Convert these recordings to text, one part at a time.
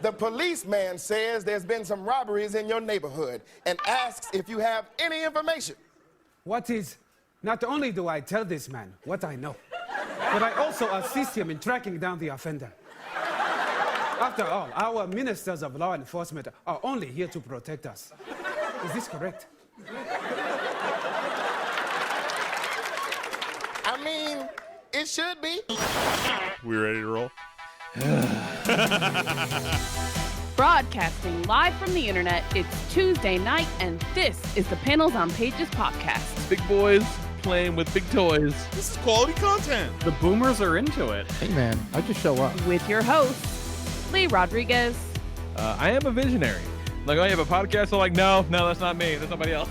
The policeman says there's been some robberies in your neighborhood and asks if you have any information. Not only do I tell this man what I know, but I also assist him in tracking down the offender. After all, our ministers of law enforcement are only here to protect us. Is this correct? I mean, it should be. We ready to roll? Broadcasting live from the internet, it's Tuesday night, and this is the Panels on Pages podcast. Big boys playing with big toys. This is quality content. The boomers are into it. Hey man, I just show up. With your hosts, Lee Rodriguez. I am a visionary. Like, oh, you have a podcast? I'm like, no, that's not me. That's somebody else.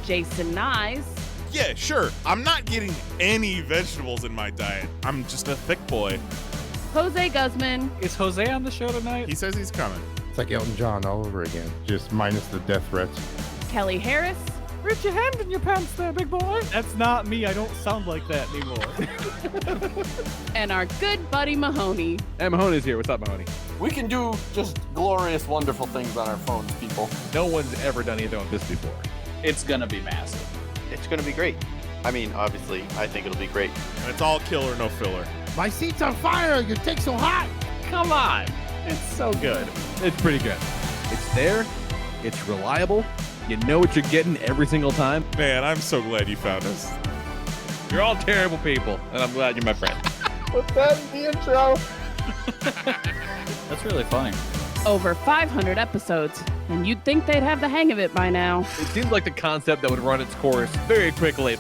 Jason Nyes. Yeah, sure. I'm not getting any vegetables in my diet. I'm just a thick boy. Jose Guzman. Is Jose on the show tonight? He says he's coming. It's like Elton John all over again, just minus the death threats. Kelly Harris. Rip your hand in your pants there, big boy. That's not me. I don't sound like that anymore. And our good buddy Mahoney. Hey, Mahoney's here. What's up, Mahoney? We can do just glorious, wonderful things on our phones, people. No one's ever done anything like this before. It's gonna be massive. It's gonna be great. I mean, obviously, I think it'll be great. And it's all killer, no filler. My seat's on fire! Your dick's so hot! Come on. It's so good. It's pretty good. It's there. It's reliable. You know what you're getting every single time. Man, I'm so glad you found us. You're all terrible people, and I'm glad you're my friend. Put that in the intro. That's really funny. Over 500 episodes, and you'd think they'd have the hang of it by now. It seems like the concept that would run its course very quickly.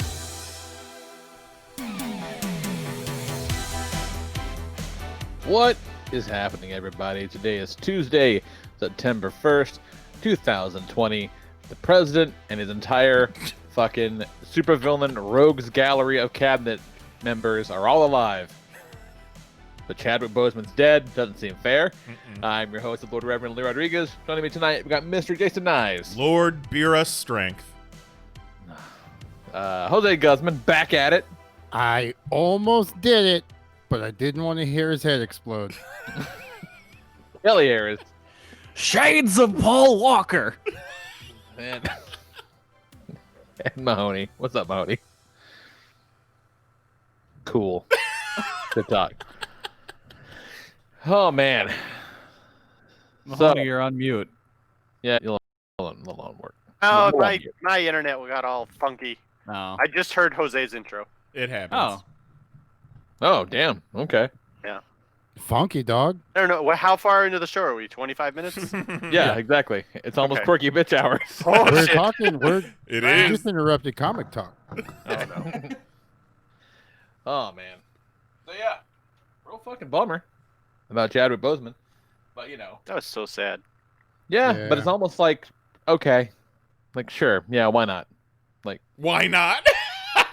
What is happening, everybody? Today is Tuesday, September 1st, 2020. The president and his entire fucking supervillain rogues gallery of cabinet members are all alive. But Chadwick Boseman's dead. Doesn't seem fair. I'm your host, the Lord Reverend Lee Rodriguez. Joining me tonight, we got Mr. Jason Nyes. Lord, bear us strength. Jose Guzman, back at it. I almost did it, but I didn't want to hear his head explode. Kelly Harris. Shades of Paul Walker. And Mahoney. What's up, Mahoney? Cool. Good talk. Oh, man. Mahoney, you're on mute. Yeah, you'll alone work. Oh, my internet got all funky. Oh. I just heard Jose's intro. It happens. Oh, damn. Okay. Funky dog. I don't know. How far into the show are we? 25 minutes? Yeah, exactly. It's almost Okay. quirky bitch hours. Oh, We're shit. talking. It We is. just interrupted comic talk. Oh, no. Oh, man. So, yeah. Real fucking bummer about Chadwick Boseman. But, you know. That was so sad. Yeah, but it's almost like, okay. Like, sure. Yeah, why not? Like, Why not?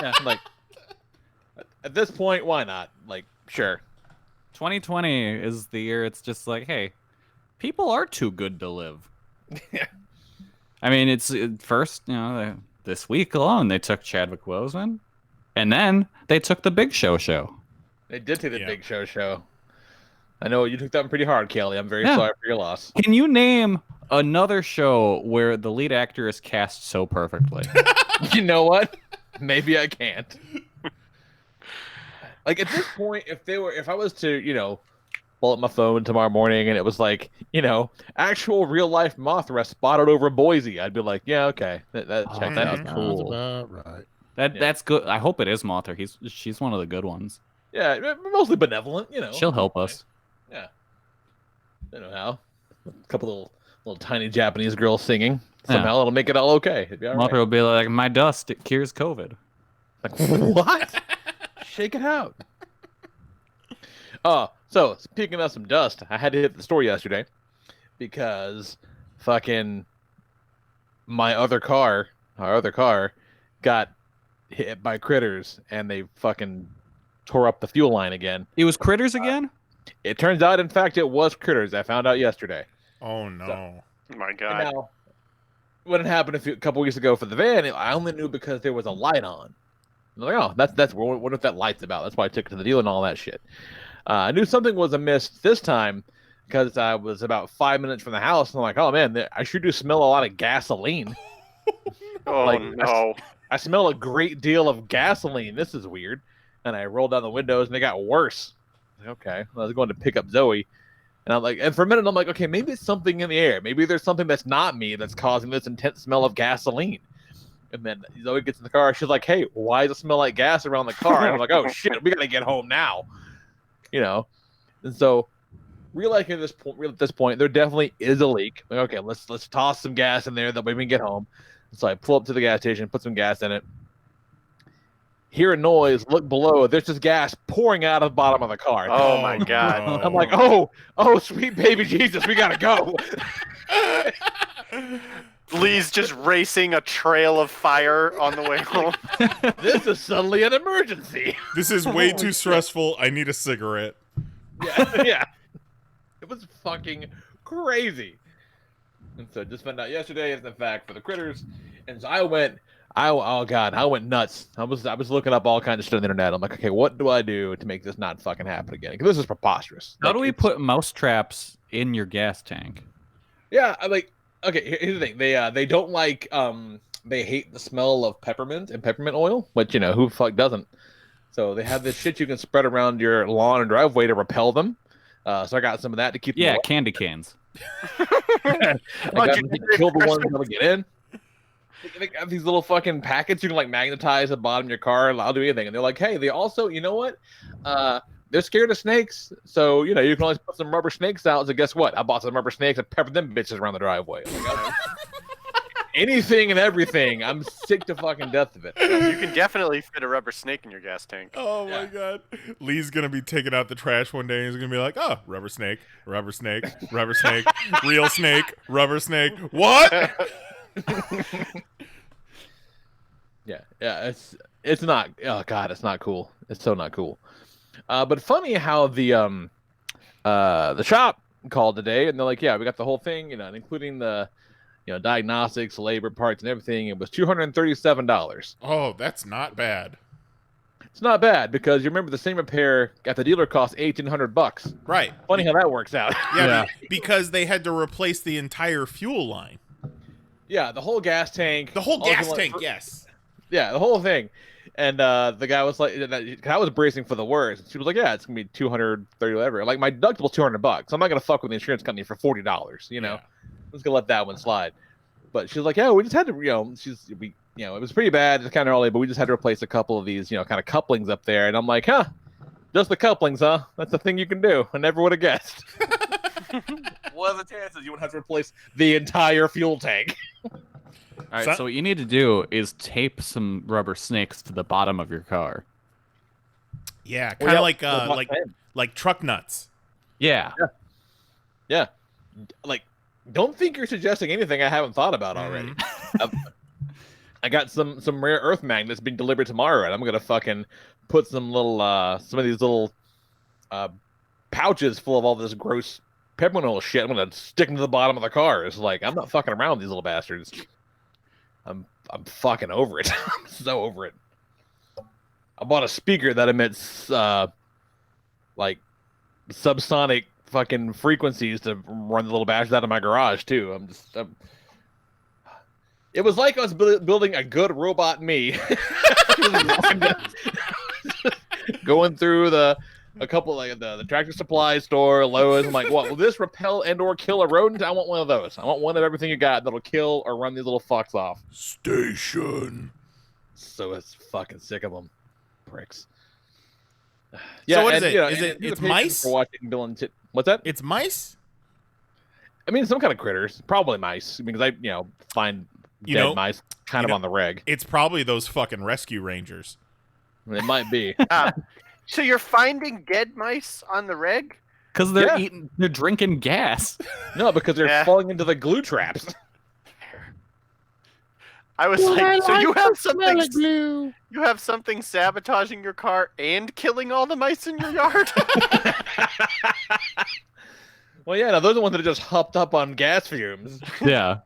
yeah, like, at this point, why not? Like, sure. 2020 is the year it's just like, hey, people are too good to live. I mean, it's first, this week alone, they took Chadwick Boseman, and then they took the Big Show. They did take the Yeah. Big Show. I know you took that one pretty hard, Kelly. I'm very sorry for your loss. Can you name another show where the lead actor is cast so perfectly? You know what? Maybe I can't. Like, at this point, if I was to, pull up my phone tomorrow morning and it was like, actual real life Mothra spotted over Boise, I'd be like, yeah, okay, that checks that'd out. be Cool. About right. That's good. I hope it is Mothra. She's one of the good ones. Yeah, mostly benevolent, She'll help us. Yeah. You know how? A couple little tiny Japanese girls singing. Somehow it'll make it all okay. It'd be all Mothra right. will be like, my dust, it cures COVID. Like, what? Shake it out. So speaking of some dust, I had to hit the store yesterday because fucking our other car got hit by critters and they fucking tore up the fuel line again. It was critters again? It turns out, in fact, it was critters. I found out yesterday. Oh, no. Oh, my And God. now, when it happened a couple weeks ago for the van, I only knew because there was a light on. I'm like, oh, that's what that light's about. That's why I took it to the dealer and all that shit. I knew something was amiss this time because I was about 5 minutes from the house, and I'm like, oh man, I sure do smell a lot of gasoline. Oh Like, no. I smell a great deal of gasoline. This is weird. And I rolled down the windows, and they got worse. Like, okay, well, I was going to pick up Zoe, and I'm like, and for a minute I'm like, okay, maybe it's something in the air. Maybe there's something that's not me that's causing this intense smell of gasoline. And then Zoe gets in the car. She's like, hey, why does it smell like gas around the car? And I'm like, oh shit, we gotta get home now. You know, and so realizing at this point, there definitely is a leak. Like, okay, let's toss some gas in there that way we can get home. So I pull up to the gas station, put some gas in it. Hear a noise, look below. There's just gas pouring out of the bottom of the car. Oh my god. no. I'm like, oh, sweet baby Jesus, we gotta go. Lee's just racing a trail of fire on the way home. This is suddenly an emergency. This is way too stressful. I need a cigarette. Yeah. It was fucking crazy. And so just found out yesterday is the fact for the critters. And so I went nuts. I was looking up all kinds of stuff on the internet. I'm like, okay, what do I do to make this not fucking happen again? Because this is preposterous. How do we put mouse traps in your gas tank? Yeah, I like. Okay, here's the thing. They don't like. They hate the smell of peppermint and peppermint oil, which who the fuck doesn't? So they have this shit you can spread around your lawn and driveway to repel them. So I got some of that to keep. Yeah, them candy cans. I got to kill the ones that'll get in. They have these little fucking packets you can like magnetize the bottom of your car. I'll do anything. And they're like, hey, they also, you know what? They're scared of snakes, so you can always put some rubber snakes out. So guess what? I bought some rubber snakes and peppered them bitches around the driveway. Like, anything and everything. I'm sick to fucking death of it. You can definitely fit a rubber snake in your gas tank. Oh my god. Lee's gonna be taking out the trash one day and he's gonna be like, oh, rubber snake, rubber snake, rubber snake, real snake, rubber snake. What? Yeah, it's not. Oh god, it's not cool. It's so not cool. But funny how the shop called today and they're like, yeah, we got the whole thing, including the diagnostics, labor, parts, and everything. It was $237. Oh, that's not bad. It's not bad because you remember the same repair at the dealer cost $1,800. Right. Funny how that works out. Yeah, because they had to replace the entire fuel line. Yeah, the whole gas tank. The whole gas tank, yes. Yeah, the whole thing. And the guy was like, I was bracing for the worst. She was like, yeah, it's gonna be $230 whatever. Like my deductible's $200. I'm not gonna fuck with the insurance company for $40. Yeah. I'm just gonna let that one slide. But she's like, yeah, we just had to, it was pretty bad. It's kind of early, but we just had to replace a couple of these, kind of couplings up there. And I'm like, huh, just the couplings, huh? That's the thing you can do. I never would have guessed. What are the chances you would have to replace the entire fuel tank? All right, so what you need to do is tape some rubber snakes to the bottom of your car. Yeah, kind of like truck nuts. Yeah. Yeah. Like, don't think you're suggesting anything I haven't thought about already. I got some rare earth magnets being delivered tomorrow, and I'm gonna fucking put some of these little pouches full of all this gross peppermint oil shit. I'm gonna stick them to the bottom of the car. It's like I'm not fucking around with these little bastards. I'm fucking over it. I'm so over it. I bought a speaker that emits like subsonic fucking frequencies to run the little bastards out of my garage too. It was like I was building a good robot me. Going through a couple like the Tractor Supply store, Lowe's. I'm like, what will this repel and or kill a rodent? I want one of those. I want one of everything you got that'll kill or run these little fucks off. Station. So it's fucking sick of them, pricks. Yeah. So what is it? It's mice. For watching Bill and what's that? It's mice. I mean, some kind of critters. Probably mice because I find dead mice kind of on the reg. It's probably those fucking rescue rangers. It might be. So you're finding dead mice on the reg? Because they're drinking gas. No, because they're falling into the glue traps. I was like, so you have something glue. You have something sabotaging your car and killing all the mice in your yard? Well, yeah, no, those are the ones that are just hopped up on gas fumes. Yeah.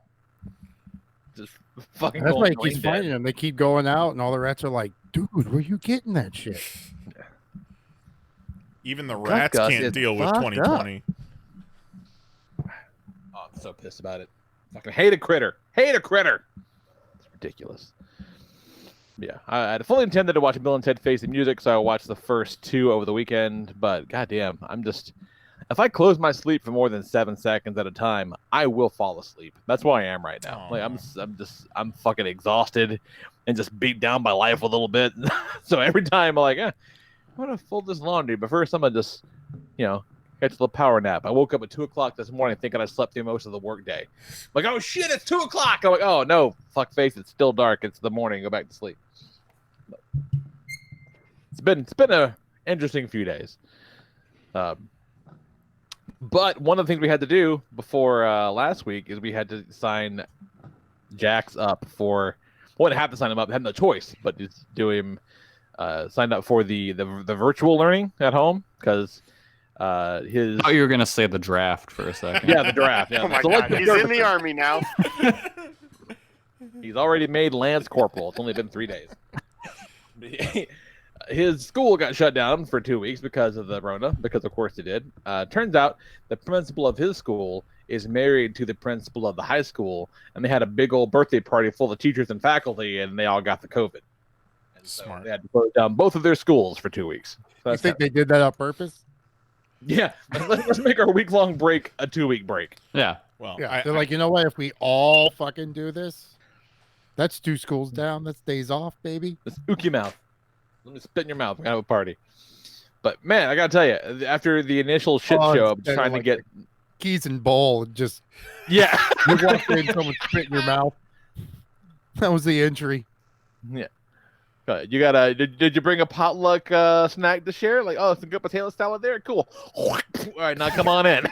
Just fucking. That's why he keeps finding them. They keep going out, and all the rats are like, "Dude, where you getting that shit?" Even the rats can't deal with 2020. so pissed about it. Fucking hate a critter. Hate a critter. It's ridiculous. Yeah, I fully intended to watch Bill and Ted Face the Music, so I watched the first 2 over the weekend. But goddamn, if I close my sleep for more than 7 seconds at a time, I will fall asleep. That's where I am right now. Like I'm fucking exhausted and just beat down by life a little bit. So every time I'm like, I'm gonna fold this laundry, but first I'm gonna just, catch a little power nap. I woke up at 2:00 this morning thinking I slept through most of the workday. Like, oh shit, it's 2:00. I'm like, oh no, fuck face, it's still dark. It's the morning. Go back to sleep. It's been a interesting few days. But one of the things we had to do before last week is we had to sign Jax up for. Well, didn't have to sign him up. I had no choice, but just do him signed up for the virtual learning at home because his. Oh, you were gonna say the draft for a second. Yeah, the draft. Yeah. Oh my god, he's in the army now. He's already made Lance Corporal. It's only been 3 days. His school got shut down for 2 weeks because of the Rona, because of course it did. Turns out the principal of his school is married to the principal of the high school, and they had a big old birthday party full of teachers and faculty, and they all got the COVID. And so Smart. they had to close down both of their schools for 2 weeks. So You think they did that on purpose? Yeah, let's make our week-long break a 2-week break. Yeah. Well, Yeah. They're like, you know what? If we all fucking do this, that's 2 schools down. That's days off, baby. Let's ook your mouth. Let me spit in your mouth. We're gonna have a party. But man, I gotta tell you, after the initial shit show, I'm instead of, trying to like, get. Keys and bowl, just Yeah. you walk in, someone spit in your mouth. That was the entry. Yeah. You gotta. Did you bring a potluck snack to share? Like, oh, some good potato salad there. Cool. All right, now come on in.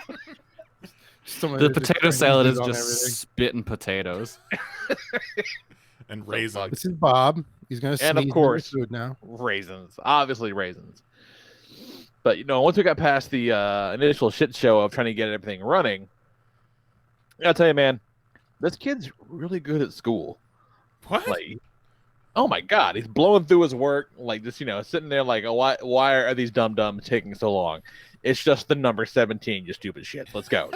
The potato salad is just spitting potatoes. And raisins. This is Bob. He's gonna sneeze And of course, in his food now. raisins. Obviously, raisins. But once we got past the initial shit show of trying to get everything running, I gotta tell you, man, this kid's really good at school. What? Like, oh my god, he's blowing through his work, like just sitting there like, oh, why are these dum dums taking so long? It's just the number 17, you stupid shit. Let's go,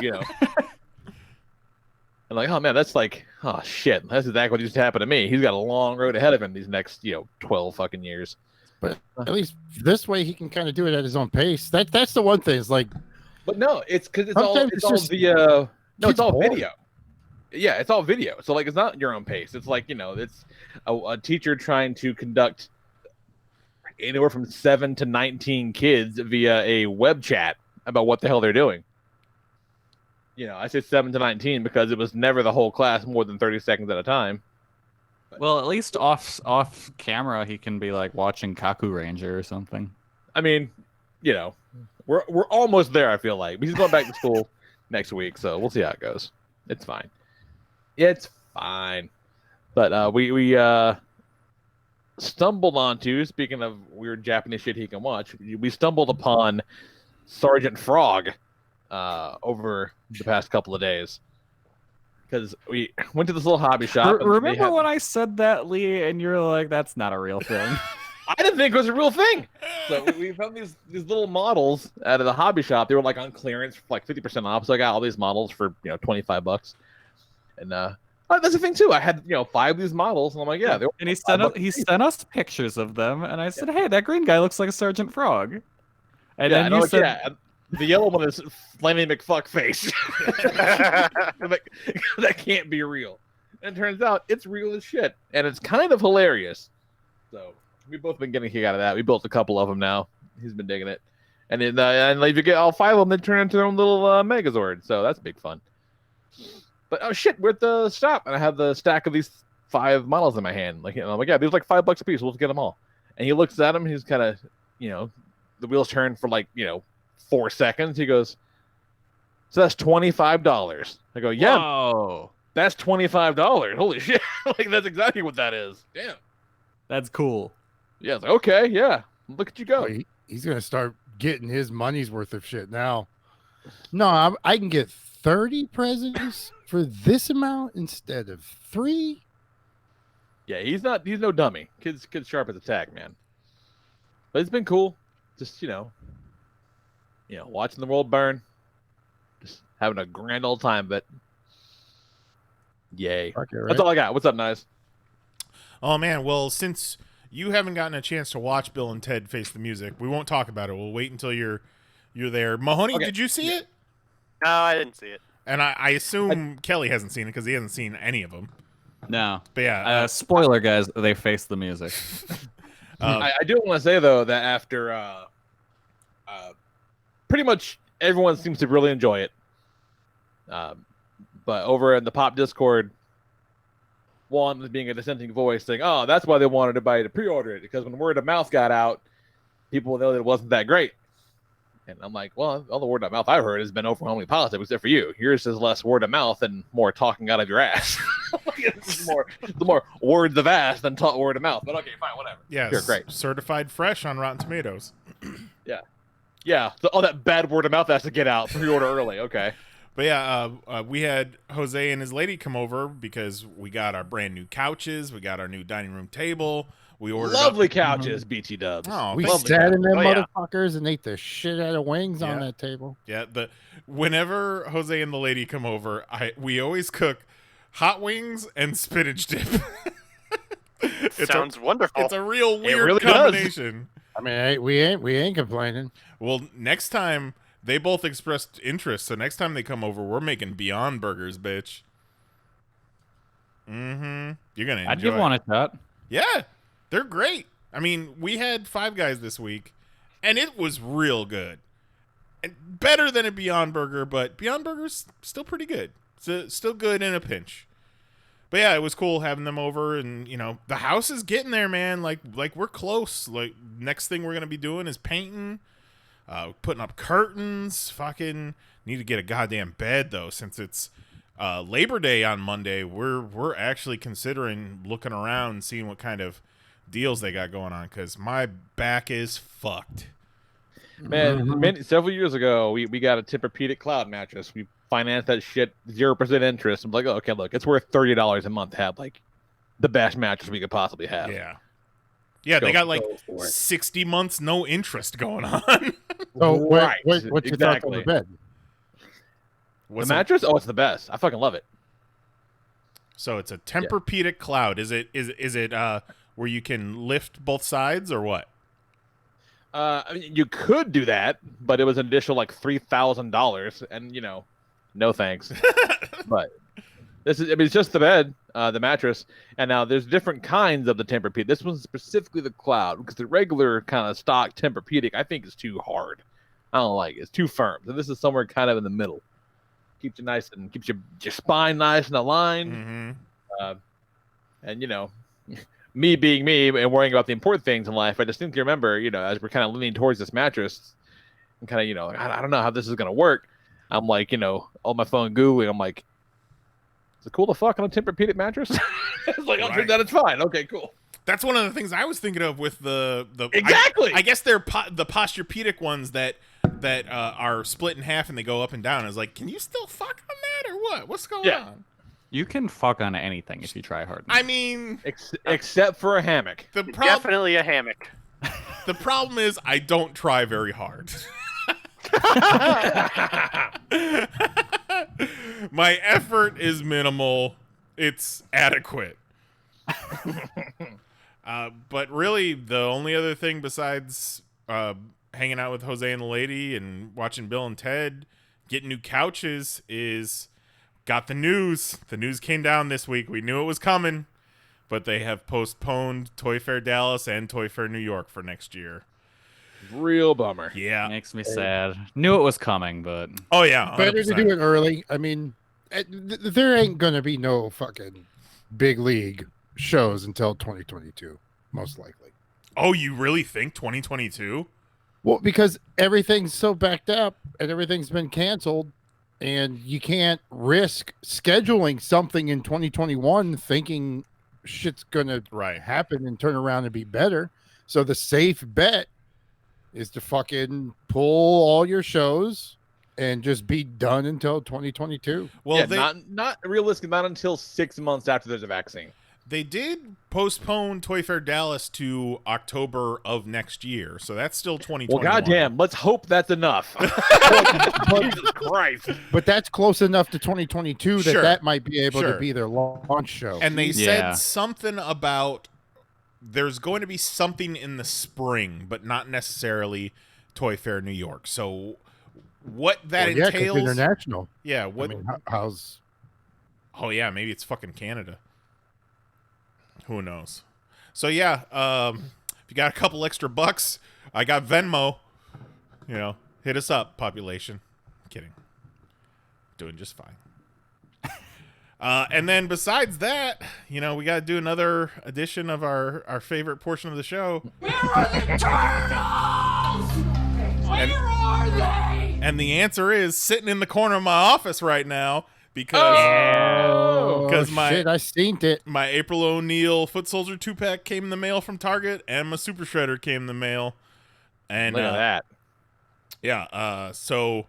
And like, oh man, that's like, oh shit, that's exactly what used to happen to me. He's got a long road ahead of him these next 12 fucking years. But at least this way he can kind of do it at his own pace. That's the one thing. It's like, but no, it's because it's all sometimes it's it's all just- the no, it's all boring. video. Yeah, it's all video. So like, it's not your own pace. It's like it's a teacher trying to conduct anywhere from 7 to 19 kids via a web chat about what the hell they're doing. I say 7 to 19 because it was never the whole class more than 30 seconds at a time. Well, at least off camera, he can be like watching Kaku Ranger or something. I mean, we're almost there. I feel like he's going back to school next week, so we'll see how it goes. It's fine. It's fine. But we stumbled onto, speaking of weird Japanese shit he can watch, we stumbled upon Sergeant Frog over the past couple of days. Because we went to this little hobby shop. And Remember when I said that, Lee, and you're like, that's not a real thing? I didn't think it was a real thing. So we found these little models out of the hobby shop. They were like on clearance for like 50% off. So I got all these models for $25. And that's the thing too. I had 5 of these models, and I'm like, yeah. And he sent us pictures of them, and I said, hey, that green guy looks like a Sergeant Frog. And then you said, yeah. The yellow one is Flaming McFuckface. That can't be real. And it turns out it's real as shit, and it's kind of hilarious. So we've both been getting a kick out of that. We built a couple of them now. He's been digging it, and then if you get all 5 of them, they turn into their own little Megazord. So that's big fun. But oh shit, we're at the shop, and I have the stack of these 5 models in my hand. Like, I'm like, yeah, these are like $5 a piece. We'll just get them all. And he looks at them. He's kind of, the wheels turn for like 4 seconds. He goes, so that's $25. I go, yeah. whoa, That's $25. Holy shit. Like, that's exactly what that is. Damn. that's cool. Yeah, it's like, okay, yeah. Look at you go. oh, he's gonna start getting his money's worth of shit now. No, I can get 30 presents for this amount instead of 3. Yeah, he's no dummy. Kid's sharp as a tack, man. But it's been cool. Just, watching the world burn. Just having a grand old time, but Yay. Fuck it, right? That's all I got. What's up, Nice? Oh man, well, since you haven't gotten a chance to watch Bill and Ted Face the Music, we won't talk about it. We'll wait until you're there. Mahoney, Okay. did you see it? No, I didn't see it. And I assume Kelly hasn't seen it because he hasn't seen any of them. No. But yeah, Spoiler, guys. They face the music. I do want to say though that after pretty much everyone seems to really enjoy it. But over in the PoP Discord, one was being a dissenting voice saying, "Oh, that's why they wanted everybody to pre-order it because when word of mouth got out, people know that it wasn't that great." And I'm like, "Well, all the word of mouth I've heard has been overwhelmingly positive, except for you. Yours is less word of mouth and more talking out of your ass. It's more words of ass than word of mouth." But okay, fine, whatever. yeah, sure, great. certified fresh on Rotten Tomatoes. Yeah, so all that bad word of mouth has to get out. Pre-order early, okay. But yeah, we had Jose and his lady come over because we got our brand new couches, we got our new dining room table. We ordered Lovely couches, BT Dubs. Oh, We lovely sat in them Oh, yeah. motherfuckers and ate the shit out of wings on Yeah. that table. Yeah, whenever Jose and the lady come over, we always cook hot wings and spinach dip. Sounds wonderful. It's a real weird really does. combination. I mean, we ain't complaining. Well, next time they both expressed interest, so next time they come over, we're making Beyond Burgers, bitch. Mm-hmm. You're gonna enjoy. I'd give one a shot. Yeah, they're great. I mean, we had Five Guys this week, and it was real good. And better than a Beyond Burger, but Beyond Burger's still pretty good. It's still good in a pinch. But yeah, it was cool having them over, and the house is getting there, man. Like we're close. Like next thing we're gonna be doing is painting, putting up curtains. Fucking need to get a goddamn bed though, since it's Labor Day on Monday. We're actually considering looking around and seeing what kind of deals they got going on because my back is fucked. Man, several years ago, we got a Tempur-Pedic cloud mattress. We financed that shit 0% interest. I'm like, oh, okay, look, it's worth $30 a month to have like the best mattress we could possibly have. Yeah, they got like Go for it. 60 months no interest going on. So Right, what's your thoughts on the exactly. bed? What's The mattress? Oh, it's the best. I fucking love it. So it's a Tempur-Pedic cloud. Is it where you can lift both sides or what? I mean, you could do that, but it was an additional like $3,000, and no thanks. But it's just the bed, the mattress, and now there's different kinds of the Tempur-Pedic. This one's specifically the cloud because the regular kind of stock Tempur-Pedic I think is too hard. I don't like it. It's too firm. So this is somewhere kind of in the middle. Keeps you nice and keeps your spine nice and aligned. Mm-hmm. And me being me and worrying about the important things in life, I distinctly remember, as we're kind of leaning towards this mattress and kind of, I don't know how this is going to work. I'm like, on my phone Googling, I'm like, is it cool to fuck on a Tempur-Pedic mattress? It's like, oh, turns out it's fine. Okay, cool. That's one of the things I was thinking of with the Exactly. I guess they're the Posturepedic ones that are split in half and they go up and down. I was like, can you still fuck on that or what? What's going on? You can fuck on anything if you try hard enough. I mean, Except for a hammock. Definitely a hammock. The problem is I don't try very hard. My effort is minimal. It's adequate. But really, the only other thing besides hanging out with Jose and the lady and watching Bill and Ted, getting new couches is got the news. The news came down this week. We knew it was coming, but they have postponed Toy Fair Dallas and Toy Fair New York for next year. Real bummer. Yeah. Makes me sad. Knew it was coming, but Oh, yeah. Better to 100%. do it early. I mean, there ain't gonna be no fucking big league shows until 2022, most likely. Oh, you really think 2022? Well, because everything's so backed up and everything's been canceled, and you can't risk scheduling something in 2021 thinking shit's gonna happen and turn around and be better. So the safe bet is to fucking pull all your shows and just be done until 2022. Well, yeah, not realistically, not until 6 months after there's a vaccine. They did postpone Toy Fair Dallas to October of next year, so that's still 2021. Well, goddamn, let's hope that's enough. Jesus Christ. But that's close enough to 2022 that Sure. that might be able Sure. to be their launch show. And they Yeah. said something about there's going to be something in the spring, but not necessarily Toy Fair New York. So what that Well, yeah, 'cause entails... international. Yeah, what... I mean, how's... Oh, yeah, maybe it's fucking Canada. Who knows? So, yeah, if you got a couple extra bucks, I got Venmo. You know, hit us up, population. Kidding. Doing just fine. And then besides that, you know, we got to do another edition of our favorite portion of the show. Where are the turtles? Where are they? And the answer is sitting in the corner of my office right now because shit, I seen it. my April O'Neil Foot Soldier 2-pack came in the mail from Target and my Super Shredder came in the mail. And Look at that. Yeah, so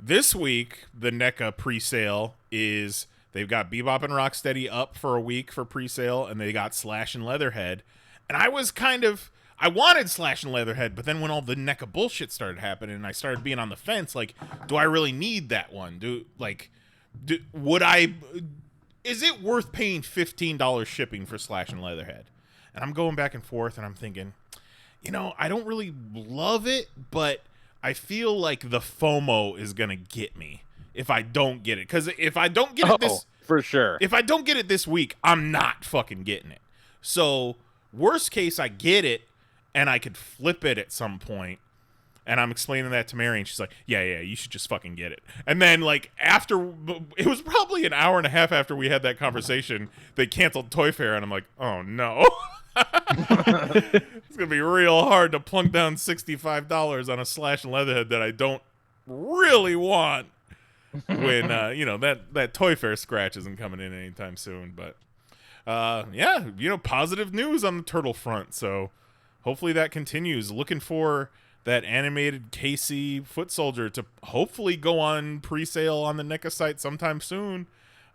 this week the NECA pre-sale is they've got Bebop and Rocksteady up for a week for pre-sale, and they got Slash and Leatherhead. And I wanted Slash and Leatherhead, but then when all the NECA bullshit started happening and I started being on the fence, like, do I really need that one? Is it worth paying $15 shipping for Slash and Leatherhead? And I'm going back and forth and I'm thinking, you know, I don't really love it, but I feel like the FOMO is going to get me if I don't get it. Because if I don't get it for sure. If I don't get it this week, I'm not fucking getting it. So, worst case, I get it and I could flip it at some point. And I'm explaining that to Mary, and she's like, yeah, you should just fucking get it. And then, like, after, it was probably an hour and a half after we had that conversation, they canceled Toy Fair, and I'm like, oh, no. It's going to be real hard to plunk down $65 on a Slash and Leatherhead that I don't really want when, you know, that Toy Fair scratch isn't coming in anytime soon. But, yeah, you know, positive news on the turtle front, so hopefully that continues. Looking for that animated KC Foot Soldier to hopefully go on pre-sale on the NECA site sometime soon.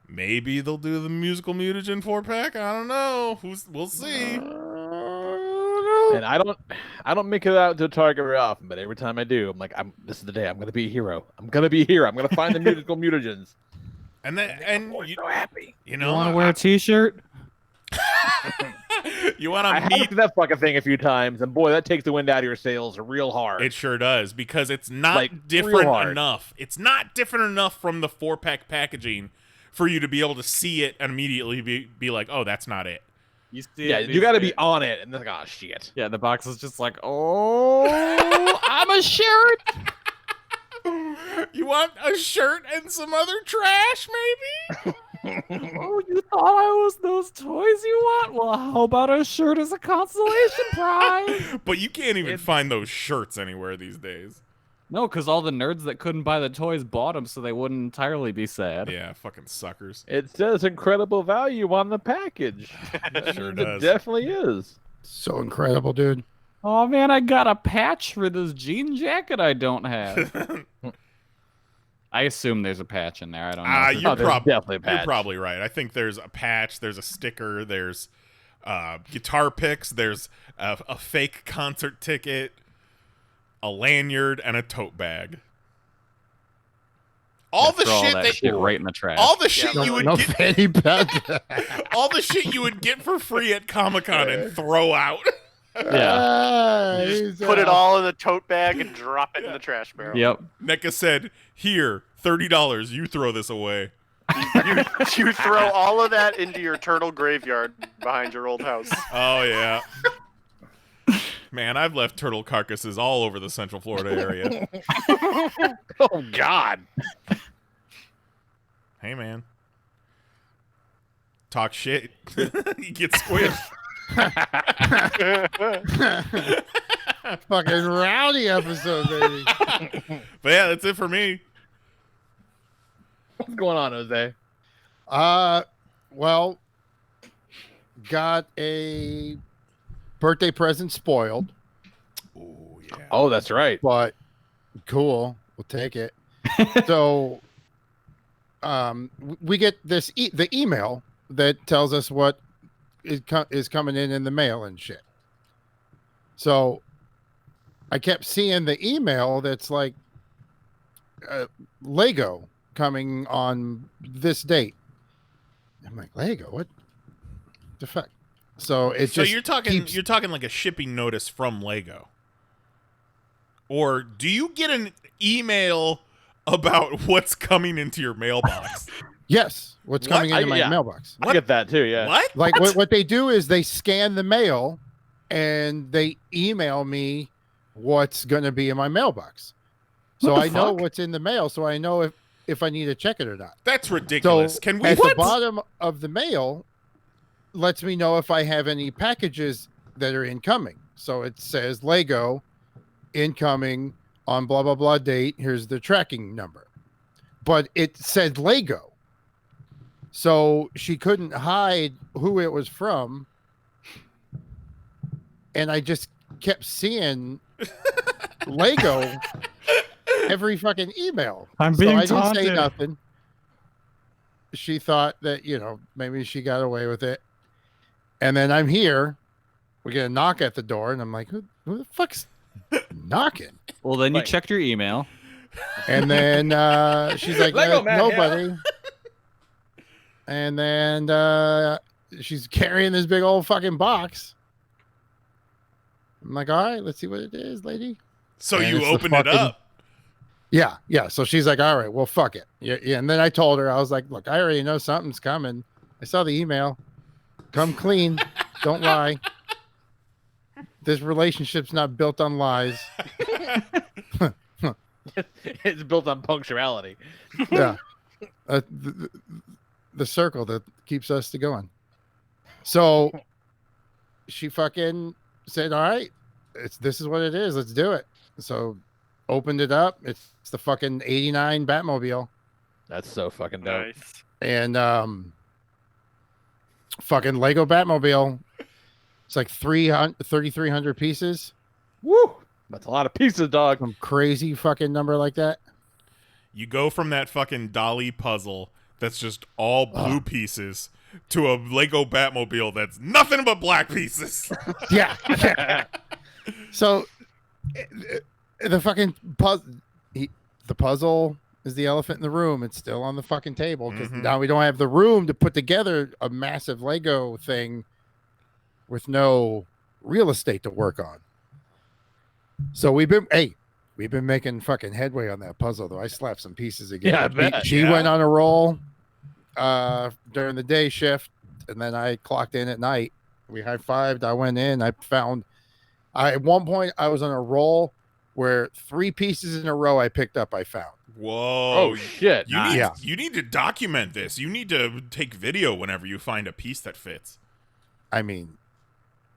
Maybe they'll do the musical mutagen 4-pack. I don't know. We'll see. And I don't make it out to Target very often, but every time I do, I'm like, this is the day I'm gonna be a hero. I'm gonna find the musical mutagens. And you're so happy. You know, You want to wear a T-shirt? You want to I have that fucking thing a few times, and boy, that takes the wind out of your sails real hard. It sure does, because it's not Like, different real hard. enough. It's not different enough from the 4-pack packaging for you to be able to see it and immediately be like, oh, that's not it. You see Yeah, it, you got to be on it, and then like, oh shit. Yeah, the box is just like, oh, I'm a shirt. You want a shirt and some other trash, maybe? Oh, you thought I was those toys you want? Well, how about a shirt as a consolation prize? But you can't even find those shirts anywhere these days. No, because all the nerds that couldn't buy the toys bought them so they wouldn't entirely be sad. Yeah, fucking suckers. It says incredible value on the package. It sure It does. definitely is. So incredible, dude. Oh, man, I got a patch for this jean jacket I don't have. I assume there's a patch in there. I don't know. You're probably right. I think there's a patch, there's a sticker, there's guitar picks, there's a fake concert ticket, a lanyard, and a tote bag. All the Throw shit all that shit right in the trash. all the shit you would get fanny pack. all the shit you would get for free at Comic-Con and throw out. Yeah. You just put it all in the tote bag and drop it in the trash barrel. Yep. NECA said, "Here, $30. You throw this away." You throw all of that into your turtle graveyard behind your old house. Oh yeah. Man, I've left turtle carcasses all over the Central Florida area. Oh God. Hey man. Talk shit. You get squished. Fucking rowdy episode, baby. But yeah, that's it for me. What's going on, Jose? Well, got a birthday present spoiled. Oh yeah. Oh, that's right. But cool, we'll take it. So, we get the email that tells us what is coming in the mail and shit. So I kept seeing the email that's like Lego coming on this date. I'm like, Lego? What the fuck? So you're talking like a shipping notice from Lego. Or do you get an email about what's coming into your mailbox? Yes, what's coming into my mailbox. I get that too, yeah. What? Like what they do is they scan the mail and they email me what's going to be in my mailbox. So I know what's in the mail, so I know if I need to check it or not. That's ridiculous. So Can we at the bottom of the mail lets me know if I have any packages that are incoming. So it says Lego incoming on blah blah blah date. Here's the tracking number. But it said Lego. So she couldn't hide who it was from. And I just kept seeing Lego every fucking email. I'm being I didn't taunted. say nothing. She thought that, maybe she got away with it. And then I'm here. We get a knock at the door, and I'm like, who the fuck's knocking? Well, then you checked your email. And then she's like, Lego man, nobody. And then she's carrying this big old fucking box. I'm like, all right, let's see what it is, lady. So And you it's opened it up. Yeah. So she's like, all right, well, fuck it. Yeah. And then I told her, I was like, look, I already know something's coming. I saw the email. Come clean. Don't lie. This relationship's not built on lies. It's built on punctuality. Yeah. The circle that keeps us going. So she fucking said, all right, this is what it is. Let's do it. So opened it up. It's the fucking 89 Batmobile. That's so fucking dope. Nice. And fucking Lego Batmobile. It's like 3,300 pieces. Woo! That's a lot of pieces, dog. Some crazy fucking number like that. You go from that fucking Dolly puzzle that's just all blue pieces to a Lego Batmobile that's nothing but black pieces. Yeah. So the fucking the puzzle is the elephant in the room. It's still on the fucking table because now we don't have the room to put together a massive Lego thing with no real estate to work on. So we've been making fucking headway on that puzzle though. I slapped some pieces again. Yeah, I bet. She went on a roll during the day shift, and then I clocked in at night. We high-fived. I went in. At one point I was on a roll where 3 pieces in a row I picked up I found. Whoa. Oh, shit. You need to document this. You need to take video whenever you find a piece that fits. I mean,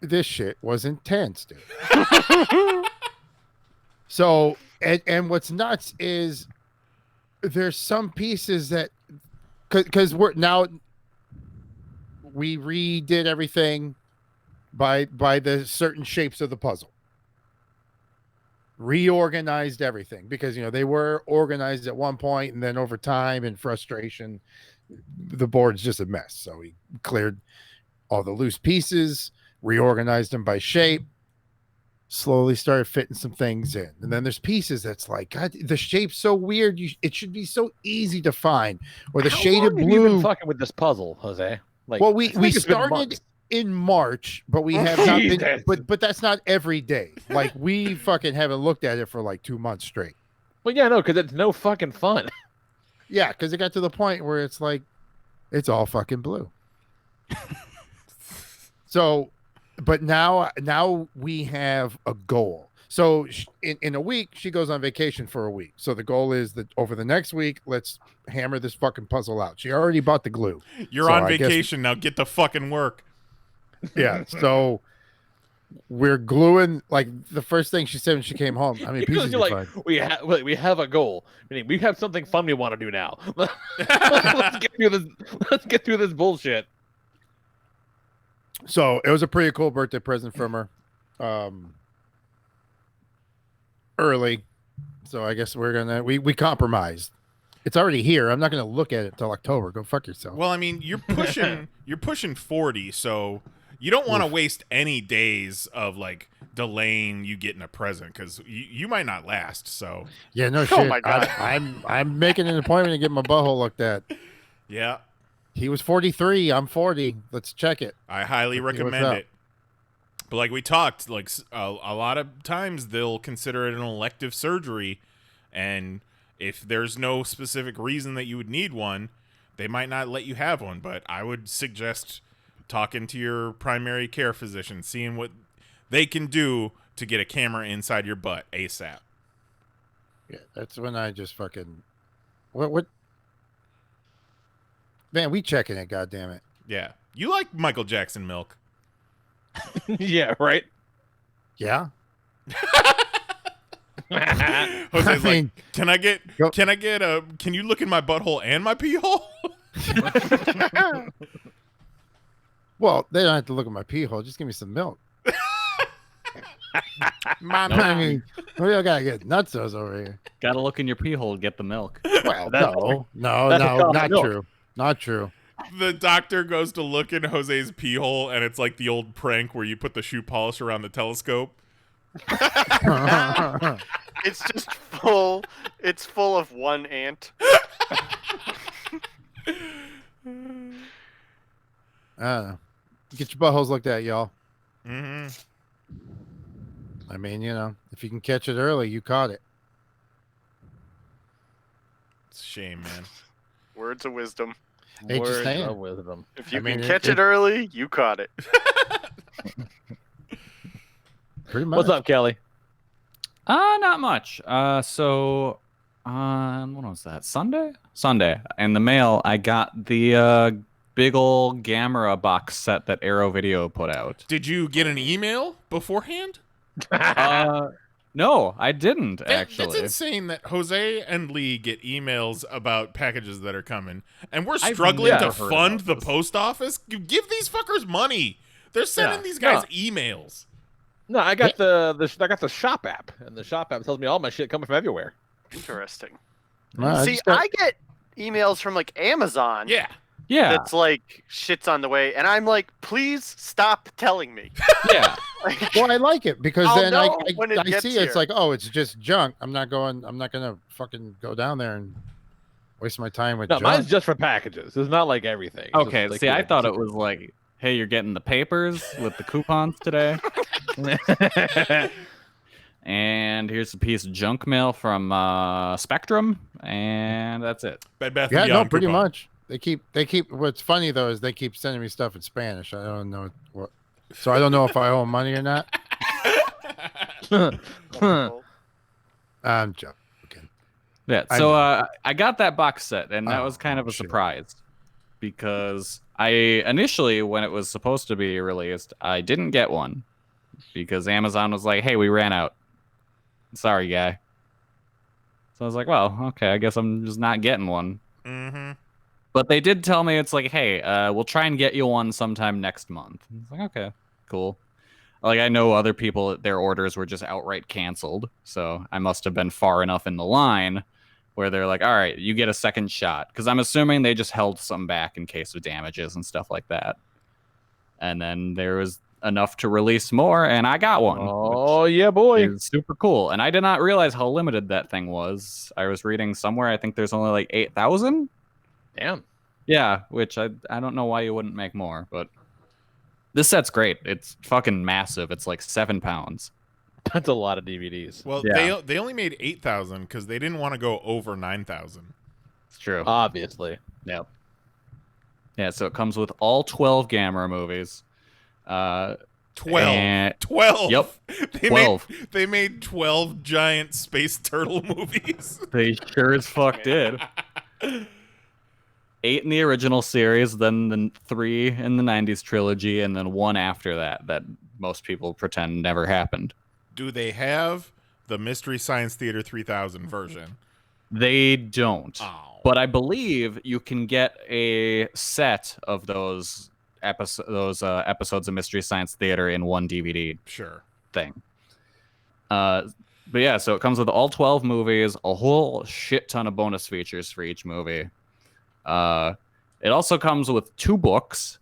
this shit was intense, dude. So, and what's nuts is there's some pieces that, because we redid everything by the certain shapes of the puzzle. Reorganized everything because, they were organized at one point, and then over time and frustration, the board's just a mess. So we cleared all the loose pieces, reorganized them by shape, slowly started fitting some things in. And then there's pieces that's like, God, the shape's so weird. It should be so easy to find. Or the shaded Have you blue. been fucking with this puzzle, Jose? Like, Well, I we think it's been started months. in March, but we have not been. Jesus. But that's not every day. Like we fucking haven't looked at it for like 2 months straight. Well, yeah, no, because it's no fucking fun. Yeah, because it got to the point where it's like, it's all fucking blue. So, but now we have a goal. So in a week, she goes on vacation for a week. So the goal is that over the next week, let's hammer this fucking puzzle out. She already bought the glue. You're So on I guess- vacation now. Get the fucking work. Yeah. So we're gluing. Like the first thing she said when she came home. I mean, Because pieces you're you like, find. we have a goal. Meaning we have something fun we want to do now. Let's get through this bullshit. So it was a pretty cool birthday present from her. Early. So I guess we compromised. It's already here. I'm not going to look at it till October. Go fuck yourself. Well, I mean, you're pushing 40, so you don't want to waste any days of like delaying you getting a present because you might not last. So yeah, no shit. my God. I'm making an appointment to get my butthole looked at. yeah, He was 43. I'm 40. Let's check it. I highly Let's see what's recommend up. it. But like we talked, like a lot of times they'll consider it an elective surgery, and if there's no specific reason that you would need one, they might not let you have one. But I would suggest talking to your primary care physician, seeing what they can do to get a camera inside your butt ASAP. Yeah, that's when I just fucking what man, we checking it, goddammit. Yeah. You like Michael Jackson milk. Yeah, right. Yeah. Jose's mean, can you look in my butthole and my pee hole? Well, they don't have to look at my pee hole. Just give me some milk. I mean, we all gotta get nutsos over here. Gotta look in your pee hole to get the milk. Well, That's no, not milk. true. Not true. The doctor goes to look in Jose's pee hole, and it's like the old prank where you put the shoe polish around the telescope. It's just full. It's full of one ant. I don't know. Get your buttholes looked at, y'all. Mm-hmm. I mean, you know, if you can catch it early, you caught it. It's a shame, man. Words of wisdom. Hey, just Words saying. of wisdom. If you I mean, can catch it early, you caught it. Pretty much. What's up, Kelly? Not much. So on what was that? Sunday. In the mail, I got the big old Gamera box set that Arrow Video put out. Did you get an email beforehand? No, I didn't actually. That's insane that Jose and Lee get emails about packages that are coming, and we're struggling to never heard fund about the this. post office. You give these fuckers money. They're sending these guys emails. No, I got the shop app, and the shop app tells me all my shit coming from everywhere. Interesting. Well, See, I get emails from like Amazon. Yeah. Yeah. That's like shit's on the way, and I'm like, please stop telling me. Yeah. Well, I like it because I'll then I know when it gets see it's here. like, oh, it's just junk. I'm not gonna fucking go down there and waste my time with No, junk. mine's just for packages. It's not like everything. It's Okay, just, like, see, I yeah, thought it super- was like, hey, you're getting the papers with the coupons today. And here's a piece of junk mail from Spectrum, and that's it. Bed Bath & Yeah, no, Beyond pretty coupon. much. They keep. What's funny though is they keep sending me stuff in Spanish. I don't know what. So I don't know if I owe them money or not. I'm joking. Yeah, I so know. I got that box set, and that was kind of a shit. surprise because I initially, when it was supposed to be released, I didn't get one because Amazon was like, "Hey, we ran out. Sorry, guy." So I was like, "Well, okay, I guess I'm just not getting one." Mm-hmm. But they did tell me it's like, "Hey, we'll try and get you one sometime next month." I was like, "Okay, cool." Like, I know other people, their orders were just outright canceled, so I must have been far enough in the line where they're like, all right, you get a second shot. Because I'm assuming they just held some back in case of damages and stuff like that. And then there was enough to release more, and I got one. Oh, yeah, boy. It's super cool. And I did not realize how limited that thing was. I was reading somewhere, I think there's only like 8,000? Damn. Yeah, which I don't know why you wouldn't make more, but this set's great. It's fucking massive. It's like 7 pounds. That's a lot of DVDs. Well, Yeah. they only made 8,000 because they didn't want to go over 9,000. It's true. Obviously. Yep. Yeah, so it comes with all 12 Gamera movies. 12. And- 12. Yep. They 12. They made 12 giant space turtle movies. They sure as fuck did. 8 in the original series, then the 3 in the 90s trilogy, and then 1 after that most people pretend never happened. Do they have the Mystery Science Theater 3000 version? They don't. Oh. But I believe you can get a set of those episodes of Mystery Science Theater in one DVD Sure. thing. But yeah, so it comes with all 12 movies, a whole shit ton of bonus features for each movie. It also comes with 2 books.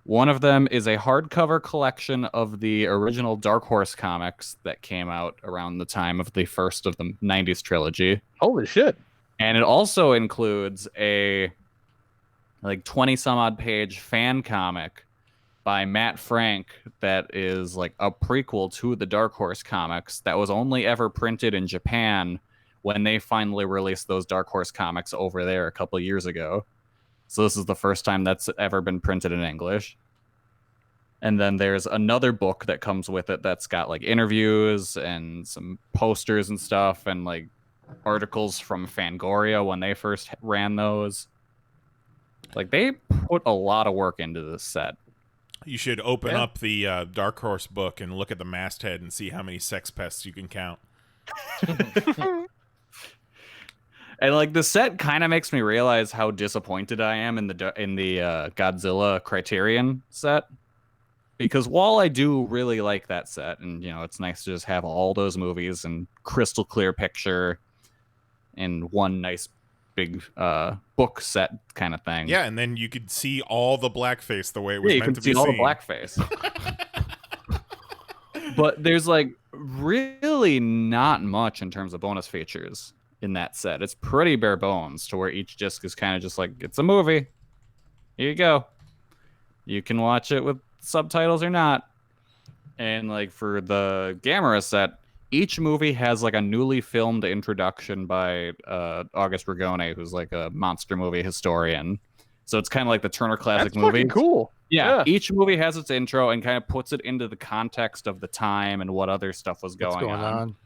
One of them is a hardcover collection of the original Dark Horse comics that came out around the time of the first of the 90s trilogy. Holy shit. And it also includes a 20 some odd page fan comic by Matt Frank that is like a prequel to the Dark Horse comics that was only ever printed in Japan when they finally released those Dark Horse comics over there a couple years ago. So this is the first time that's ever been printed in English. And then there's another book that comes with it that's got like interviews and some posters and stuff and like articles from Fangoria when they first ran those. Like they put a lot of work into this set. You should open up the Dark Horse book and look at the masthead and see how many sex pests you can count. And like the set kind of makes me realize how disappointed I am in the Godzilla Criterion set, because while I do really like that set, and it's nice to just have all those movies and crystal clear picture in one nice big book set kind of thing. Yeah, and then you could see all the blackface the way it was meant to be seen. You can see all the blackface. But there's like really not much in terms of bonus features in that set. It's pretty bare bones to where each disc is kind of just like, it's a movie. Here you go. You can watch it with subtitles or not. And like for the Gamera set, each movie has like a newly filmed introduction by August Ragone, who's like a monster movie historian. So it's kind of like the Turner Classic Movies. That's cool. Yeah, each movie has its intro and kind of puts it into the context of the time and what other stuff was going on.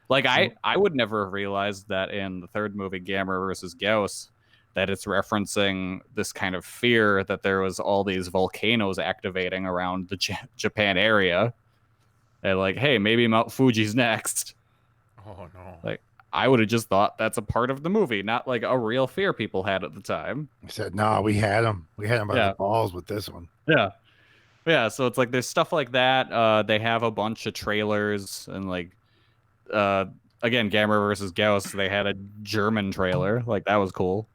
Like I would never have realized that in the third movie, Gamera versus Gauss, that it's referencing this kind of fear that there was all these volcanoes activating around the Japan area. And like, hey, maybe Mount Fuji's next. Oh no! Like I would have just thought that's a part of the movie, not like a real fear people had at the time. I said, no, we had them. We had them by the balls with this one. Yeah. So it's like there's stuff like that. They have a bunch of trailers and like. Again, Gamera versus Gauss, they had a German trailer. Like, that was cool.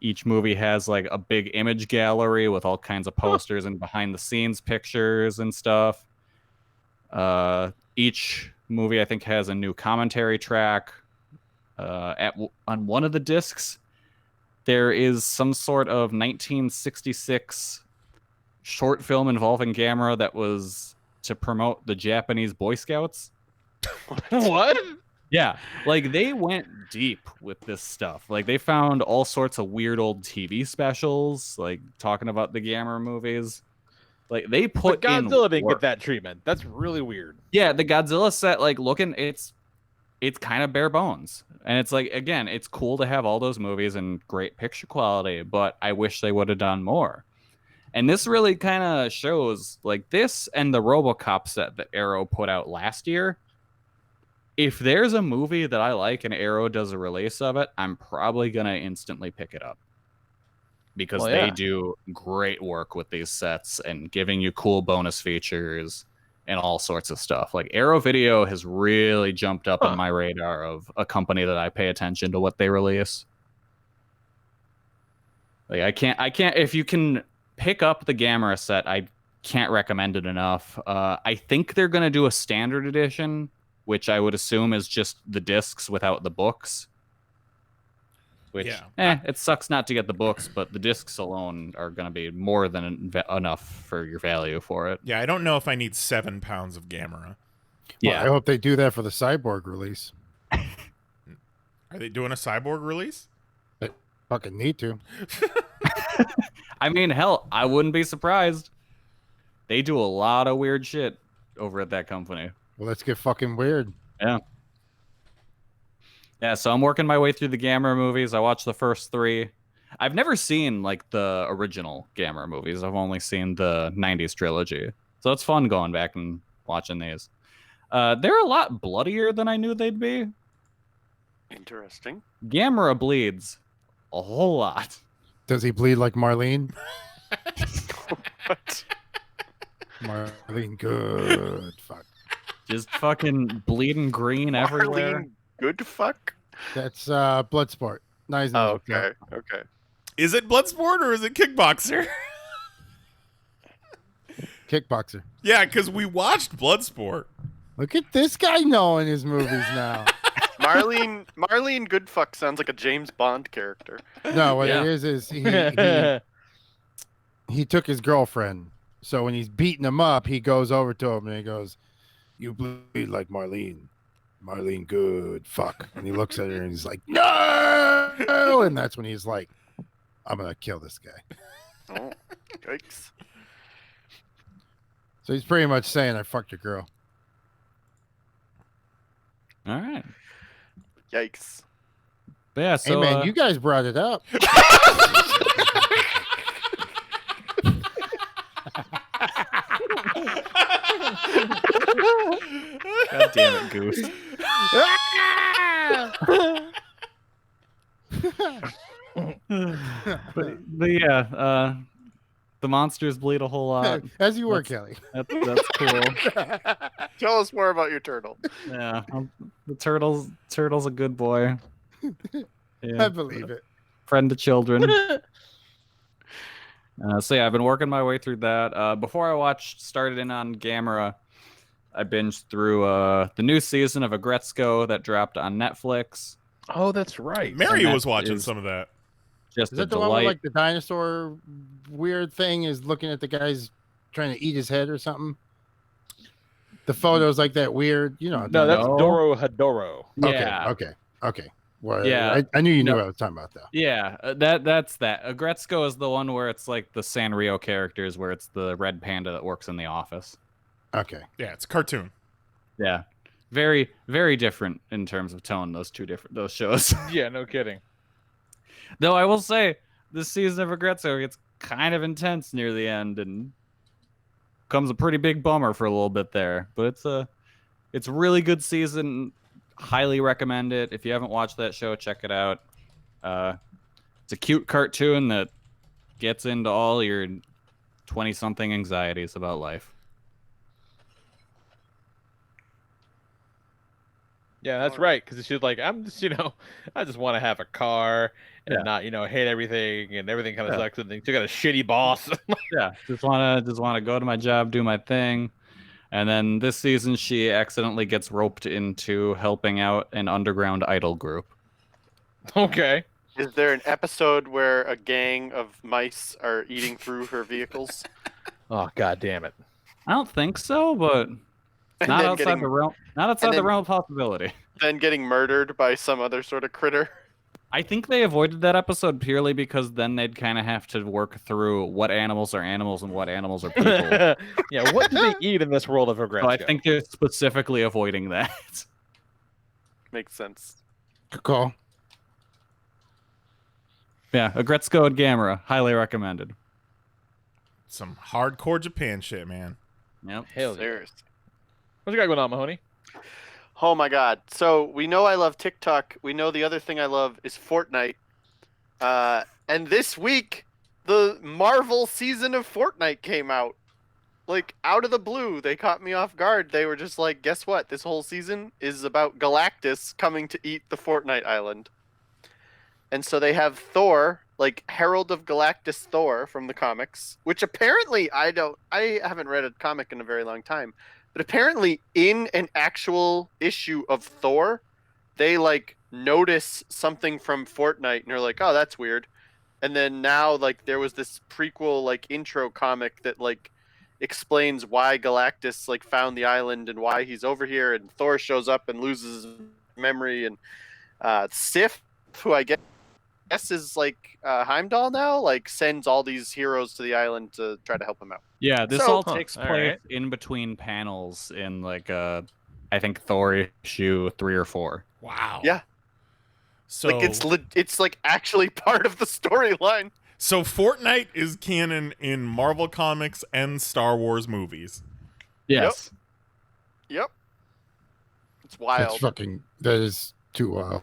Each movie has, like, a big image gallery with all kinds of posters and behind-the-scenes pictures and stuff. Each movie, I think, has a new commentary track. On one of the discs, there is some sort of 1966 short film involving Gamera that was to promote the Japanese Boy Scouts. What? Yeah, like they went deep with this stuff. Like they found all sorts of weird old TV specials, like talking about the Gamera movies. Like they put but Godzilla in didn't work. get that treatment. That's really weird. Yeah, the Godzilla set, like looking, it's kind of bare bones, and it's like again, it's cool to have all those movies and great picture quality, but I wish they would have done more. And this really kind of shows, like this and the RoboCop set that Arrow put out last year. If there's a movie that I like and Arrow does a release of it, I'm probably going to instantly pick it up. Because they do great work with these sets and giving you cool bonus features and all sorts of stuff. Like Arrow Video has really jumped up on my radar of a company that I pay attention to what they release. Like I can't, if you can pick up the Gamera set, I can't recommend it enough. I think they're going to do a standard edition, which I would assume is just the discs without the books. Which, it sucks not to get the books, but the discs alone are going to be more than enough for your value for it. Yeah, I don't know if I need 7 pounds of Gamera. Yeah, I hope they do that for the Cyborg release. Are they doing a Cyborg release? They fucking need to. I mean, hell, I wouldn't be surprised. They do a lot of weird shit over at that company. Well, let's get fucking weird. Yeah. Yeah, so I'm working my way through the Gamera movies. I watched the first 3. I've never seen, like, the original Gamera movies. I've only seen the 90s trilogy. So it's fun going back and watching these. They're a lot bloodier than I knew they'd be. Interesting. Gamera bleeds a whole lot. Does he bleed like Marlene? What? Marlene, good. Fuck. Just fucking bleeding green everywhere. Marlene Goodfuck? That's Bloodsport. Nice. Oh, okay. Okay. Is it Bloodsport or is it Kickboxer? Kickboxer. Yeah, because we watched Bloodsport. Look at this guy knowing his movies now. Marlene Goodfuck sounds like a James Bond character. No, what it is he took his girlfriend. So when he's beating him up, he goes over to him and he goes, "You bleed like Marlene. Marlene good fuck." And he looks at her and he's like, "No!" And that's when he's like, "I'm gonna kill this guy." Oh, yikes. So he's pretty much saying, "I fucked your girl." All right. Yikes. But yeah, so hey man, you guys brought it up. God damn it, Goose. but yeah, the monsters bleed a whole lot. As you were, Kelly. That's cool. Tell us more about your turtle. Yeah, the turtle's a good boy. Yeah, I believe it. friend to children. So yeah, I've been working my way through that. Before I started in on Gamera, I binged through the new season of Agretzko that dropped on Netflix. Oh, that's right. Mary was watching some of that. Just Is a that the one delight. where like the dinosaur weird thing is looking at the guy's trying to eat his head or something? The photo's like that weird, you know. No, that's No. Doro Hadoro. Yeah. Okay. Well, Yeah. I knew you knew what I was talking about, though. Yeah, that's that. Agretzko is the one where it's like the Sanrio characters, where it's the red panda that works in the office. Okay. Yeah, it's a cartoon. Yeah, very, very different in terms of tone. Those shows. Yeah, no kidding. Though I will say, this season of Agretzko gets kind of intense near the end, and becomes a pretty big bummer for a little bit there. But it's a really good season. Highly recommend it. If you haven't watched that show, check it out. It's a cute cartoon that gets into all your 20-something anxieties about life. Yeah, that's right. Because she's like, I just want to have a car and not, hate everything, and everything kind of sucks, and then you got a shitty boss. Yeah, just wanna go to my job, do my thing. And then this season, she accidentally gets roped into helping out an underground idol group. Okay. Is there an episode where a gang of mice are eating through her vehicles? Oh, god damn it. I don't think so, but And not then outside getting- the realm. Not outside the realm of possibility. Then getting murdered by some other sort of critter? I think they avoided that episode purely because then they'd kind of have to work through what animals are animals and what animals are people. Yeah, what do they eat in this world of Agretzko? So I think they're specifically avoiding that. Makes sense. Good call. Yeah, Agretzko and Gamera, highly recommended. Some hardcore Japan shit, man. Yep. Hell yeah. Seriously. What you got going on, Mahoney? Oh my god. So we know I love TikTok. We know the other thing I love is Fortnite. And this week, the Marvel season of Fortnite came out. Like, out of the blue, they caught me off guard. They were just like, guess what? This whole season is about Galactus coming to eat the Fortnite island. And so they have Thor, like Herald of Galactus Thor from the comics, which apparently I haven't read a comic in a very long time. But apparently, in an actual issue of Thor, they like notice something from Fortnite, and they're like, "Oh, that's weird." And then now, like, there was this prequel, like, intro comic that like explains why Galactus like found the island and why he's over here. And Thor shows up and loses his memory, and Sif, who I guess is like Heimdall now, like sends all these heroes to the island to try to help him out. Yeah, this So- all takes place in between panels in like I think Thor issue 3 or 4. Wow. Yeah. So Like it's like actually part of the storyline. So Fortnite is canon in Marvel Comics and Star Wars movies. Yes. Yep. It's wild. That is too wild.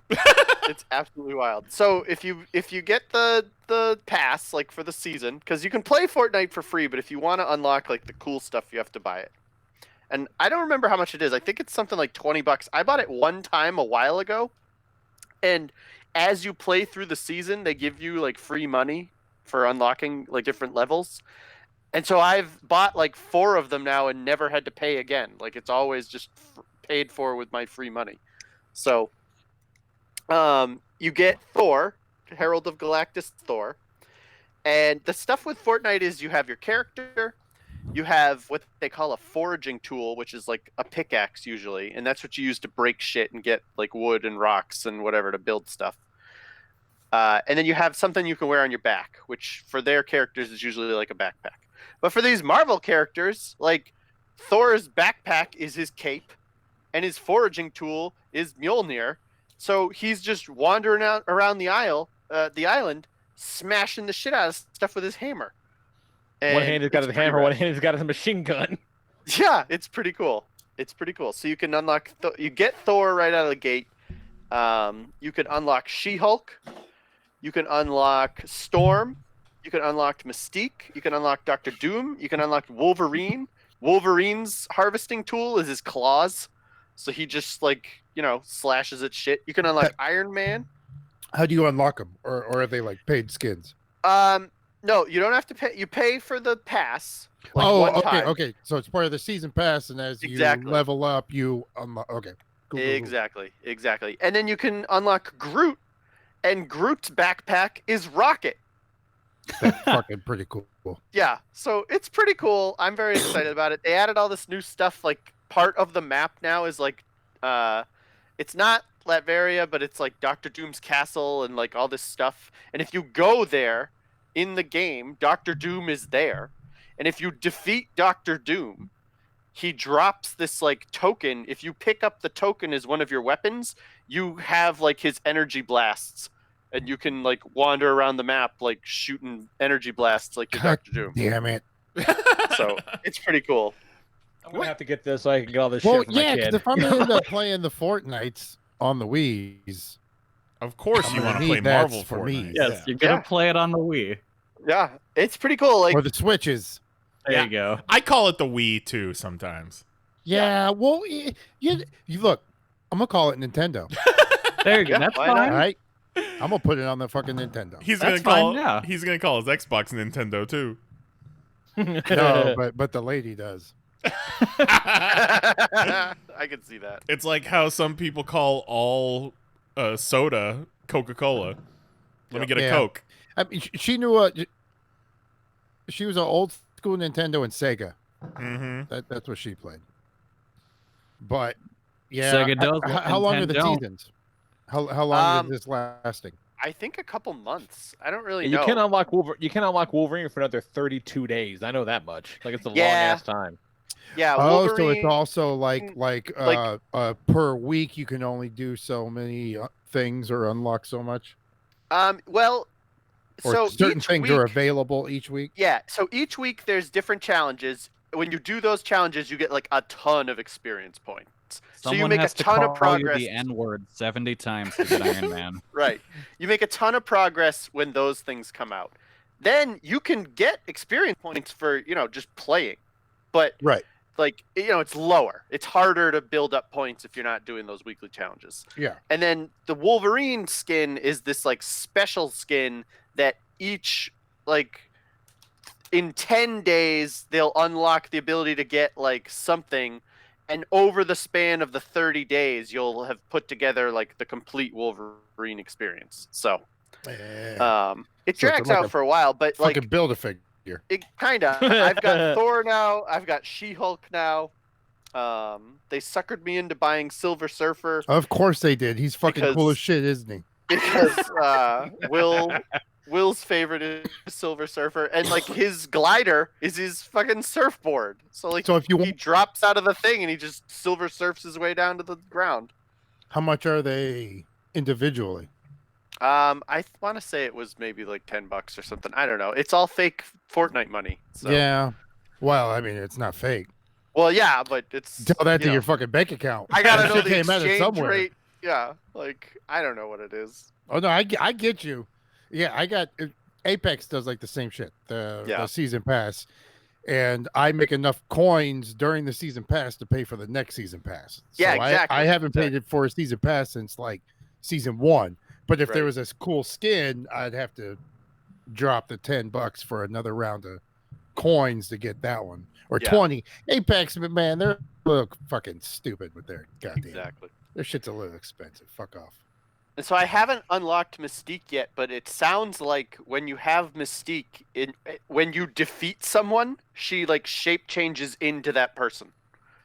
It's absolutely wild. So if you get the pass like for the season, because you can play Fortnite for free, but if you want to unlock like the cool stuff, you have to buy it. and I don't remember how much it is. I think it's something like $20. I bought it one time a while ago, and as you play through the season, they give you like free money for unlocking like different levels. And so I've bought like 4 of them now and never had to pay again. Like it's always just paid for with my free money. So you get Thor, Herald of Galactus Thor. And the stuff with Fortnite is you have your character, you have what they call a foraging tool, which is like a pickaxe usually, and that's what you use to break shit and get like wood and rocks and whatever to build stuff. And then you have something you can wear on your back, which for their characters is usually like a backpack. But for these Marvel characters, like Thor's backpack is his cape, and his foraging tool is Mjolnir. So he's just wandering out around the island, smashing the shit out of stuff with his hammer. And One hand he's got his hammer, one hand he's got his machine gun. Yeah, it's pretty cool. It's pretty cool. So you can unlock, you get Thor right out of the gate. You can unlock She-Hulk. You can unlock Storm. You can unlock Mystique. You can unlock Doctor Doom. You can unlock Wolverine. Wolverine's harvesting tool is his claws. So he just like, slashes at shit. You can unlock Iron Man. How do you unlock them? Or are they like paid skins? No, you don't have to pay. You pay for the pass. Like okay, one time. okay. So it's part of the season pass, and as you level up, you unlock. Okay. Cool, Exactly. And then you can unlock Groot, and Groot's backpack is Rocket. That's fucking pretty cool. Yeah, so it's pretty cool. I'm very excited about it. They added all this new stuff. Like part of the map now is like, it's not Latveria, but it's like Doctor Doom's castle and like all this stuff. And if you go there in the game, Doctor Doom is there. And if you defeat Doctor Doom, he drops this like token. If you pick up the token as one of your weapons, you have like his energy blasts. And you can like wander around the map like shooting energy blasts like you're Doctor Doom. Damn it. So it's pretty cool. I'm gonna have to get this so I can get all this shit for my kid. If I'm gonna end up playing the Fortnites on the Wii's, of course you want to play Marvel for me. Yes, you're gonna play it on the Wii. Yeah, it's pretty cool. Like or the Switches. There you go. I call it the Wii too sometimes. Yeah, well, you look. I'm gonna call it Nintendo. There you go. That's fine. All right. I'm gonna put it on the fucking Nintendo. He's gonna call his Xbox Nintendo too. No, but the lady does. I can see that. It's like how some people call all soda Coca-Cola. Let me get a Coke. I mean, she knew she was an old school Nintendo and Sega. Mm-hmm. That's what she played. But yeah, Sega does. How long are the seasons? How long is this lasting? I think a couple months. I don't really You know. can unlock Wolverine for another 32 days. I know that much. Like it's a long ass time. Yeah. Oh, Wolverine, so it's also like per week you can only do so many things or unlock so much. Well, or so certain each things week, are available each week. Yeah. So each week there's different challenges. When you do those challenges, you get like a ton of experience points. Someone so you make has a ton to of progress. You the N-word 70 times to get Iron Man. Right. You make a ton of progress when those things come out. Then you can get experience points for, just playing. But right. Like, it's lower. It's harder to build up points if you're not doing those weekly challenges. Yeah. And then the Wolverine skin is this like special skin that each like in 10 days they'll unlock the ability to get like something, and over the span of the 30 days you'll have put together like the complete Wolverine experience. So it drags out for a while, but like build a figure. It kind of. I've got Thor now. I've got She-Hulk now. They suckered me into buying Silver Surfer. Of course they did. He's fucking cool as shit, isn't he? Because Will's favorite is Silver Surfer, and like his glider is his fucking surfboard. So like, so if he drops out of the thing and he just silver surfs his way down to the ground. How much are they individually? I want to say it was maybe like $10 or something. I don't know. It's all fake Fortnite money. So. Yeah. Well, I mean, it's not fake. Well, yeah, but it's tell that to your fucking bank account. I gotta know the came out of exchange somewhere. rate. Yeah, like I don't know what it is. Oh no, I get you. Yeah, I got Apex does like the same shit. The season pass, and I make enough coins during the season pass to pay for the next season pass. So Yeah, exactly. I haven't paid it for a season pass since like season 1. But if there Right. was a cool skin, I'd have to drop the $10 for another round of coins to get that one, or 20. Apex, man, they're a little fucking stupid with their goddamn. Exactly. Their shit's a little expensive. Fuck off. And so I haven't unlocked Mystique yet, but it sounds like when you have Mystique, when you defeat someone, she like shape changes into that person,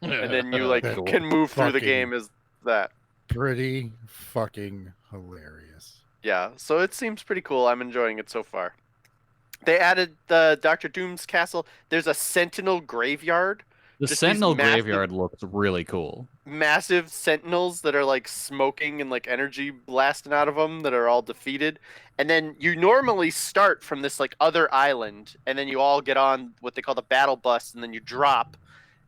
and then you like can move through the game as that. Pretty fucking hilarious. Yeah, so it seems pretty cool. I'm enjoying it so far. They added the Dr. Doom's castle. There's a Sentinel graveyard. The Just Sentinel these massive- graveyard looks really cool. Massive sentinels that are like smoking and like energy blasting out of them that are all defeated. And then you normally start from this like other island, and then you all get on what they call the battle bus, and then you drop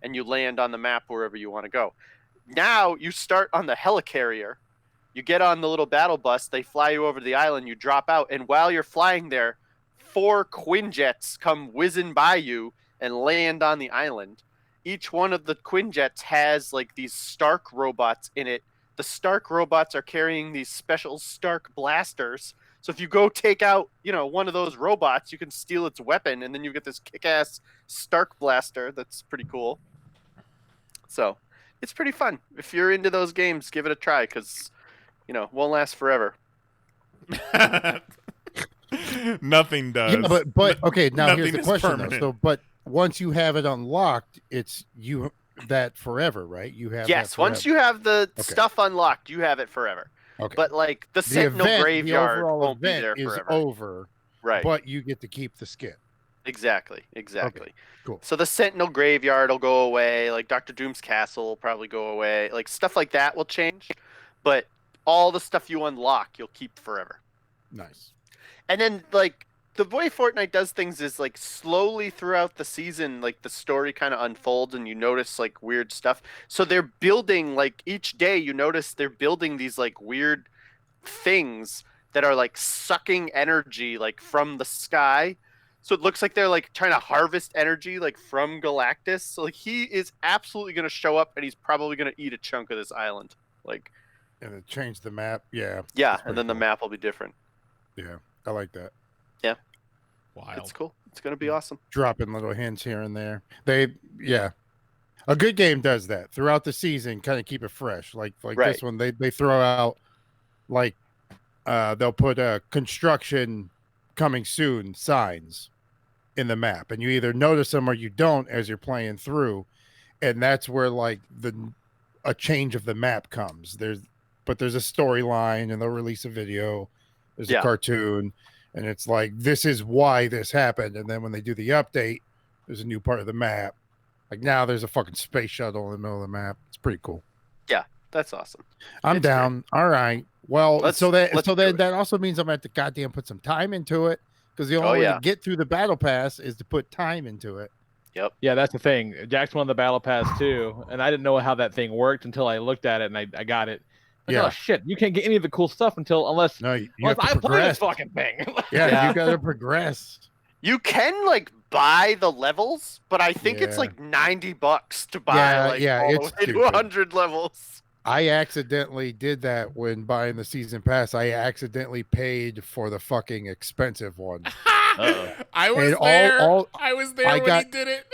and you land on the map wherever you want to go. Now you start on the helicarrier. You get on the little battle bus, they fly you over to the island, you drop out, and while you're flying there, 4 Quinjets come whizzing by you and land on the island. Each one of the Quinjets has like these Stark robots in it. The Stark robots are carrying these special Stark blasters. So if you go take out, one of those robots, you can steal its weapon, and then you get this kick-ass Stark blaster that's pretty cool. So it's pretty fun. If you're into those games, give it a try, because, it won't last forever. Nothing does. Yeah, but okay, now here's the Nothing is question permanent. though. So, but once you have it unlocked, it's you that forever, right? You have Yes, that once forever. you have the stuff unlocked, you have it forever. Okay. But like the the Sentinel event, graveyard the overall won't be event there is forever. over, Right. but you get to keep the skin. Exactly. Cool. So the Sentinel graveyard will go away, like Dr. Doom's castle will probably go away. Like stuff like that will change, but all the stuff you unlock, you'll keep forever. Nice. And then like the way Fortnite does things is like slowly throughout the season, like the story kind of unfolds and you notice like weird stuff. So they're building like each day you notice they're building these like weird things that are like sucking energy like from the sky. So it looks like they're like trying to harvest energy like from Galactus. So like he is absolutely going to show up and he's probably going to eat a chunk of this island. Like And it changed the map. Yeah. yeah, That's and then the pretty map will be different. cool. Yeah, I like that. Yeah. Wild. It's cool. It's going to be awesome. Dropping little hints here and there. A good game does that throughout the season. Kind of keep it fresh. Like Right. this one, they throw out like they'll put construction coming soon signs in the map, and you either notice them or you don't as you're playing through, and that's where like a change of the map comes. There's a storyline, and they'll release a video. There's a cartoon, and it's like this is why this happened, and then when they do the update, there's a new part of the map. Like now there's a fucking space shuttle in the middle of the map. It's pretty cool. Yeah, that's awesome. I'm It's down. All right. Well, Let's then do it. that also means I'm gonna have to goddamn put some time into it, because the only way to get through the battle pass is to put time into it. Yep. Yeah, that's the thing. Jack's won the battle pass too, and I didn't know how that thing worked until I looked at it and I got it. Like, Yeah. oh shit, you can't get any of the cool stuff unless No, you unless have to I play progress. this fucking thing. Yeah, you gotta progress. You can like buy the levels, but I think it's Yeah. like $90 to buy Yeah, like yeah, all the it's way to stupid. 100 levels. I accidentally did that when buying the season pass. I accidentally paid for the fucking expensive one. I was And there. I was there when got- he did it.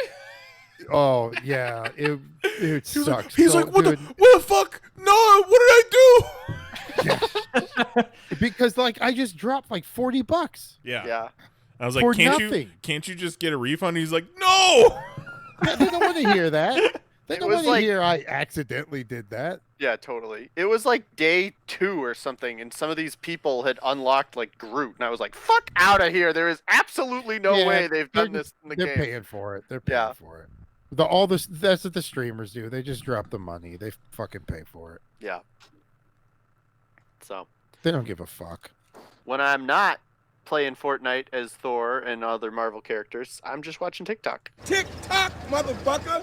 Oh yeah, it sucks. He's So, like, what dude, the fuck? No, what did I do? because like I just dropped like $40. Yeah. I was like, For can't nothing. you just get a refund? He's like, no. Yeah, they don't want to hear that. They It don't was want to like- hear I accidentally did that. Yeah, totally. It was like day 2 or something, and some of these people had unlocked like Groot, and I was like, fuck out of here. There is absolutely no Yeah, way they've done they're- this in the They're game. paying for it. They're paying Yeah. for it. That's what the streamers do. They just drop the money. They fucking pay for it. Yeah. So They don't give a fuck. when I'm not playing Fortnite as Thor and other Marvel characters, I'm just watching TikTok. TikTok, motherfucker.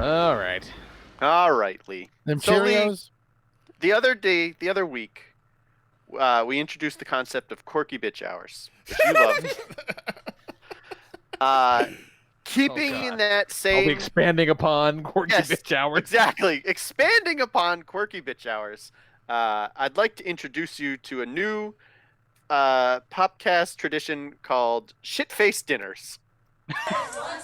All right. All right, Lee. Them So, Lee, Cheerios. the other week, we introduced the concept of quirky bitch hours, which you love. Keeping in that I'll same... be expanding upon quirky Yes, bitch hours. Exactly. Expanding upon quirky bitch hours. I'd like to introduce you to a new Popcast tradition called shit-faced dinners.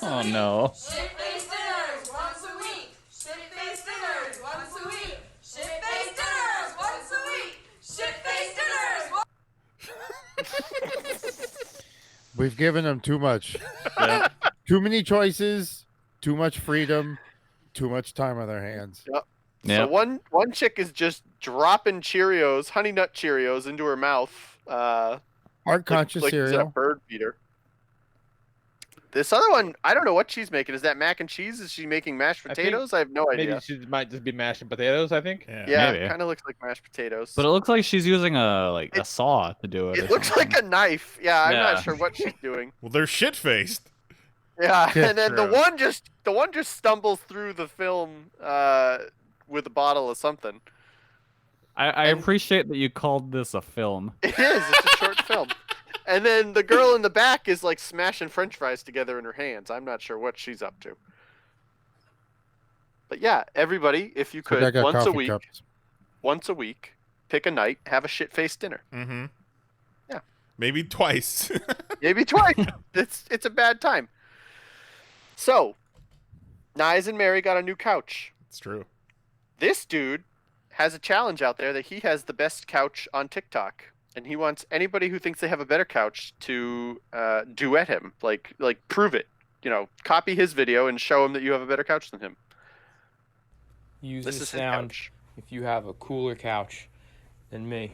Oh no. Shit-faced dinners once a week. Shit-faced dinners once a week. Shit-faced dinners once a week. Shit-faced dinners. We've given them too much. Yeah. Too many choices, too much freedom, too much time on their hands. Yep. Yep. So one chick is just dropping Cheerios, Honey Nut Cheerios, into her mouth. Heart conscious like she's in a cereal. bird feeder. This other one, I don't know what she's making. Is that mac and cheese? Is she making mashed think potatoes? I have no idea. Maybe she might just be mashing potatoes, I think. Yeah, Maybe. it kind of looks like mashed potatoes. But it looks like she's using a saw to do it. It looks like a knife. Yeah, I'm Yeah. not sure what she's doing. Well, they're shit-faced. Yeah, Yeah, and then true. the one just stumbles through the film with a bottle of something. I appreciate that you called this a film. It is. It's a short film. And then the girl in the back is like smashing French fries together in her hands. I'm not sure what she's up to. But yeah, everybody, if you I could, got once a coffee week, cups. pick a night, have a shit-faced dinner. Mm-hmm. Yeah. Maybe twice. Maybe twice. It's a bad time. So, Nyes and Mary got a new couch. It's true. This dude has a challenge out there that he has the best couch on TikTok, and he wants anybody who thinks they have a better couch to duet him, like prove it. You know, copy his video and show him that you have a better couch than him. Use This the is his sound couch. if you have a cooler couch than me.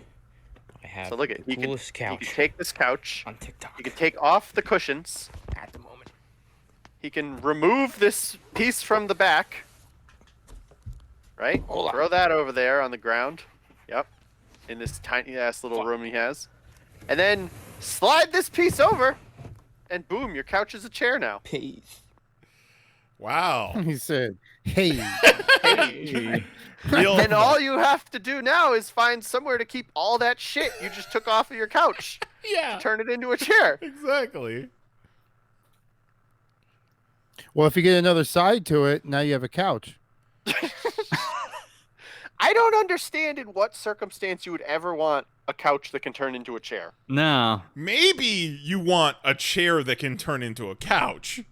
I have So look at the he can coolest couch take this couch. on TikTok He can take off the cushions. at the moment. He can remove this piece from the back. Right? Hold on. Throw that over there on the ground. Yep. In this tiny ass little room he has. And then slide this piece over. And boom, your couch is a chair now. Peace. Wow. He said, "Hey, Real, And all you have to do now is find somewhere to keep all that shit you just took off of your couch. yeah. Turn it into a chair. Exactly. well, if you get another side to it, now you have a couch." I don't understand in what circumstance you would ever want a couch that can turn into a chair. No. Maybe you want a chair that can turn into a couch.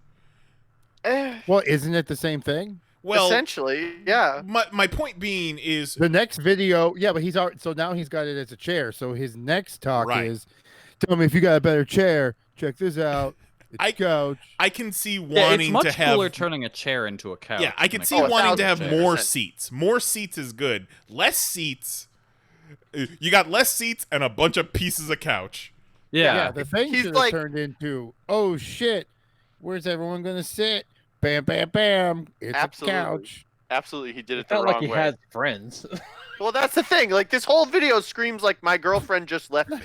Well, isn't it the same thing? Well, Essentially, yeah. my point being is The next video, yeah, but he's already, so now he's got it as a chair. So his next talk Right. is, "Tell me if you got a better chair. Check this out. It's a couch." I can see Yeah, wanting it's much to have cooler turning a chair into a couch. Yeah, I than can a see couch wanting into to a have chair. more 100%. seats. More seats is good. Less seats, you got less seats and a bunch of pieces of couch. Yeah. The thing He's should have like- turned into, "Oh shit, where's everyone gonna sit? Bam, bam, bam. It's Absolutely. a couch." Absolutely, he did it It the felt wrong like he way. had friends. Well, that's the thing. Like, this whole video screams like my girlfriend just left me.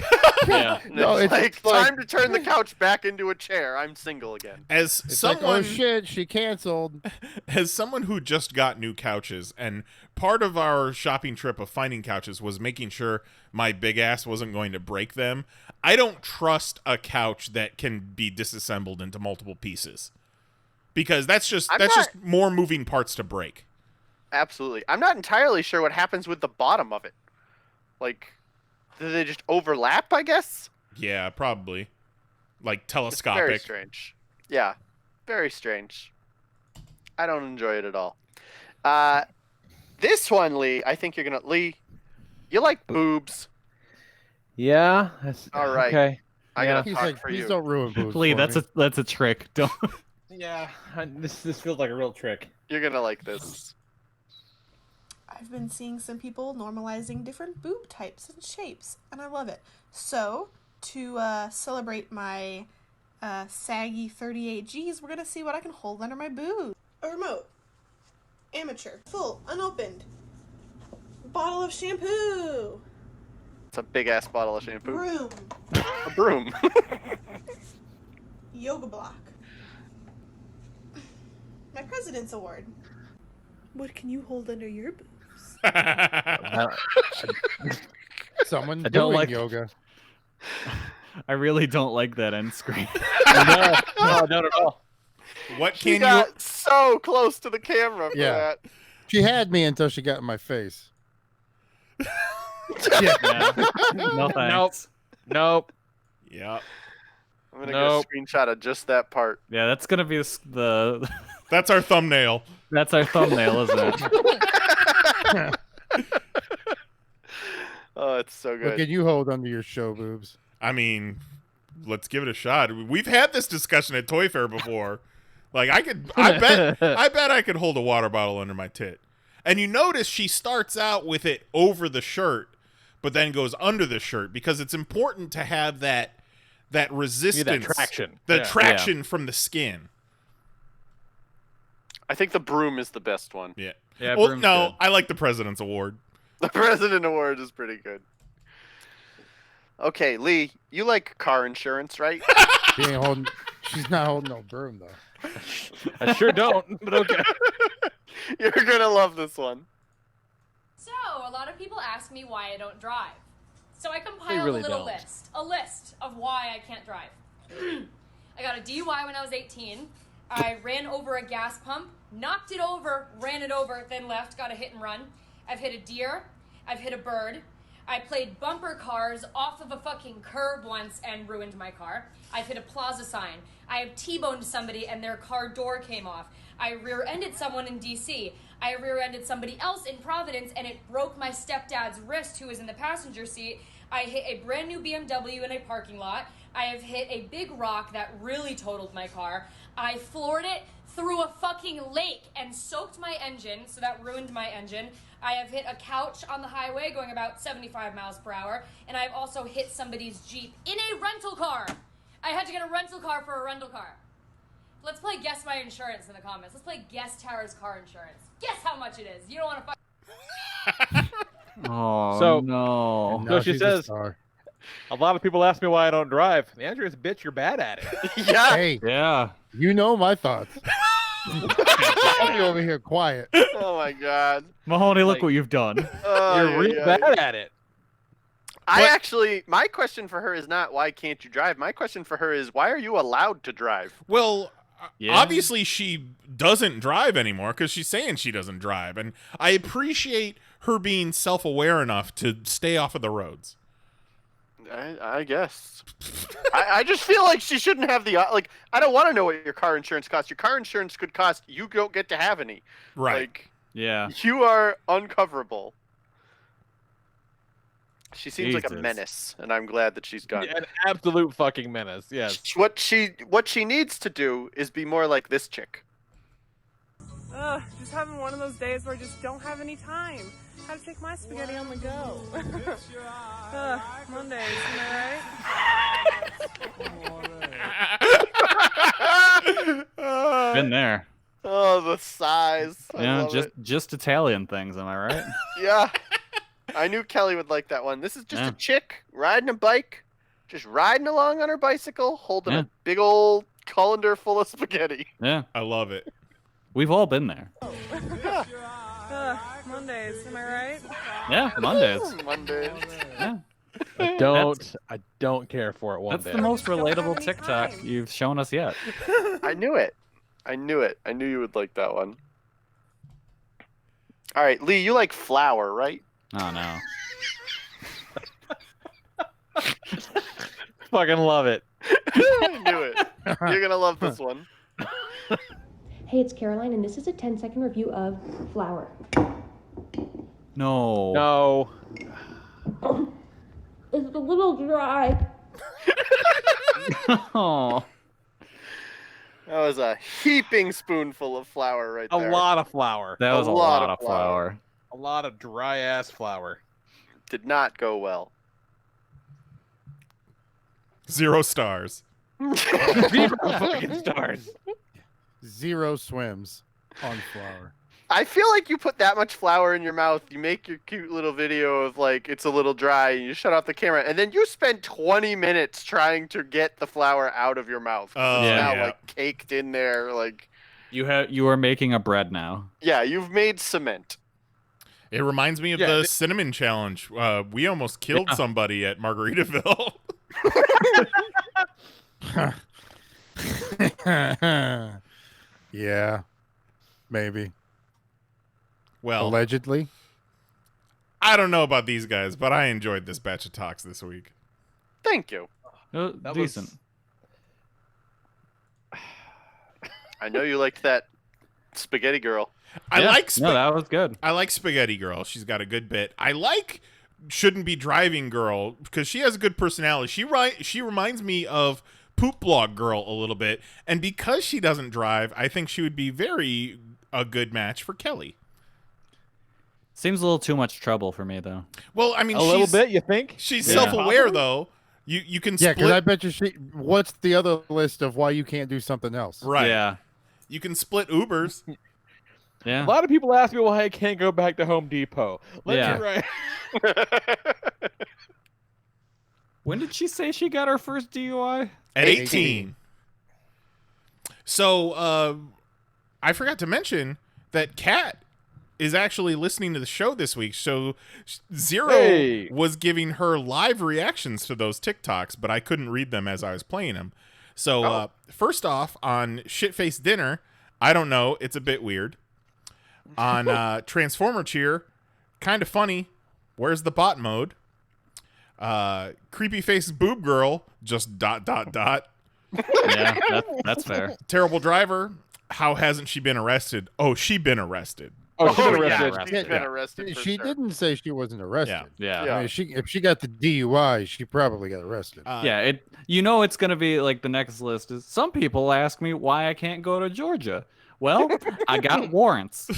Yeah. And No, it's it's like, like- time to turn the couch back into a chair. I'm single again. As It's like, someone "Oh shit, she canceled." as someone who just got new couches, and part of our shopping trip of finding couches was making sure my big ass wasn't going to break them. I don't trust a couch that can be disassembled into multiple pieces, because that's just more moving parts to break. Absolutely. I'm not entirely sure what happens with the bottom of it. Like, do they just overlap, I guess? Yeah, probably. Like It's very telescopic. strange. Yeah, very strange. I don't enjoy it at all. This one, Lee, I think you're going to... Lee, you like boobs. Yeah. That's, All right. Okay. I Yeah. got to He's talk like, for "Please you. don't ruin boobs Lee, for me." that's a trick. Don't. Yeah. This feels like a real trick. You're going to like this. I've been seeing some people normalizing different boob types and shapes, and I love it. So, to celebrate my saggy 38Gs, we're going to see what I can hold under my boob. A remote. Amateur. Full. Unopened. Bottle of shampoo. It's a big-ass bottle of shampoo. Broom. A broom. Yoga block. My President's Award. What can you hold under your boobs? Someone I don't doing like yoga. I really don't like that end screen. No, not at all. What She can got you? so close to the camera for Yeah. that. She had me until she got in my face. Yeah. No thanks. Nope. Yeah, I'm gonna Nope. get a screenshot of just that part. Yeah, that's gonna be the that's our thumbnail. that's our thumbnail, isn't it? Oh, it's so What good. can you hold under your show boobs? I mean, let's give it a shot. We've had this discussion at Toy Fair before. Like I bet I could hold a water bottle under my tit. And you notice she starts out with it over the shirt, but then goes under the shirt because it's important to have that resistance, traction. the Yeah. traction from the skin. I think the broom is the best one. Yeah. Yeah, Well, broom's no, good. I like the President's Award. The President Award is pretty good. Okay, Lee, you like car insurance, right? She ain't holding. She's not holding no broom though. I sure don't, but okay. You're gonna love this one. So, a lot of people ask me why I don't drive. So I compiled really a little don't. list of why I can't drive. I got a DUI when I was 18. I ran over a gas pump, knocked it over, ran it over, then left, got a hit and run. I've hit a deer. I've hit a bird. I played bumper cars off of a fucking curb once and ruined my car. I've hit a plaza sign. I have T-boned somebody and their car door came off. I rear-ended someone in DC. I rear-ended somebody else in Providence and it broke my stepdad's wrist who was in the passenger seat. I hit a brand new BMW in a parking lot. I have hit a big rock that really totaled my car. I floored it through a fucking lake and soaked my engine, so that ruined my engine. I have hit a couch on the highway going about 75 miles per hour, and I've also hit somebody's Jeep in a rental car. I had to get a rental car for a rental car. Let's play Guess My Insurance in the comments. Let's play Guess Tara's car insurance. Guess how much it is. You don't want to Oh So- no. So she she's a says, star. a lot of people ask me why I don't drive. The answer is, bitch, you're bad at it. Yeah. Hey, Yeah. you know my thoughts. I'll be over here quiet. Oh my god. Mahoney, look Like- what you've done. Oh, You're real yeah, yeah. bad at it. My question for her is not why can't you drive? My question for her is why are you allowed to drive? Well, Yeah. obviously she doesn't drive anymore because she's saying she doesn't drive, and I appreciate her being self-aware enough to stay off of the roads. I guess. I just feel like she shouldn't have the like. I don't want to know what your car insurance costs. Your car insurance could cost. You don't get to have any. Right. Like Yeah. you are uncoverable. She seems like a Jesus. menace, and I'm glad that she's gone. An absolute fucking menace. Yes. What she needs to do is be more like this chick. Just having one of those days where I just don't have any time. How to take my spaghetti on the go. Mondays, am I right? Been there. Oh, the size. I Yeah, love it. just Italian things, am I right? Yeah. I knew Kelly would like that one. This is just Yeah. a chick riding a bike, just riding along on her bicycle, holding Yeah. a big old colander full of spaghetti. Yeah. I love it. We've all been there. Mondays, am I right? Yeah, Mondays. Mondays. Yeah. I don't care for it one That's day. the most relatable TikTok you've shown us yet. I knew it. I knew it. I knew you would like that one. All right, Lee, you like flour, right? Oh no. Fucking love it. I knew it. You're gonna love this one. Hey, it's Caroline, and this is a 10-second review of Flower. No. No. It's a little dry. Oh. That was a heaping spoonful of flour right A there. lot of flour. That was a lot of flour. A lot of dry ass flour. Did not go well. 0 stars. 0 fucking stars. 0 swims on flour. I feel like you put that much flour in your mouth, you make your cute little video of like it's a little dry, and you shut off the camera, and then you spend 20 minutes trying to get the flour out of your mouth. Oh, It's now yeah. like caked in there, like You are making a bread now. yeah, you've made cement. It reminds me of the cinnamon challenge. We almost killed somebody at Margaritaville. Yeah, maybe. Well, allegedly. I don't know about these guys, but I enjoyed this batch of talks this week. Thank you. Decent. I know you liked that spaghetti girl. I like no, that was good. I like Spaghetti Girl. She's got a good bit. I like Shouldn't Be Driving Girl because she has a good personality. She reminds me of Poop Blog Girl a little bit, and because she doesn't drive, I think she would be a good match for Kelly. Seems a little too much trouble for me, though. Well, I mean, a little bit. You think she's self-aware though? You can Yeah, split. because I bet you what's the other list of why you can't do something else? Right. Yeah. You can split Ubers. Yeah. A lot of people ask me why I can't go back to Home Depot. Yeah. Right. When did she say she got her first DUI? At 18. So, I forgot to mention that Kat is actually listening to the show this week. So, Zero was giving her live reactions to those TikToks, but I couldn't read them as I was playing them. So, first off, on Shitface Dinner, I don't know, it's a bit weird. On Transformer Cheer, kind of funny, where's the bot mode? Creepy face boob girl, just ... Yeah, that's fair. Terrible driver, how hasn't she been arrested? Oh, she been arrested. Oh, she's been yeah, arrested. she's been arrested. She didn't say she wasn't arrested. Yeah. I mean, if she got the DUI, she probably got arrested. Yeah, it's gonna be like the next list is some people ask me why I can't go to Georgia. Well, I got warrants.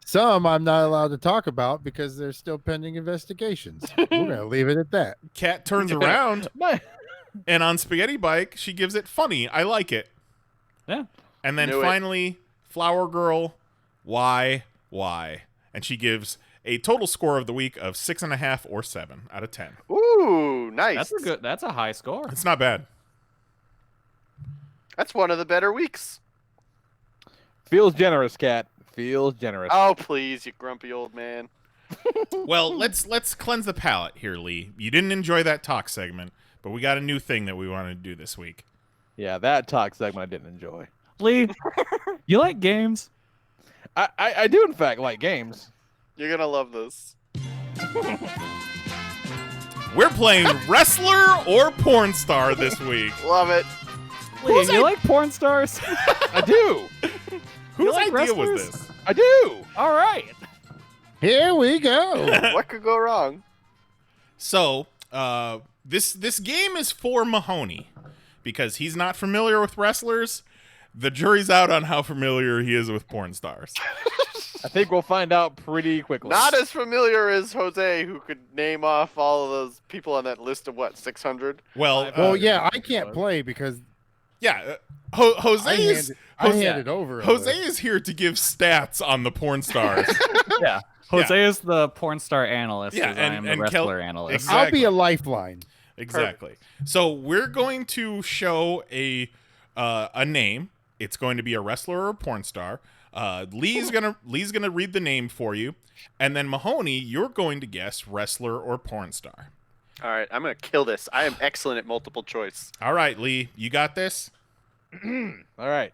Some I'm not allowed to talk about because they're still pending investigations. We're gonna leave it at that. Kat turns around, and on Spaghetti Bike, she gives it funny. I like it. Yeah. And then finally, Flower Girl, why? And she gives a total score of the week of 6.5 or 7 out of 10. Ooh, nice. That's a high score. It's not bad. That's one of the better weeks. Feels generous, Kat. Feels generous. Oh, please, you grumpy old man. Well, let's cleanse the palate here, Lee. You didn't enjoy that talk segment, but we got a new thing that we wanted to do this week. Yeah, that talk segment I didn't enjoy. Lee, you like games? I do, in fact, like games. You're going to love this. We're playing Wrestler or Porn Star this week. Love it. Lee, you like porn stars? I do. Whose like idea was wrestlers? this? I do. All right. Here we go. What could go wrong? So, this game is for Mahoney because he's not familiar with wrestlers. The jury's out on how familiar he is with porn stars. I think we'll find out pretty quickly. Not as familiar as Jose, who could name off all of those people on that list of, 600? Well, yeah, I can't play because... Yeah, Jose I handed over. Jose is here to give stats on the porn stars. Yeah. Jose is the porn star analyst. Yeah, I am the wrestler analyst. Exactly. I'll be a lifeline. Exactly. Perfect. So we're going to show a name. It's going to be a wrestler or a porn star. Lee's gonna read the name for you, and then Mahoney, you're going to guess wrestler or porn star. All right, I'm going to kill this. I am excellent at multiple choice. All right, Lee, you got this? All right.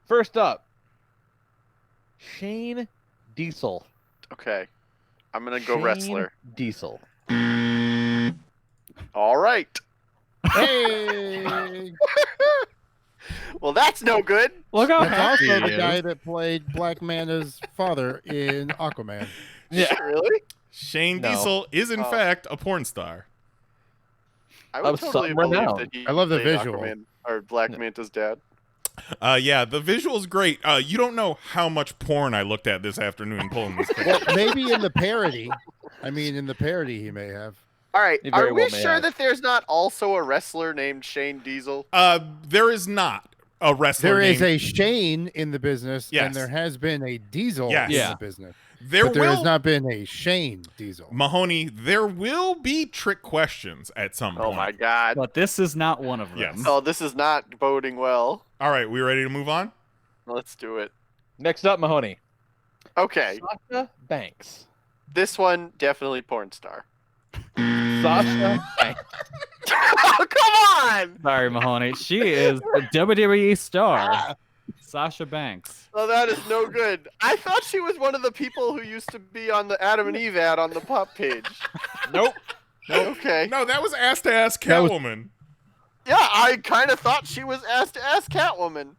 First up, Shane Diesel. Okay. I'm going to go wrestler. Diesel. All right. Hey! Well, that's no good. Look how That's happy also he the guy is. that played Black Manta's father in Aquaman. Yeah. Really? Shane No. Diesel is in fact a porn star. I would Of totally some believe renown. that he I love the played visual. Aquaman, or Black Manta's dad. Yeah, the visual's great. You don't know how much porn I looked at this afternoon pulling this thing. Well, maybe in the parody. I mean, in the parody, he may have. All right, He very are we well may sure have. that there's not also a wrestler named Shane Diesel? There is not a wrestler There is named... a Shane in the business, Yes. and there has been a Diesel Yes. in Yeah. the business. There But there has will... not been a Shane Diesel. Mahoney, there will be trick questions at some point. Oh my God. But this is not one of them. Yes. Oh, this is not boding well. All right, we ready to move on? Let's do it. Next up, Mahoney. Okay. Sasha Banks. This one, definitely porn star. Sasha Banks. Oh, come on! Sorry, Mahoney. She is a WWE star. Sasha Banks. Oh, that is no good. I thought she was one of the people who used to be on the Adam and Eve ad on the PoP page. Nope. Okay. No, that was Ass to Ass Catwoman. Yeah, I kind of thought she was Ass to Ass Catwoman.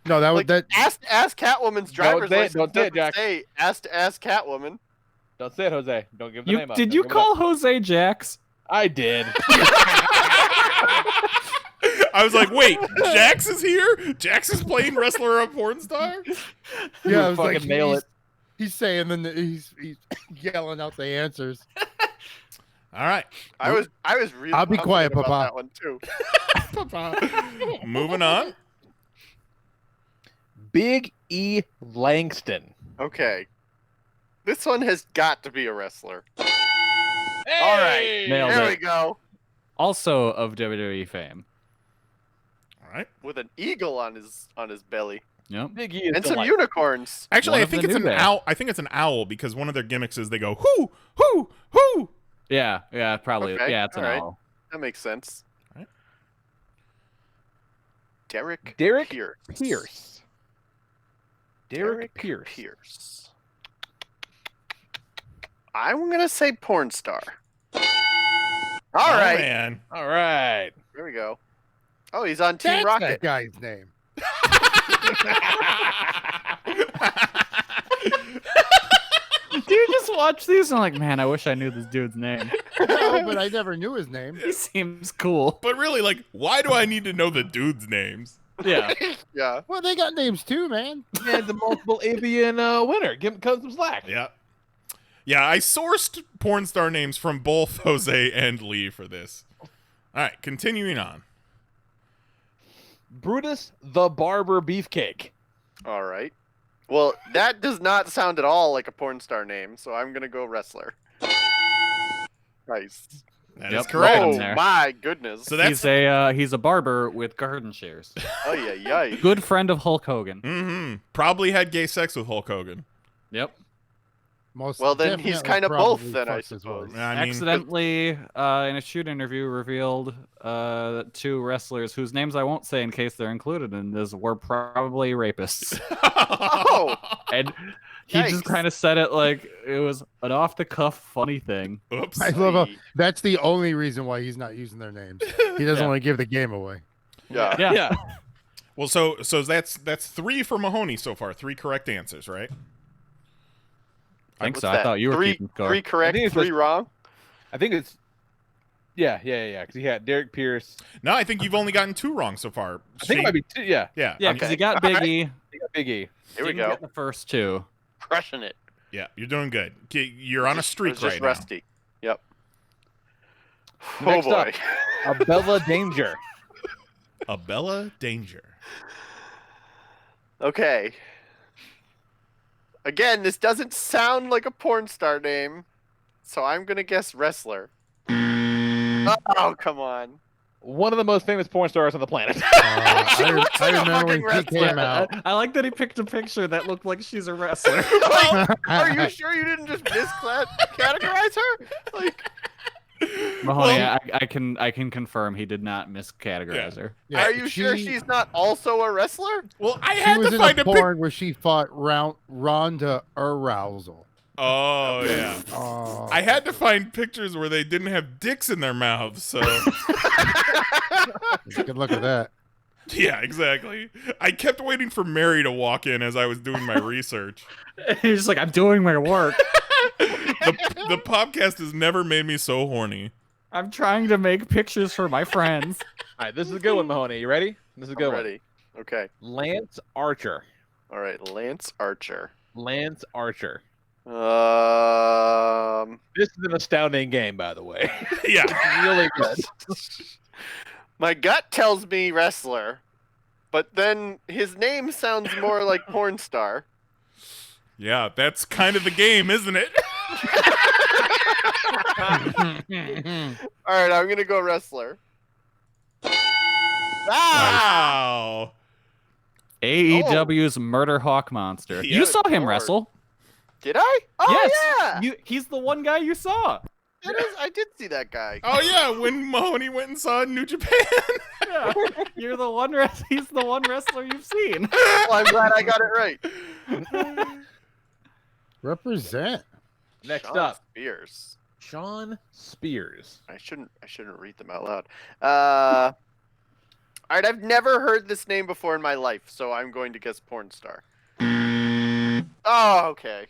No, that was Like, that. Ass to Ass Catwoman's driver's say it, license don't say it, doesn't Jack. say Ass to Ass Catwoman. Don't say it, Jose. Don't give the name up. Did Don't you give it call up. Jose Jax? I did. I was like, wait, Jax is here? Jax is playing wrestler or porn star? Yeah, I was fucking like, nail it. He's saying, then he's yelling out the answers. All right. I was really. I'll be quiet, confident about Papa. that one too. Moving on. Big E Langston. Okay. This one has got to be a wrestler. Hey! All right. Nailed There it. we go. Also of WWE fame. All right. With an eagle on his belly. Yep. Big E is And some delightful. unicorns. Actually, One I of think the it's New an Day. owl. I think it's an owl because one of their gimmicks is they go hoo hoo hoo. Yeah, probably. Okay, Yeah, it's an all right. owl. That makes sense. All right. Derek Pierce. Derek Pierce. Pierce. I'm gonna say porn star. All Oh, right. man. All right. There we go. Oh, he's on Team That's Rocket. that guy's name. Do you just watch these? I'm like, man, I wish I knew this dude's name. No, but I never knew his name. He seems cool. But really, like, why do I need to know the dudes' names? Yeah. Yeah. Well, they got names too, man. And the multiple avian winner. Give him some slack. Yeah. Yeah, I sourced porn star names from both Jose and Lee for this. All right, continuing on. Brutus the Barber Beefcake. All right. Well, that does not sound at all like a porn star name, so I'm gonna go wrestler. Nice. That is Yep, correct. right in Oh there. my goodness. So that's He's a barber with garden shears. Oh yeah, yeah. Good friend of Hulk Hogan. probably had gay sex with Hulk Hogan. Yep. Most Well, then he's definitely kind of both, probably then I fucked his suppose. wife. I mean, Accidentally, in a shoot interview, revealed that two wrestlers whose names I won't say in case they're included in this were probably rapists. Oh, And he just Yikes. kind of said it like it was an off-the-cuff funny thing. oops. I love how that's the only reason why he's not using their names. He doesn't Yeah. want to give the game away. yeah. Yeah. Well, so that's 3 for Mahoney so far. 3 correct answers, right? I think What's so. that? I thought you were three, keeping score. 3 correct, I think it's 3 just- wrong. I think it's. Yeah. Because he had Derek Pierce. No, I think you've only gotten 2 wrong so far. I think it might be 2. Yeah. Yeah. Yeah, because Okay. he got All Big right. E. He got Big E. Here we Didn't go. get the first two. Crushing it. Yeah, you're doing good. Okay, you're on a streak It's just right rusty. Yep. Oh Next boy. up, Abella Danger. now. Abella Danger. Okay. Again, this doesn't sound like a porn star name, so I'm gonna guess wrestler. Oh, come on. One of the most famous porn stars on the planet. I remember when he wrestler. came out. I like that he picked a picture that looked like she's a wrestler. Are you sure you didn't just miscategorize her? Like, Mahoney, I can confirm he did not miscategorize her. Yeah, are you sure she's not also a wrestler? Well, I She had was to in find a a pic. porn where she fought Ronda Arousal. Oh yeah. Oh. I had to find pictures where they didn't have dicks in their mouths. So You can look at that. yeah, exactly. I kept waiting for Mary to walk in as I was doing my research. He's just like, I'm doing my work. The podcast has never made me so horny. I'm trying to make pictures for my friends. All right, this is a good one, Mahoney. You ready? This is a good one. Ready. Okay. Lance Archer. All right. Lance Archer. Lance Archer. Um. This is an astounding game, by the way. Yeah. It's really good. My gut tells me wrestler, but then his name sounds more like porn star. Yeah, that's kind of the game, isn't it? All right, I'm gonna go wrestler. Ah! Wow. AEW's Murder Hawk Monster. Yeah, you saw him Lord. wrestle. Did I? Oh Yes. yeah. He's the one guy you saw. I did see that guy. Oh yeah, when Mahoney went and saw New Japan. Yeah. You're the one. He's the one wrestler you've seen. Well, I'm glad I got it right. Represent. Next Sean up, Spears. Sean Spears. I shouldn't read them out loud. All right, I've never heard this name before in my life, so I'm going to guess porn star. Oh, okay.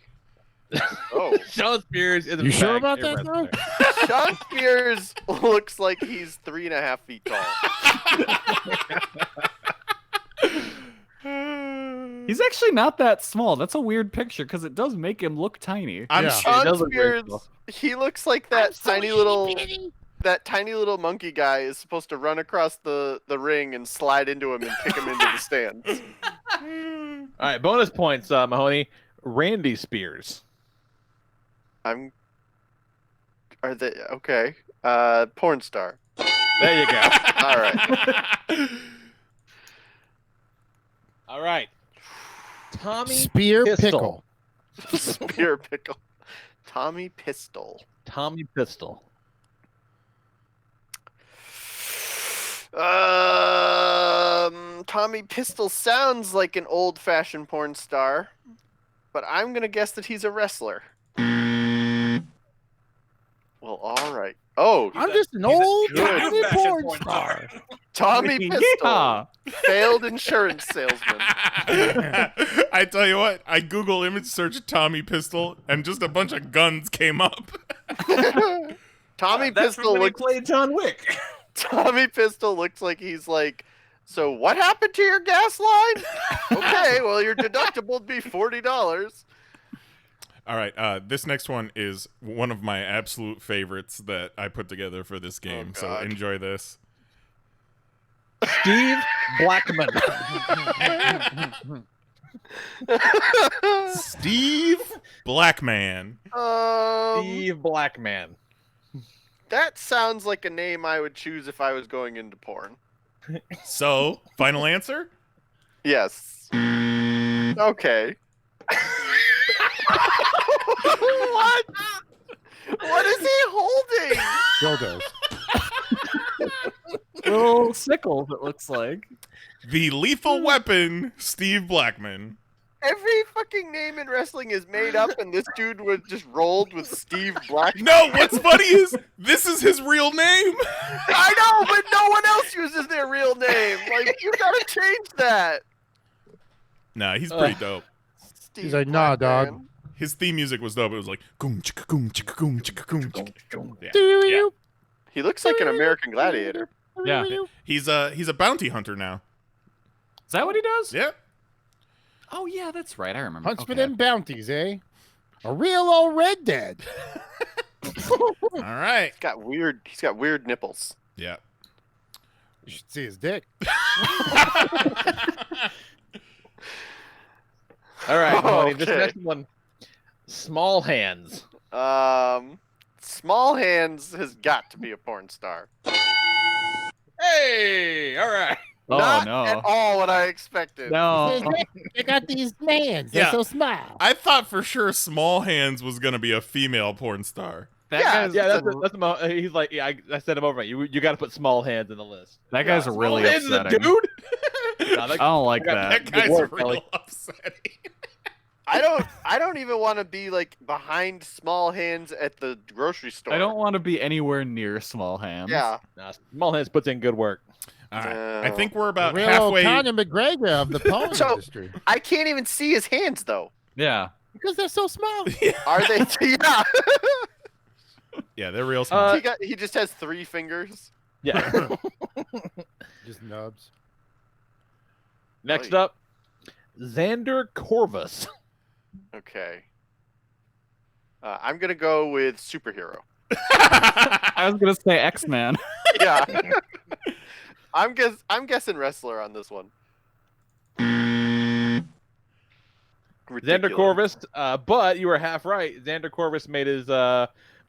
Oh, Sean Spears is a You sure fact about a that, wrestler. though? Sean Spears looks like he's 3.5 feet tall. He's actually not that small. That's a weird picture because it does make him look tiny. I'm Yeah. sure. It Sean does look very Spears, small. he looks like that tiny little monkey guy is supposed to run across the ring and slide into him and kick him into the stands. All right, bonus points, Mahoney. Randy Spears. Are they okay? Porn star. There you go. All right. All right. Tommy Spear Pistol. pickle. Spear pickle. Tommy Pistol. Tommy Pistol. Tommy Pistol sounds like an old-fashioned porn star, but I'm gonna guess that he's a wrestler. Well, all right. Oh, I'm just an old good timey old-fashioned porn star. Tommy Pistol, Yeah. failed insurance salesman. I tell you what, I Google image search Tommy Pistol, and just a bunch of guns came up. Tommy That's Pistol when he looks. played John Wick. Tommy Pistol looks like he's like. So what happened to your gas line? Okay, well your deductible would be $40. All right, this next one is one of my absolute favorites that I put together for this game, so God. enjoy this. Steve Blackman. Steve Blackman. Steve Blackman. That sounds like a name I would choose if I was going into porn. So, final answer? Yes. Okay. What? What is he holding? Dildos. Little sickles, it looks like. The lethal weapon, Steve Blackman. Every fucking name in wrestling is made up, and this dude was just rolled with Steve Blackman. No, what's funny is this is his real name. I know, but no one else uses their real name. Like, you gotta change that. Nah, he's pretty dope. Steve He's like, nah, dog. Blackman. His theme music was dope. It was like goom chicka goom chicka goom chicka goom chicka. Yeah. Do He looks like an American Gladiator. Yeah. He's a bounty hunter now. Is that what he does? Yeah. Oh yeah, that's right. I remember. Hunts for Okay. them bounties, eh? A real old Red Dead. All right. He's got weird nipples. Yeah. You should see his dick. All right, Mahoney, this Okay. next one. Small Hands. Small Hands has got to be a porn star. Hey, all right. Oh Not no. at all what I expected. No. They got these hands. They're Yeah. so small. I thought for sure Small Hands was gonna be a female porn star. That guy's Yeah, he's like, yeah, I said him over. You got to put Small Hands in the list. that guy's really Small Hands is a upsetting. dude. Nah, I don't like that. That guy's work, real Ellie. upsetting. I don't even want to be like behind Small Hands at the grocery store. I don't want to be anywhere near small hands. Yeah. Nah, Small Hands puts in good work. All right. I think we're about Real old halfway. Conor McGregor of the porn So- industry. I can't even see his hands though. Yeah. Because they're so small. Are they? Yeah. Yeah, they're real small. He just has 3 fingers. Yeah. Just nubs. Next up, Xander Corvus. Okay. I'm gonna go with superhero. I was gonna say X-Man. Yeah. I'm guessing wrestler on this one. Xander Corvus, but you were half right. Xander Corvus made his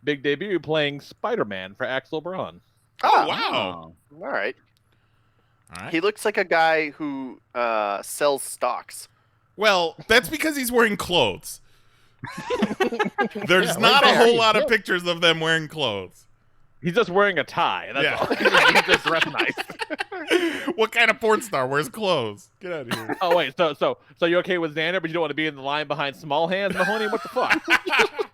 big debut playing Spider-Man for Axel Braun. Oh, wow. All right. All right. He looks like a guy who sells stocks. Well, that's because he's wearing clothes. There's Yeah, not right a there. whole lot of Yeah. pictures of them wearing clothes. He's just wearing a tie. That's Yeah. all. He's just dressed nice. What kind of porn star wears clothes? Get out of here. Oh wait, so you're okay with Xander, but you don't want to be in the line behind Small Hands, Mahoney? What the fuck?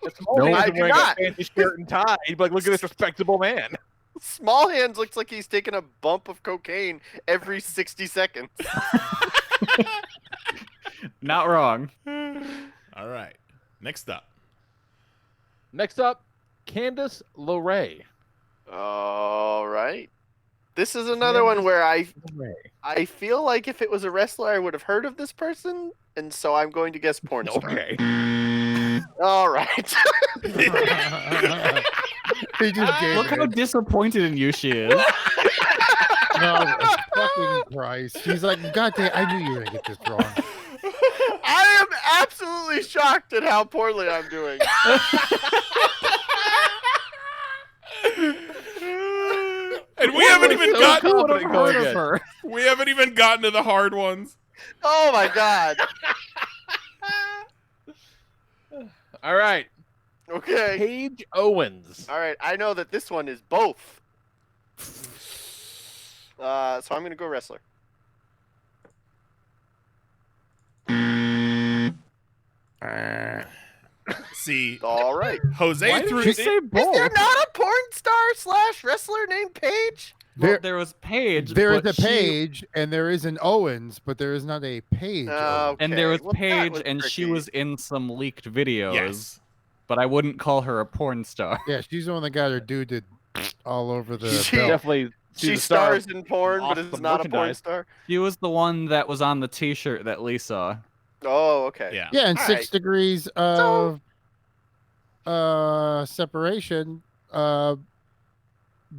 If Small No, Hands I is do wearing not. a fancy shirt and tie, you'd be like, look at this respectable man. Small Hands looks like he's taking a bump of cocaine every 60 seconds. Not wrong. All right. Next up. Next up, Candice LeRae. All right. This is another one where I feel like if it was a wrestler, I would have heard of this person, and so I'm going to guess porn star. Okay. All right. He just gave Look it how in. disappointed in you she is. No, fucking Christ. He's like, God damn, I knew you were going to get this wrong. I am absolutely shocked at how poorly I'm doing. And we haven't even gotten confident going in. we haven't even gotten to the hard ones. Oh my god. All right, Okay. Paige Owens. All right. I know that this one is both. So I'm gonna go wrestler. See, All right. Jose Why did threw you say Is there both? not a porn star / wrestler named Paige? Well, there was Paige. There is but a she- Page, and there is an Owens, but there is not a Page. Owens. And there was well, that Paige, was and she tricky. was in some leaked videos. Yes. But I wouldn't call her a porn star. Yeah, she's the one that got her dude to all over the She- belt. Definitely. She the star stars in porn, but awesome is not a porn merchandise. star. She was the one that was on the T-shirt that Lee saw. Oh, okay. Yeah. Yeah, and All 6 right. degrees of separation.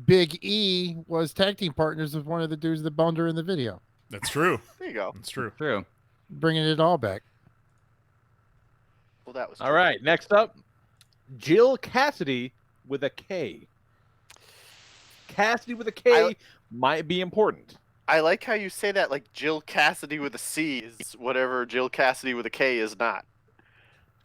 Big E was tag team partners with one of the dudes that boned her in the video, That's true. There you go. That's true. True. bringing it all back. Well, that was All right, next up, Jill Cassidy with a K. Cassidy with a K might be important. I like how you say that like Jill Cassidy with a C is whatever Jill Cassidy with a K is not.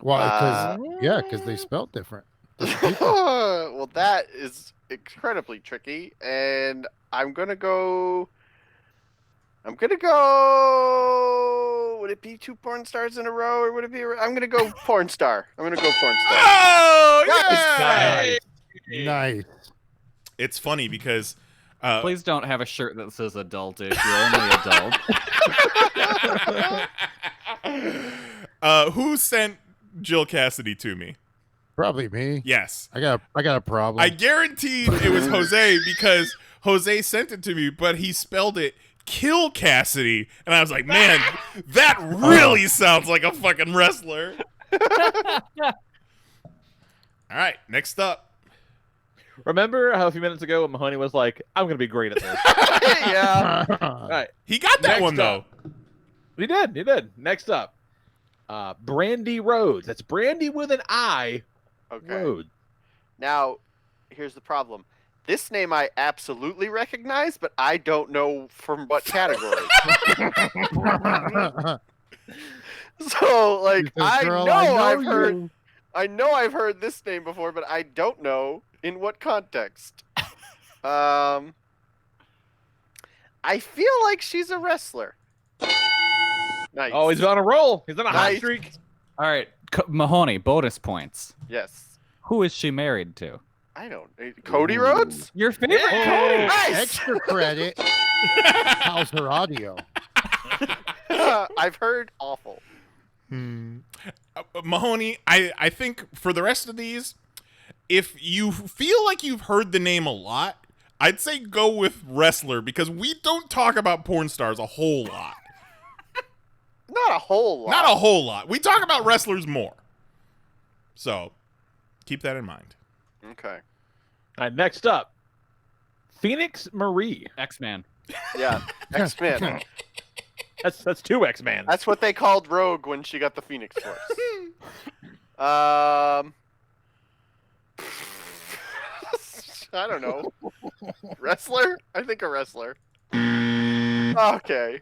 Why? Because they spelled different. Well, that is incredibly tricky, and I'm gonna go. Would it be 2 porn stars in a row, or would it be? I'm gonna go porn star. I'm gonna go porn star. Oh, Nice. yeah! Nice. It's funny because Please don't have a shirt that says adult-ish. You're only adult. who sent Jill Cassidy to me? Probably me. Yes. I got a problem. I guaranteed it was Jose because Jose sent it to me, but he spelled it Kill Cassidy. And I was like, man, that really sounds like a fucking wrestler. All right, next up. Remember how a few minutes ago when Mahoney was like, I'm going to be great at this? Yeah. All right. He got that Next one, though. up. He did. Next up, Brandy Rhodes. That's Brandy with an I. Okay. Rhodes. Now, here's the problem. This name I absolutely recognize, but I don't know from what category. So, like, Because, I girl, know I've you. heard. I know I've heard this name before, but I don't know in what context. I feel like she's a wrestler. Nice. Oh, he's on a roll. He's on a hot Nice. streak. All right, Mahoney, bonus points. Yes. Who is she married to? I don't. Cody Rhodes? Your favorite Cody? Nice. Extra credit. How's her audio? I've heard awful. Mahoney, I think for the rest of these, if you feel like you've heard the name a lot, I'd say go with wrestler because we don't talk about porn stars a whole lot. Not a whole lot. Not a whole lot. We talk about wrestlers more. So keep that in mind. Okay. All right, next up, Phoenix Marie. X-Man. Yeah. X-Men. That's 2 X-Man. That's what they called Rogue when she got the Phoenix Force. I don't know. Wrestler? I think a wrestler. Okay.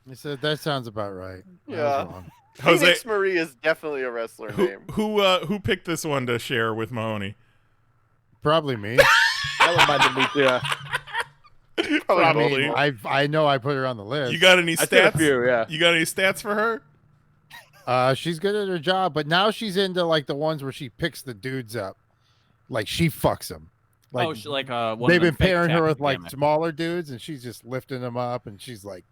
I said that sounds about right. I was Yeah. wrong. Phoenix Marie is definitely a wrestler name. Who picked this one to share with Mahoney? Probably me. That reminded me too. Probably. I know I put her on the list. You got any I did a stats? few, yeah. You got any stats for her? She's good at her job, but now she's into like the ones where she picks the dudes up, like she fucks them. Like, one of they've them been fake pairing her with tapping like gimmicks. smaller dudes, and she's just lifting them up, and she's like,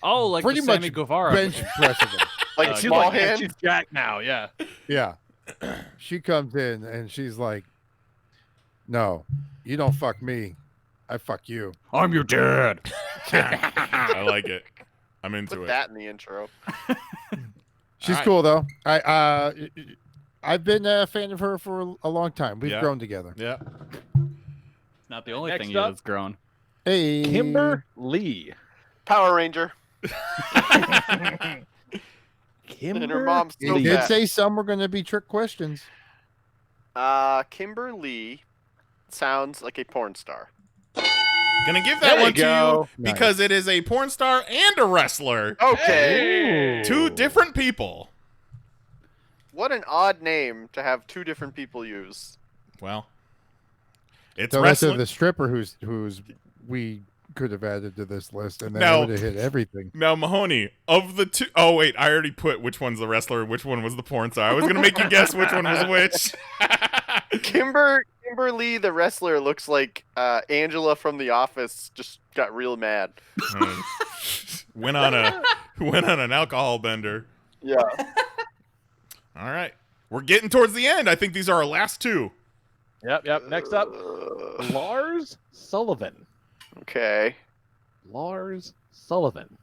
Oh, like pretty the much Sammy Guevara. bench pressing them. Like She's small like, hand. she's jacked now, yeah. Yeah, she comes in and she's like, "No, you don't fuck me, I fuck you." I'm your dad. I like it. I'm into Put it. that in the intro. She's right. cool though. I've been a fan of her for a long time. We've grown together. Yeah. Not the only Next thing up- that's grown. Hey, Kimber Lee. Power Ranger. Kimber And her mom's so He did fat. say some were going to be trick questions. Kimberly sounds like a porn star. Gonna give There that you one to go. you because it is a porn star and a wrestler. Okay. Two different people. What an odd name to have two different people use. Well, it's So that's wrestling. the stripper who's we could have added to this list, and then No. it would have hit everything. Now, Mahoney, of the two, oh wait, I already put which one's the wrestler, which one was the porn star. I was gonna make you guess which one was which. Kimberly, the wrestler, looks like Angela from The Office. Just got real mad. went on an alcohol bender. Yeah. All right, we're getting towards the end. I think these are our last two. Yep. Next up, Lars Sullivan. Okay. Lars Sullivan.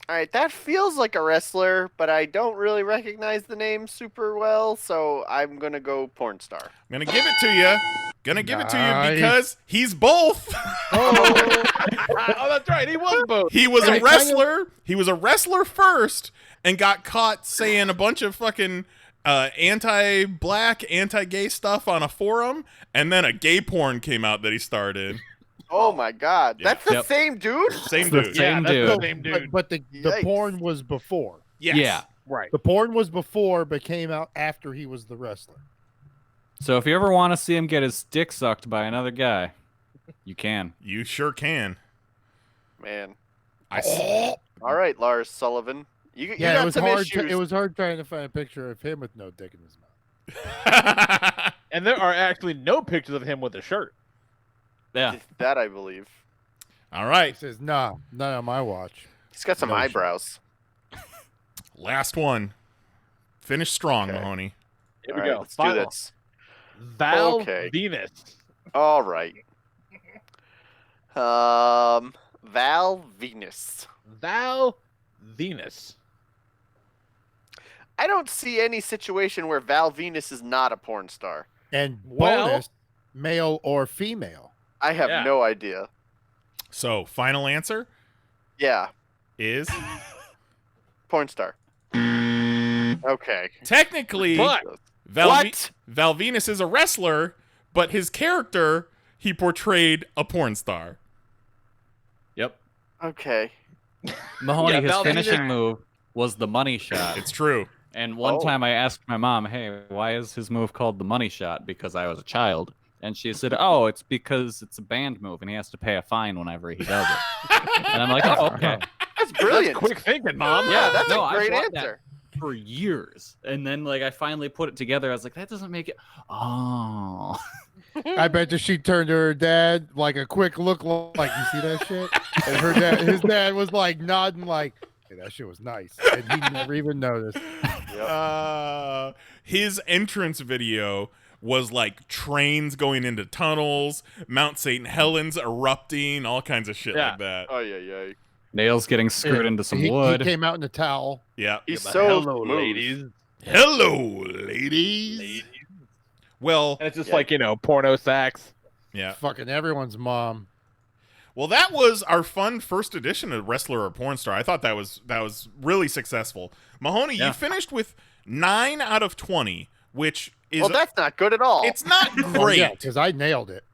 All right, that feels like a wrestler, but I don't really recognize the name super well, so I'm gonna go porn star. I'm gonna give it to you. Gonna give it to you Nice. because he's both. Oh, that's right. He was both. He was And a it kind of- wrestler. He was a wrestler first and got caught saying a bunch of fucking anti-black, anti-gay stuff on a forum, and then a gay porn came out that he starred in. Oh my god, Yeah. that's the Yep. same dude? Same The dude. same dude. That's the same dude. But the Yikes. porn was before. Yes. Yeah. Right. The porn was before, but came out after he was the wrestler. So if you ever want to see him get his dick sucked by another guy, you can. You sure can. Man. I s- All right, Lars Sullivan. You Yeah, got it was some hard. issues. It was hard trying to find a picture of him with no dick in his mouth. And there are actually no pictures of him with a shirt. Yeah. That I believe. All He right. says, "Nah, not on my watch." He's got some No shit. eyebrows. Last one. Finish strong, Okay. Mahoney. Here All we right, go. let's do Final. this. Val Okay. Venus. All right. Val Venus. Val Venus. I don't see any situation where Val Venus is not a porn star. And Well- bonus, male or female. I have Yeah. no idea. So, final answer Yeah, is porn star. Okay. technically But Val Venus is a wrestler, but his character he portrayed a porn star. Yep. Okay. Mahoney, Yeah, his Val Venus- finishing move was the money shot. It's true. And one Oh. time I asked my mom, hey, why is his move called the money shot? Because I was a child. And she said, oh, it's because it's a band move and he has to pay a fine whenever he does it. And I'm like, oh, okay. That's brilliant. Quick thinking, Mom. Yeah, that's no, a I great thought that answer. for years. And then like I finally put it together. I was like, that doesn't make it. Oh. I bet that she turned to her dad like a quick look, like you see that shit, and his dad was like nodding, like, "Hey, that shit was nice," and he never even noticed. His entrance video was like trains going into tunnels, Mount St. Helens erupting, all kinds of shit like that. Oh yeah. Nails getting screwed into some wood. He came out in a towel. Yeah. He's so Hello, smooth. ladies. Hello, ladies. Well, And it's just like, porno sax. yeah. Fucking everyone's mom. Well, that was our fun first edition of Wrestler or Porn Star. I thought that was really successful. Mahoney, Yeah. you finished with 9 out of 20, which is well, that's not good at all. It's not Oh, great. yeah, because I nailed it.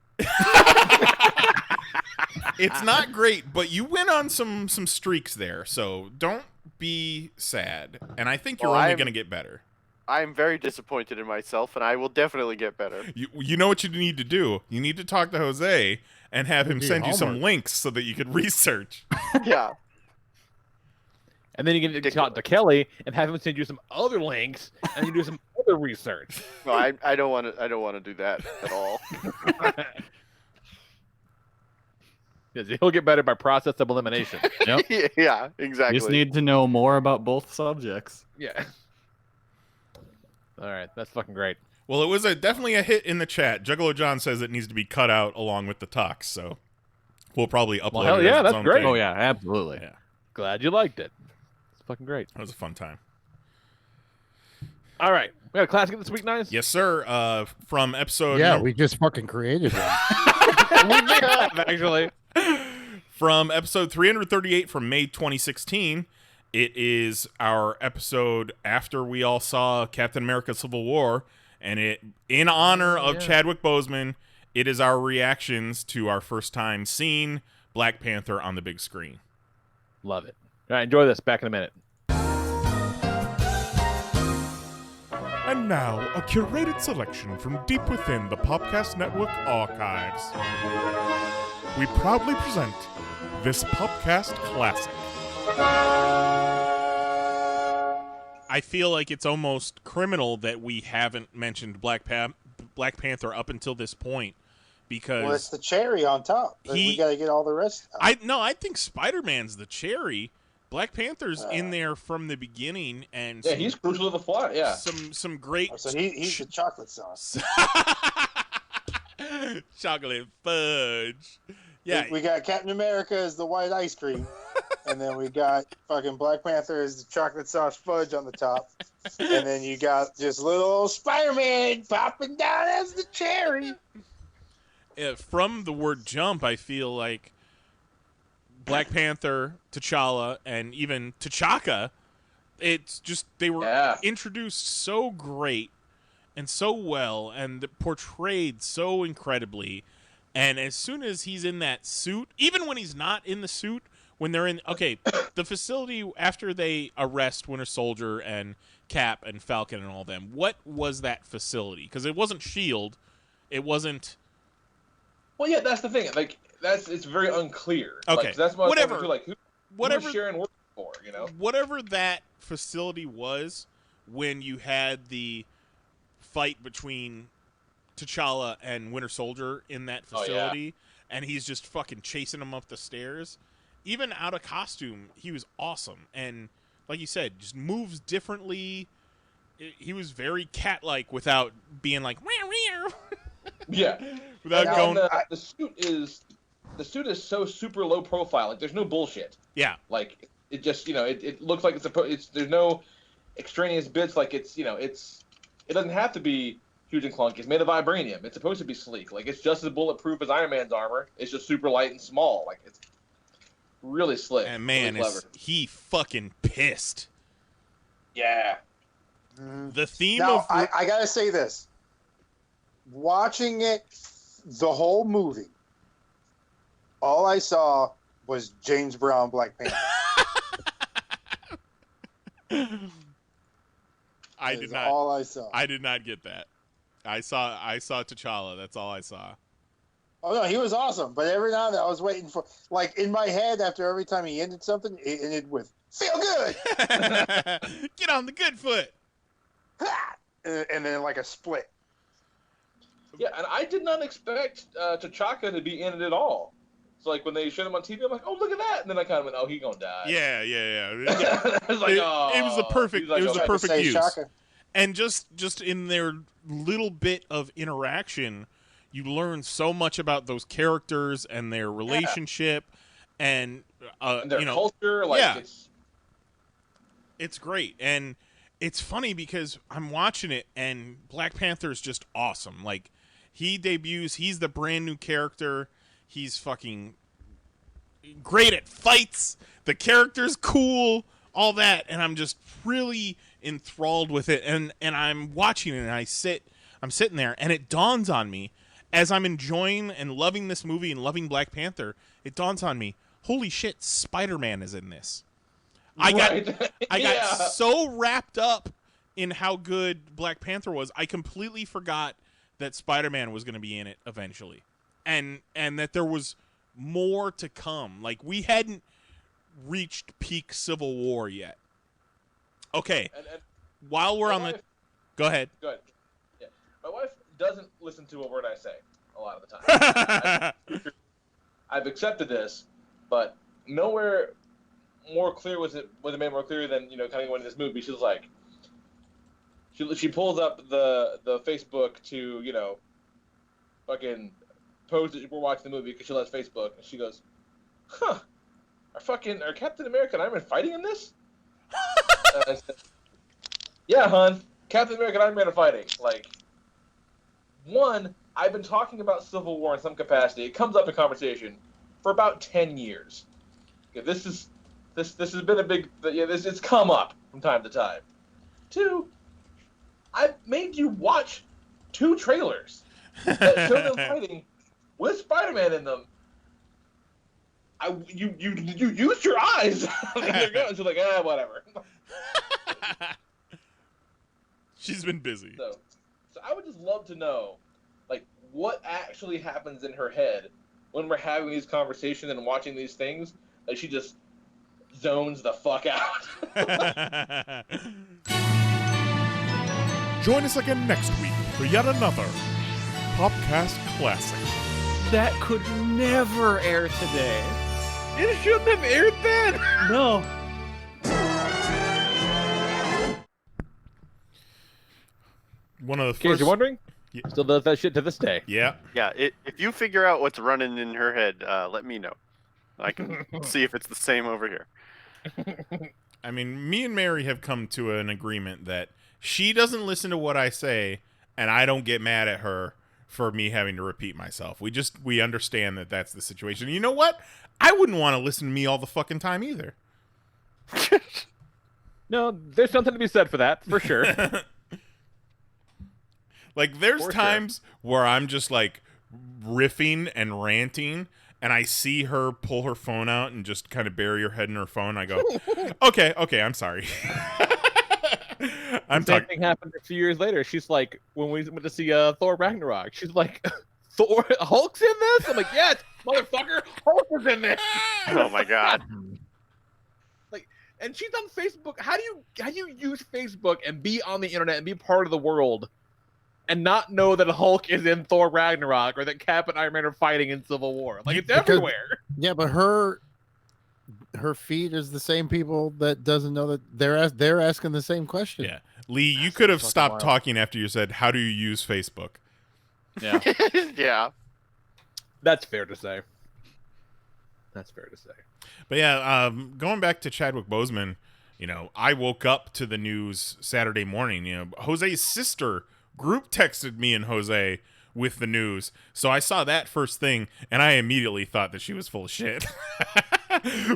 It's not great, but you went on some streaks there, so don't be sad. And I think you're only going to get better. I'm very disappointed in myself, and I will definitely get better. You know what you need to do? You need to talk to Jose and have him send you some links so that you can research. Yeah. And then you can talk to Kelly and have him send you some other links, and you do some other research. No, I don't want to. I don't want to do that at all. He'll get better by process of elimination. Yep. Yeah, exactly. You just need to know more about both subjects. Yeah. All right, that's fucking great. Well, it was definitely a hit in the chat. Juggalo John says it needs to be cut out along with the talks, so we'll probably upload hell it. yeah, as its that's own great. thing. Oh yeah, absolutely. Yeah. Glad you liked it. It's fucking great. That was a fun time. All right, we got a classic this week, Nice? Yes, sir. From episode... Yeah, we just fucking created one. We have, actually. From episode 338 from May 2016, it is our episode after we all saw Captain America Civil War, and it, in honor of Chadwick Boseman, it is our reactions to our first time seeing Black Panther on the big screen. Love it. All right, enjoy this. Back in a minute. And now, a curated selection from deep within the Popcast Network archives. We proudly present this Popcast classic. I feel like it's almost criminal that we haven't mentioned Black Panther up until this point, because well, it's the cherry on top. We got to get all the rest. I think Spider-Man's the cherry. Black Panther's in there from the beginning, and yeah, he's crucial to the plot. Yeah, some great. So he's the chocolate sauce. Chocolate fudge. Yeah, we got Captain America as the white ice cream, and then we got fucking Black Panther as the chocolate sauce fudge on the top, and then you got just little old Spider-Man popping down as the cherry. From the word jump, I feel like Black Panther, T'Challa, and even T'Chaka, it's just they were introduced so great and so well and portrayed so incredibly. And as soon as he's in that suit, even when he's not in the suit, when they're in the facility after they arrest Winter Soldier and Cap and Falcon and all them, what was that facility? Because it wasn't S.H.I.E.L.D. It wasn't... Well, yeah, that's the thing. Like, it's very unclear. Okay, like, that's what whatever. Like, who's Sharon working for? You know, whatever that facility was, when you had the fight between T'Challa and Winter Soldier in that facility, and he's just fucking chasing him up the stairs. Even out of costume, he was awesome, and like you said, just moves differently. He was very cat-like without being like yeah, without going. The suit is so super low profile. Like, there's no bullshit. Yeah, like it just it looks like there's no extraneous bits. Like it doesn't have to be huge and clunky. It's made of vibranium. It's supposed to be sleek. Like, it's just as bulletproof as Iron Man's armor. It's just super light and small. Like, it's really slick. And man, really clever. he fucking pissed. Yeah. The theme now, of I gotta say this. Watching it, the whole movie, all I saw was James Brown Black Panther. I did not. All I saw. I did not get that. I saw T'Challa. That's all I saw. Oh no, he was awesome. But every now and then I was waiting for, like, in my head, after every time he ended something, it ended with "Feel good." Get on the good foot. And then like a split. Yeah, and I did not expect T'Chaka to be in it at all. So, like, when they showed him on TV, I'm like, oh, look at that. And then I kind of went, oh, he's gonna die. Yeah. I was like, oh. It was the perfect. Like, it was the perfect use. Shaka. And just in their little bit of interaction, you learn so much about those characters and their relationship, and their culture. Like, it's great. And it's funny because I'm watching it, and Black Panther is just awesome. Like, he debuts. He's the brand new character. He's fucking great at fights. The character's cool, all that, and I'm just really enthralled with it, and I'm watching it, and I'm sitting there, and it dawns on me as I'm enjoying and loving this movie and loving Black Panther. It dawns on me, holy shit, Spider-Man is in this. I got so wrapped up in how good Black Panther was, I completely forgot that Spider-Man was going to be in it eventually, and that there was more to come. Like, we hadn't reached peak Civil War yet. Okay, And while we're on the... Go ahead. Go ahead. Yeah. My wife doesn't listen to a word I say a lot of the time. I've accepted this, but nowhere more clear was it made more clear than, kind of going into this movie. She was like, she pulls up the Facebook to, fucking post that we're watching the movie because she loves Facebook, and she goes, huh, are Captain America and Iron Man fighting in this? And I said, yeah, hon, Captain America and Iron Man are fighting. Like, one, I've been talking about Civil War in some capacity. It comes up in conversation for about 10 years. Okay, this has been a big, it's come up from time to time. Two, I've made you watch 2 trailers that show them fighting with Spider-Man in them. You used your eyes. They're going. She's like, whatever. She's been busy. So I would just love to know, like, what actually happens in her head when we're having these conversations and watching these things. Like, she just zones the fuck out. Join us again next week for yet another Popcast Classic. That could never air today. It shouldn't have aired then. No. One of the In case first... you're wondering, still does that shit to this day. Yeah. Yeah, if you figure out what's running in her head, let me know. I can see if it's the same over here. I mean, me and Mary have come to an agreement that she doesn't listen to what I say, and I don't get mad at her for me having to repeat myself. We understand that that's the situation. You know what? I wouldn't want to listen to me all the fucking time either. No, there's something to be said for that, for sure. Like, there's times where I'm just, like, riffing and ranting, and I see her pull her phone out and just kind of bury her head in her phone. I go, okay, I'm sorry. Same thing happened a few years later. She's like, when we went to see Thor Ragnarok, she's like, Hulk's in this? I'm like, yes, motherfucker, Hulk is in this. Oh my god. Like, and she's on Facebook. How do you use Facebook and be on the internet and be part of the world and not know that Hulk is in Thor Ragnarok or that Cap and Iron Man are fighting in Civil War? Like, it's everywhere. Yeah, but her feed is the same people that doesn't know that they're asking the same question. Yeah. Lee, you could have stopped talking after you said, how do you use Facebook? Yeah. Yeah. That's fair to say. But yeah, going back to Chadwick Boseman, I woke up to the news Saturday morning. Jose's sister group texted me and Jose with the news. So I saw that first thing, and I immediately thought that she was full of shit.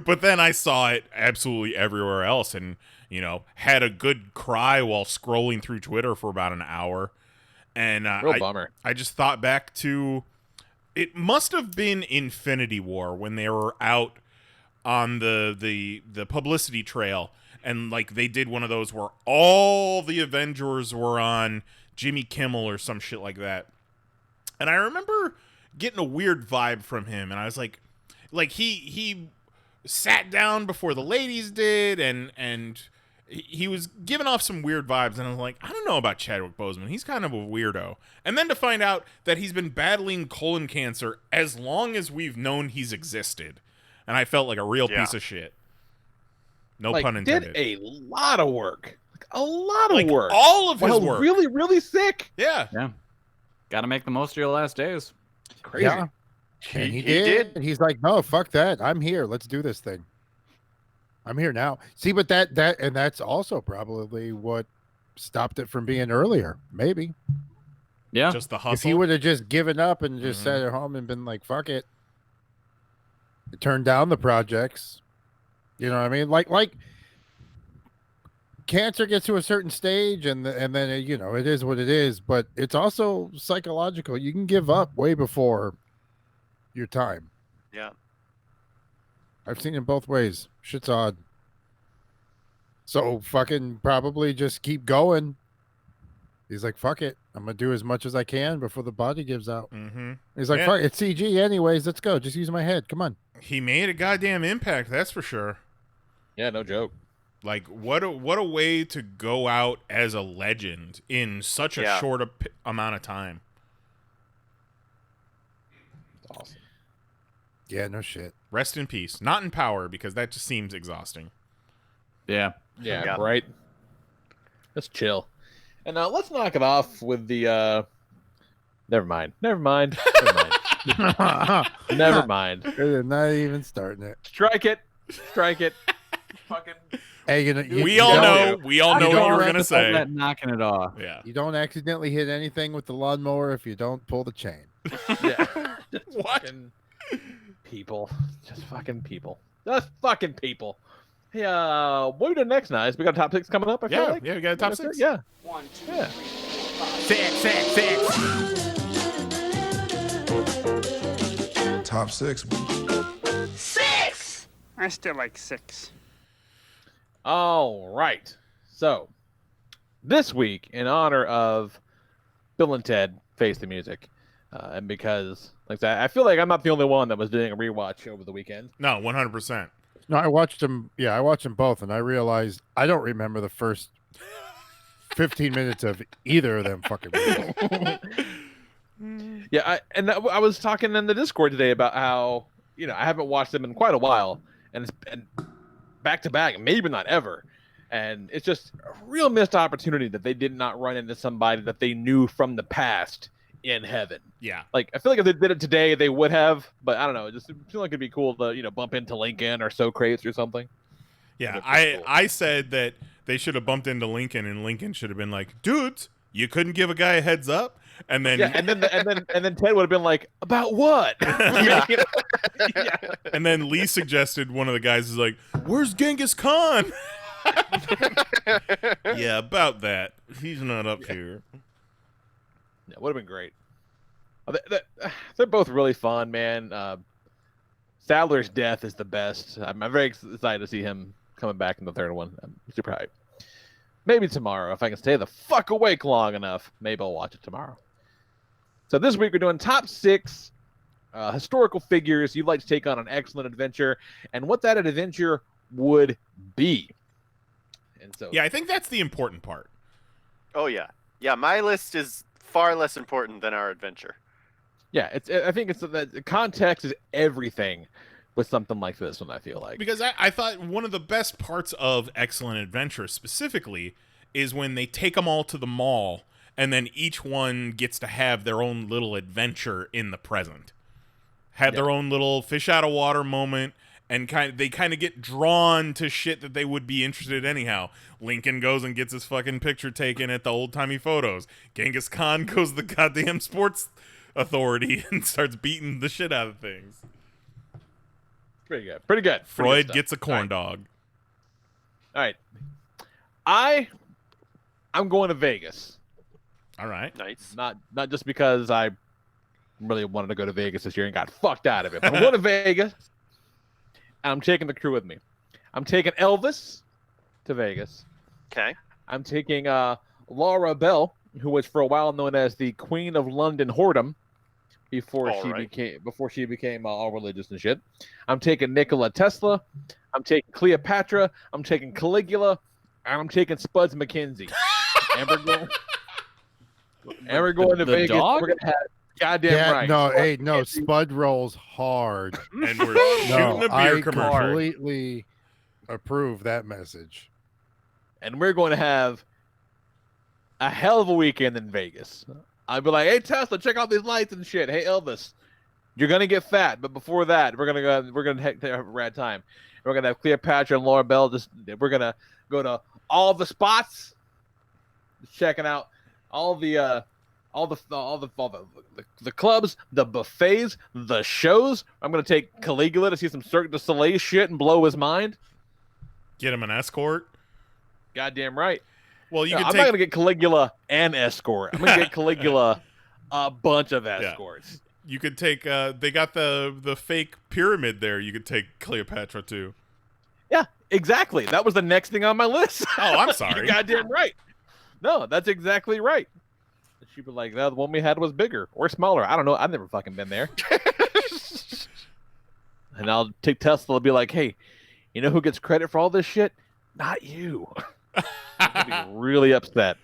But then I saw it absolutely everywhere else and, had a good cry while scrolling through Twitter for about an hour. And real bummer. I just thought back to, it must have been Infinity War when they were out on the publicity trail, and like they did one of those where all the Avengers were on Jimmy Kimmel or some shit like that. And I remember getting a weird vibe from him, and I was like he sat down before the ladies did, and he was giving off some weird vibes, and I was like, I don't know about Chadwick Boseman. He's kind of a weirdo. And then to find out that he's been battling colon cancer as long as we've known he's existed. And I felt like a real piece of shit. No pun intended. Did a lot of work. Like, a lot of work. All of his work. Really, really sick. Yeah. Yeah. Got to make the most of your last days. Crazy. Yeah. And he did. He's like, no, fuck that. I'm here. Let's do this thing. I'm here now. See, but that's also probably what stopped it from being earlier. Maybe. Yeah. Just the hustle. If he would have just given up and just sat at home and been like, fuck it. Turned down the projects. You know what I mean? Like cancer gets to a certain stage, and then it is what it is. But it's also psychological. You can give up way before your time. Yeah. I've seen it both ways. Shit's odd. So fucking probably just keep going. He's like, fuck it. I'm going to do as much as I can before the body gives out. Mm-hmm. He's like, fuck, it's CG anyways. Let's go. Just use my head. Come on. He made a goddamn impact, that's for sure. Yeah, no joke. Like, what a way to go out as a legend in such a short amount of time. Awesome. Yeah, no shit. Rest in peace. Not in power, because that just seems exhausting. Yeah. Yeah, right. Just chill. And now let's knock it off with the Never mind. Never mind. Never mind. They're not even starting it. Strike it. Strike it. Fucking. Hey, we all know what you were gonna say. Knocking it off. Yeah. You don't accidentally hit anything with the lawnmower if you don't pull the chain. Yeah. What? People. Just fucking people. Just fucking people. Hey, what we do next, Nice? We got top 6 coming up, I feel like. Yeah, we got a top 6. Yeah. 1, 2, Yeah. 3, 4, 5. Top 6. 6! I still like 6. All right. So, this week, in honor of Bill and Ted Face the Music, and because, like that, I feel like I'm not the only one that was doing a rewatch over the weekend. No, 100%. No, I watched them. Yeah, I watched them both, and I realized I don't remember the first 15 minutes of either of them fucking movies. Yeah, I was talking in the Discord today about how I haven't watched them in quite a while, and back to back, maybe not ever, and it's just a real missed opportunity that they did not run into somebody that they knew from the past in heaven. Yeah, like I feel like if they did it today, they would have, but I don't know. It just feel like it'd be cool to bump into Lincoln or Socrates or something. Yeah, I said that they should have bumped into Lincoln, and Lincoln should have been like, "Dudes, you couldn't give a guy a heads up." And then and then Ted would have been like, "About what?" Yeah. And then Lee suggested one of the guys is like, "Where's Genghis Khan?" Yeah, about that. He's not up here. Yeah, would have been great. They're both really fun, man. Sadler's death is the best. I'm very excited to see him coming back in the third one. I'm super hyped. Maybe tomorrow, if I can stay the fuck awake long enough. Maybe I'll watch it tomorrow. So this week we're doing top 6 historical figures you'd like to take on an excellent adventure, and what that adventure would be. And so, yeah, I think that's the important part. Oh yeah, my list is far less important than our adventure. Yeah, I think it's that context is everything with something like this one, I feel like. Because I thought one of the best parts of Excellent Adventure specifically is when they take them all to the mall, and then each one gets to have their own little adventure in the present. Have their own little fish out of water moment, and they kind of get drawn to shit that they would be interested in anyhow. Lincoln goes and gets his fucking picture taken at the old-timey photos. Genghis Khan goes to the goddamn sports authority and starts beating the shit out of things. Pretty good. Pretty good. Freud gets a corn dog. All right. I'm going to Vegas. All right. Nice. Not just because I really wanted to go to Vegas this year and got fucked out of it. But I'm going to Vegas, and I'm taking the crew with me. I'm taking Elvis to Vegas. Okay. I'm taking Laura Bell, who was for a while known as the Queen of London Whoredom before she became all religious and shit. I'm taking Nikola Tesla. I'm taking Cleopatra. I'm taking Caligula. And I'm taking Spuds McKenzie. And we're going to Vegas. Dog? We're gonna have goddamn right. No, Spud rolls hard. And we're shooting a beer commercial. I completely approve that message. And we're going to have a hell of a weekend in Vegas. I'd be like, "Hey Tesla, check out these lights and shit. Hey Elvis, you're gonna get fat, but before that, we're gonna have a rad time. We're gonna have Cleopatra and Laura Bell. We're gonna go to all the spots, checking out all the clubs, the buffets, the shows. I'm gonna take Caligula to see some Cirque du Soleil shit and blow his mind. Get him an escort. Goddamn right. Well, you No, can I'm take. not gonna get Caligula and escort. I'm gonna get Caligula a bunch of escorts. You could take. They got the fake pyramid there. You could take Cleopatra too. Yeah, exactly. That was the next thing on my list. Oh, I'm sorry. You're goddamn right. No, that's exactly right. She'd be like, no, the one we had was bigger or smaller. I don't know. I've never fucking been there. And I'll take Tesla and be like, hey, you know who gets credit for all this shit? Not you. I'd be really upset.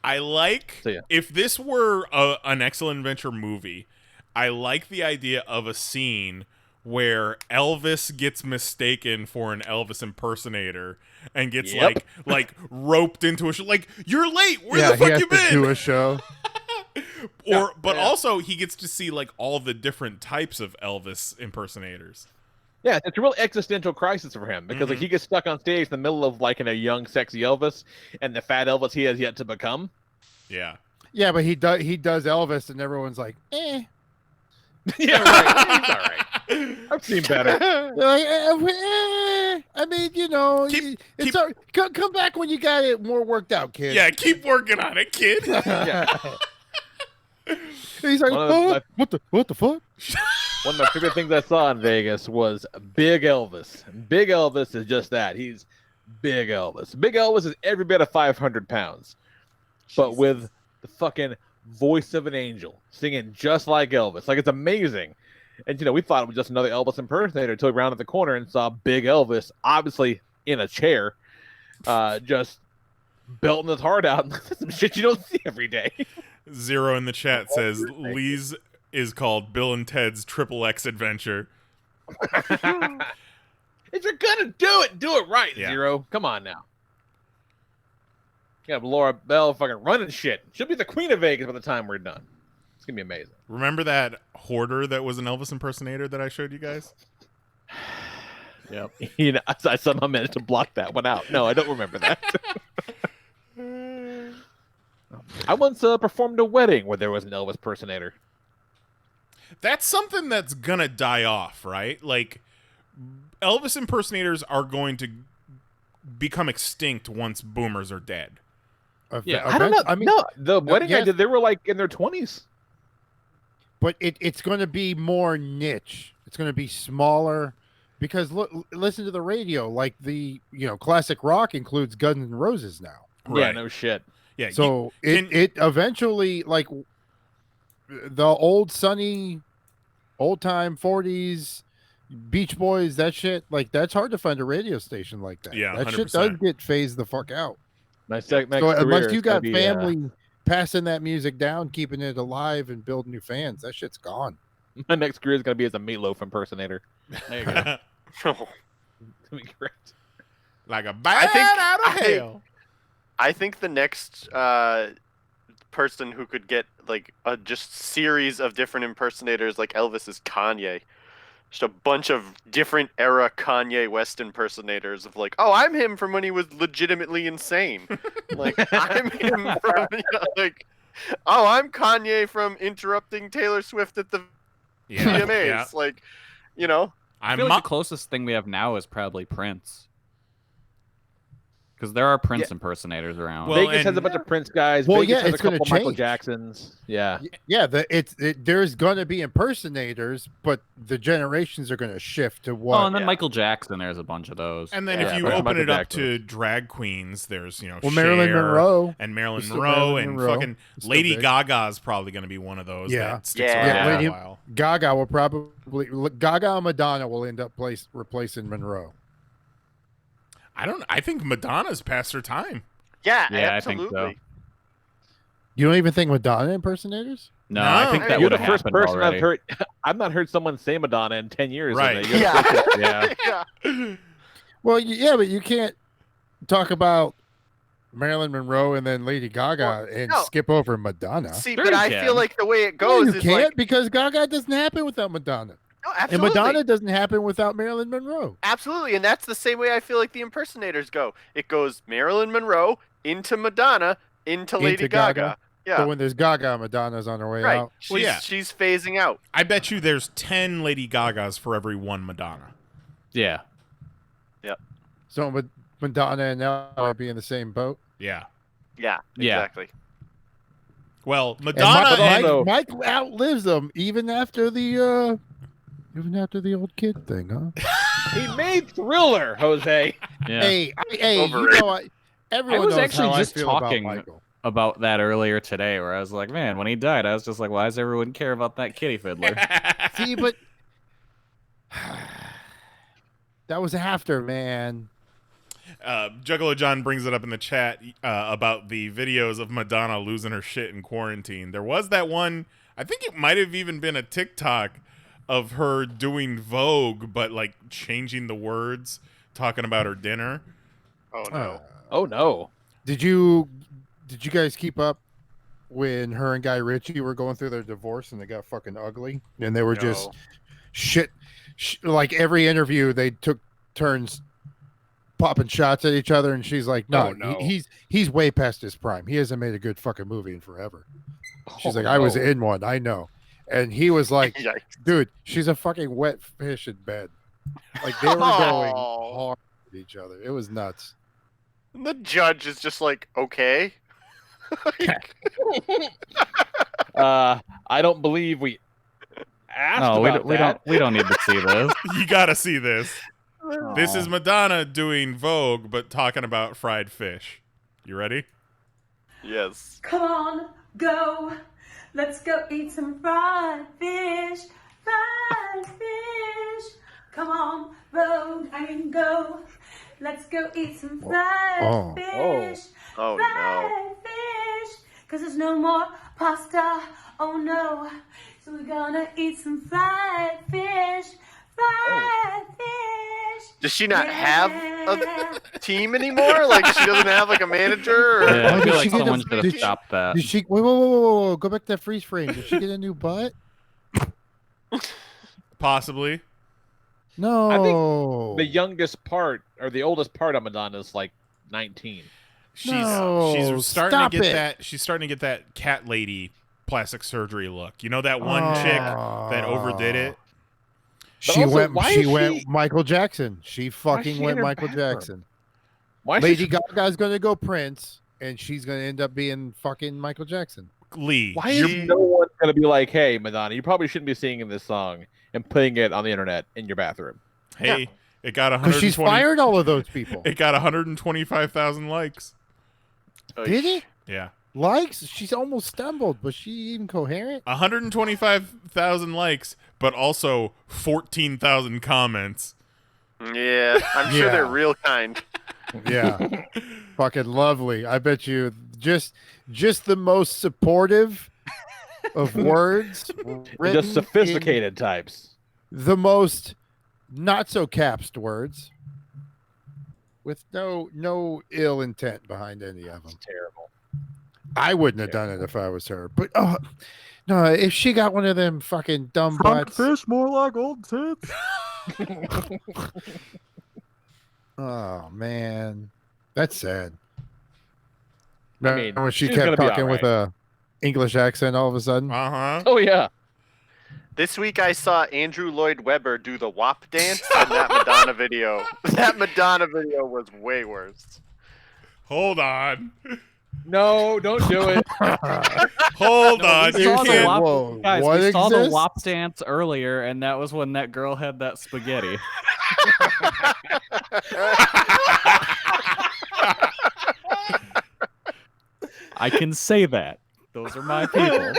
I like if this were an Excellent Adventure movie, I like the idea of a scene where Elvis gets mistaken for an Elvis impersonator and gets like roped into a show. Like, you're late. Where the fuck you been? Do a show. But also he gets to see like all the different types of Elvis impersonators. Yeah, it's a real existential crisis for him because like he gets stuck on stage in the middle of like a young, sexy Elvis and the fat Elvis he has yet to become. Yeah. Yeah, but he does Elvis, and everyone's like, eh. Yeah, right. He's all right. I've seen better. I mean, you know, come back when you got it more worked out, kid. Yeah, keep working on it, kid. He's like, what the fuck? One of my favorite things I saw in Vegas was Big Elvis. Big Elvis is just that. He's Big Elvis. Big Elvis is every bit of 500 pounds, but with the fucking voice of an angel, singing just like Elvis. Like, it's amazing. And, you know, we thought it was just another Elvis impersonator until we rounded the corner and saw Big Elvis, obviously in a chair, just belting his heart out. Some shit you don't see every day. Zero in the chat says Lee's is called Bill and Ted's Triple X Adventure. If you're gonna do it right, Zero. Come on now. You have Laura Bell fucking running shit. She'll be the queen of Vegas by the time we're done. It's gonna be amazing. Remember that hoarder that was an Elvis impersonator that I showed you guys? Yep. You know, I somehow managed to block that one out. No, I don't remember that. I once performed a wedding where there was an Elvis impersonator. That's something that's gonna die off, right? Like, Elvis impersonators are going to become extinct once boomers are dead. Yeah, I don't know. I mean, no, the wedding I did, they were like in their 20s. But it's going to be more niche. It's going to be smaller because listen to the radio. Like the classic rock includes Guns N' Roses now. Yeah, no shit. Yeah. So it eventually, like the old sunny, old time 40s Beach Boys, that shit, like that's hard to find a radio station like that. Yeah, that 100%. shit does get phased the fuck out. So unless you got family passing that music down, keeping it alive and building new fans, that shit's gone. My next career is gonna be as a Meatloaf impersonator. There you go. It's gonna be great. Like a bat out of hell. I think the next person who could get like a just series of different impersonators like Elvis is Kanye. Just a bunch of different era Kanye West impersonators of like, oh, I'm him from when he was legitimately insane. Like, I'm him from, like, oh, I'm Kanye from interrupting Taylor Swift at the VMAs. Yeah. Like, I feel like the closest thing we have now is probably Prince. Because there are Prince impersonators around. Well, Vegas has a bunch of Prince guys. Well, Vegas yeah, has it's a couple gonna Michael change. Jacksons. Yeah. Yeah, there's going to be impersonators, but the generations are going to shift to what. Oh, and then Michael Jackson, there's a bunch of those. And then if you open it up to drag queens, there's Marilyn Cher Monroe and Marilyn Still Monroe Marilyn and Monroe. fucking Still Lady big. Gaga's probably going to be one of those. Yeah, that sticks around for Lady a while. Gaga will probably Gaga and Madonna will end up replacing Monroe. I think Madonna's past her time. Yeah, I think absolutely. so. You don't even think Madonna impersonators? No, I think that You're would the have first happened person already. I've heard. I've not heard someone say Madonna in 10 years. Right. Yeah. Well, yeah, but you can't talk about Marilyn Monroe and then Lady Gaga and skip over Madonna. See, Sure but you I can. feel like the way it No, goes you is can't like, because Gaga doesn't happen without Madonna. no, And absolutely. Madonna doesn't happen without Marilyn Monroe. Absolutely, and that's the same way I feel like the impersonators go. It goes Marilyn Monroe into Madonna into Lady Gaga. Yeah, So when there's Gaga, Madonna's on her way right. out. She's phasing out. I bet you there's 10 Lady Gagas for every one Madonna. Yeah. Yep. So, Madonna and Elle might be in the same boat. Yeah. Yeah, Yeah. exactly. Well, And Madonna and Mike outlives them even after the old kid thing, huh? He made Thriller, Jose. Yeah. Hey, you Overrated. know what? Everyone I was knows actually how just I feel talking about Michael. about that earlier today, where I was like, man, when he died, I was just like, why does everyone care about that kitty fiddler? See, but that was after, man. Juggalo John brings it up in the chat about the videos of Madonna losing her shit in quarantine. There was that one, I think it might have even been a TikTok of her doing Vogue, but like changing the words, talking about her dinner. Oh no. Oh no. Did you guys keep up when her and Guy Ritchie were going through their divorce and they got fucking ugly and they were just shit like every interview they took turns popping shots at each other and she's like, no, he's way past his prime. He hasn't made a good fucking movie in forever. She's like, I was in one, I know. And he was like, dude, she's a fucking wet fish in bed. Like they were going hard at each other. It was nuts. And the judge is just like, okay. I don't believe we asked No, about that. we don't need to see this. You gotta see this. This is Madonna doing Vogue, but talking about fried fish. You ready? Yes. Come on, go. Let's go eat some fried fish. Fried fish. Come on, road and go. Let's go eat some fried fish. Oh fried fish. Cause there's no more pasta. Oh no. So we're gonna eat some fried fish. Fried fish. Does she not have a team anymore? Like she doesn't have like a manager? Or... Yeah, I feel Did like she get someone a- should have did stopped that. Did she whoa, go back to that freeze frame. Did she get a new butt? Possibly. No. I think the youngest part or the oldest part of Madonna is like 19. She's No, starting stop to get it. that. She's starting to get that cat lady plastic surgery look. You know that one chick that overdid it. She also, went. why She is went she- Michael Jackson. She fucking she went in her Michael bathroom? Jackson. Why is Lady she, Gaga's gonna go Prince, and she's gonna end up being fucking Michael Jackson. Lee, why is no one gonna be like, hey, Madonna, you probably shouldn't be singing this song and putting it on the internet in your bathroom? Hey, it got Because she's 120. fired all of those people. It got 125,000 likes. Did it? Yeah. Likes? She's almost stumbled. Was she even coherent? 125,000 likes, but also 14,000 comments. Yeah, I'm sure they're real kind. Yeah. Fucking lovely. I bet you just the most supportive of words. written Just sophisticated types. The most not so capsed words. With no ill intent behind any of them. Terrible. I wouldn't have done it if I was her. But no, if she got one of them fucking dumb butts. Fish more like old tits. Oh man, that's sad. I mean, when she she's kept gonna be talking with a English accent all of a sudden. Uh-huh. Oh yeah. This week I saw Andrew Lloyd Webber do the WAP dance in that Madonna video. That Madonna video was way worse. Hold on. No, don't do it. Hold on. We You saw the can't. WAP, Whoa, guys, what we saw the exists? WAP dance earlier, and that was when that girl had that spaghetti. I can say that. Those are my people.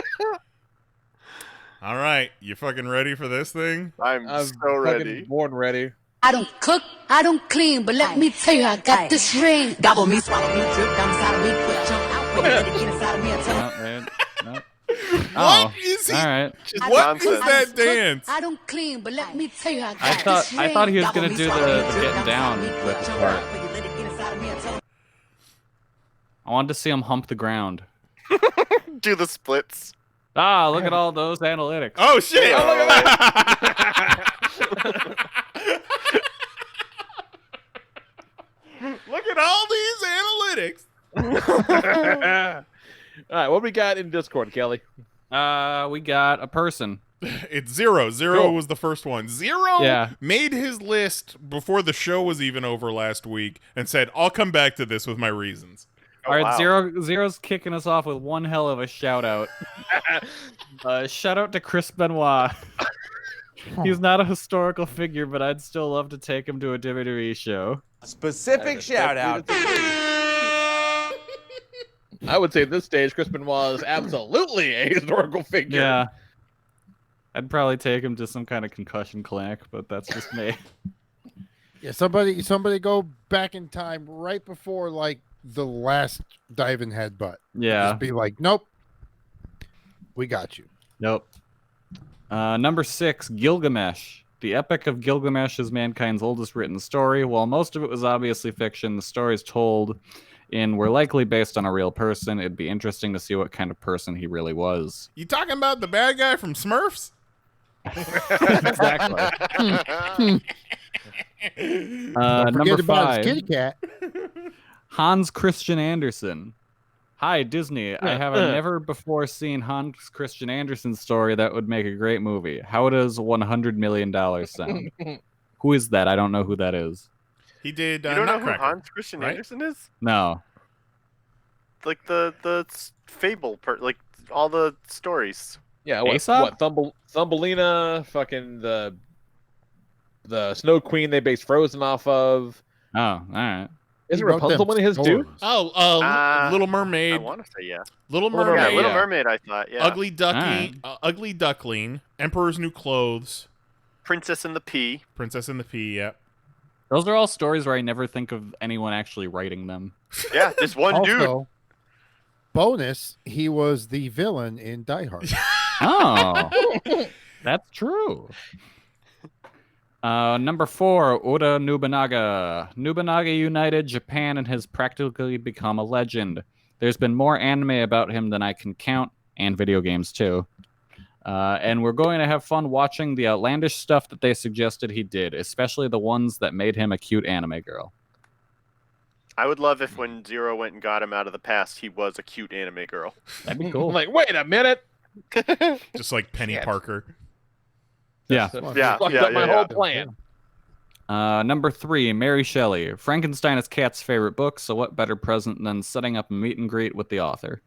All right. You fucking ready for this thing? I'm so ready. Born ready. I don't cook, I don't clean, but let me tell you, I got this ring. Gobble me, swallow me, drip down inside of me, put jump out, but let it get inside of me and tell me. No, man, no. What is he? All right. What is that dance? I don't clean, but let me tell you, I got I this ring. thought he was Gobble gonna me, do swallow me, the drip getting down inside of me, with put the jump part. out, but let it get inside of me and tell me. I wanted to see him hump the ground. Do the splits. Ah, look at all those analytics. Oh shit! Oh, look at that! Look at all these analytics. All right, what we got in Discord, Kelly? We got a person. It's Zero. Zero was the first one. Zero Yeah. made his list before the show was even over last week and said, I'll come back to this with my reasons. All right, Zero's kicking us off with one hell of a shout out. Shout out to Chris Benoit. He's not a historical figure, but I'd still love to take him to a WWE show. Specific shout out. I would say at this stage, Chris Benoit is absolutely a historical figure. Yeah. I'd probably take him to some kind of concussion clinic, but that's just me. Yeah, somebody go back in time right before like the last diving headbutt. Yeah. Just be like, nope, we got you. Nope. Number 6, Gilgamesh. The Epic of Gilgamesh is mankind's oldest written story. While most of it was obviously fiction, the stories told were likely based on a real person. It'd be interesting to see what kind of person he really was. You talking about the bad guy from Smurfs? Exactly. Number 5, kitty cat. Hans Christian Andersen. Hi, Disney. I have a never before seen Hans Christian Andersen story that would make a great movie. How does $100 million sound? Who is that? I don't know who that is. He did. You don't know who Nutcracker, Hans Christian right? Andersen is? No. Like the fable like all the stories. Yeah, what Thumbelina, fucking the Snow Queen they based Frozen off of. Oh, all right. Isn't Rapunzel one of his too? Little Mermaid. I want to say yeah. Little Mermaid. Yeah, Little Mermaid. I thought yeah. Ugly Duckling. Ugly Duckling. Emperor's New Clothes. Princess and the Pea. Princess and the Pea. Yeah. Those are all stories where I never think of anyone actually writing them. Yeah, this one dude. Bonus, he was the villain in Die Hard. Oh, that's true. Number 4, Oda Nobunaga. Nobunaga united Japan and has practically become a legend. There's been more anime about him than I can count, and video games too. And we're going to have fun watching the outlandish stuff that they suggested he did, especially the ones that made him a cute anime girl. I would love if when Zero went and got him out of the past, he was a cute anime girl. That'd be cool. Like, wait a minute. Just like Penny Parker. Yeah. Fucked up my whole plan. Number 3, Mary Shelley. Frankenstein is Kat's favorite book, so what better present than setting up a meet and greet with the author?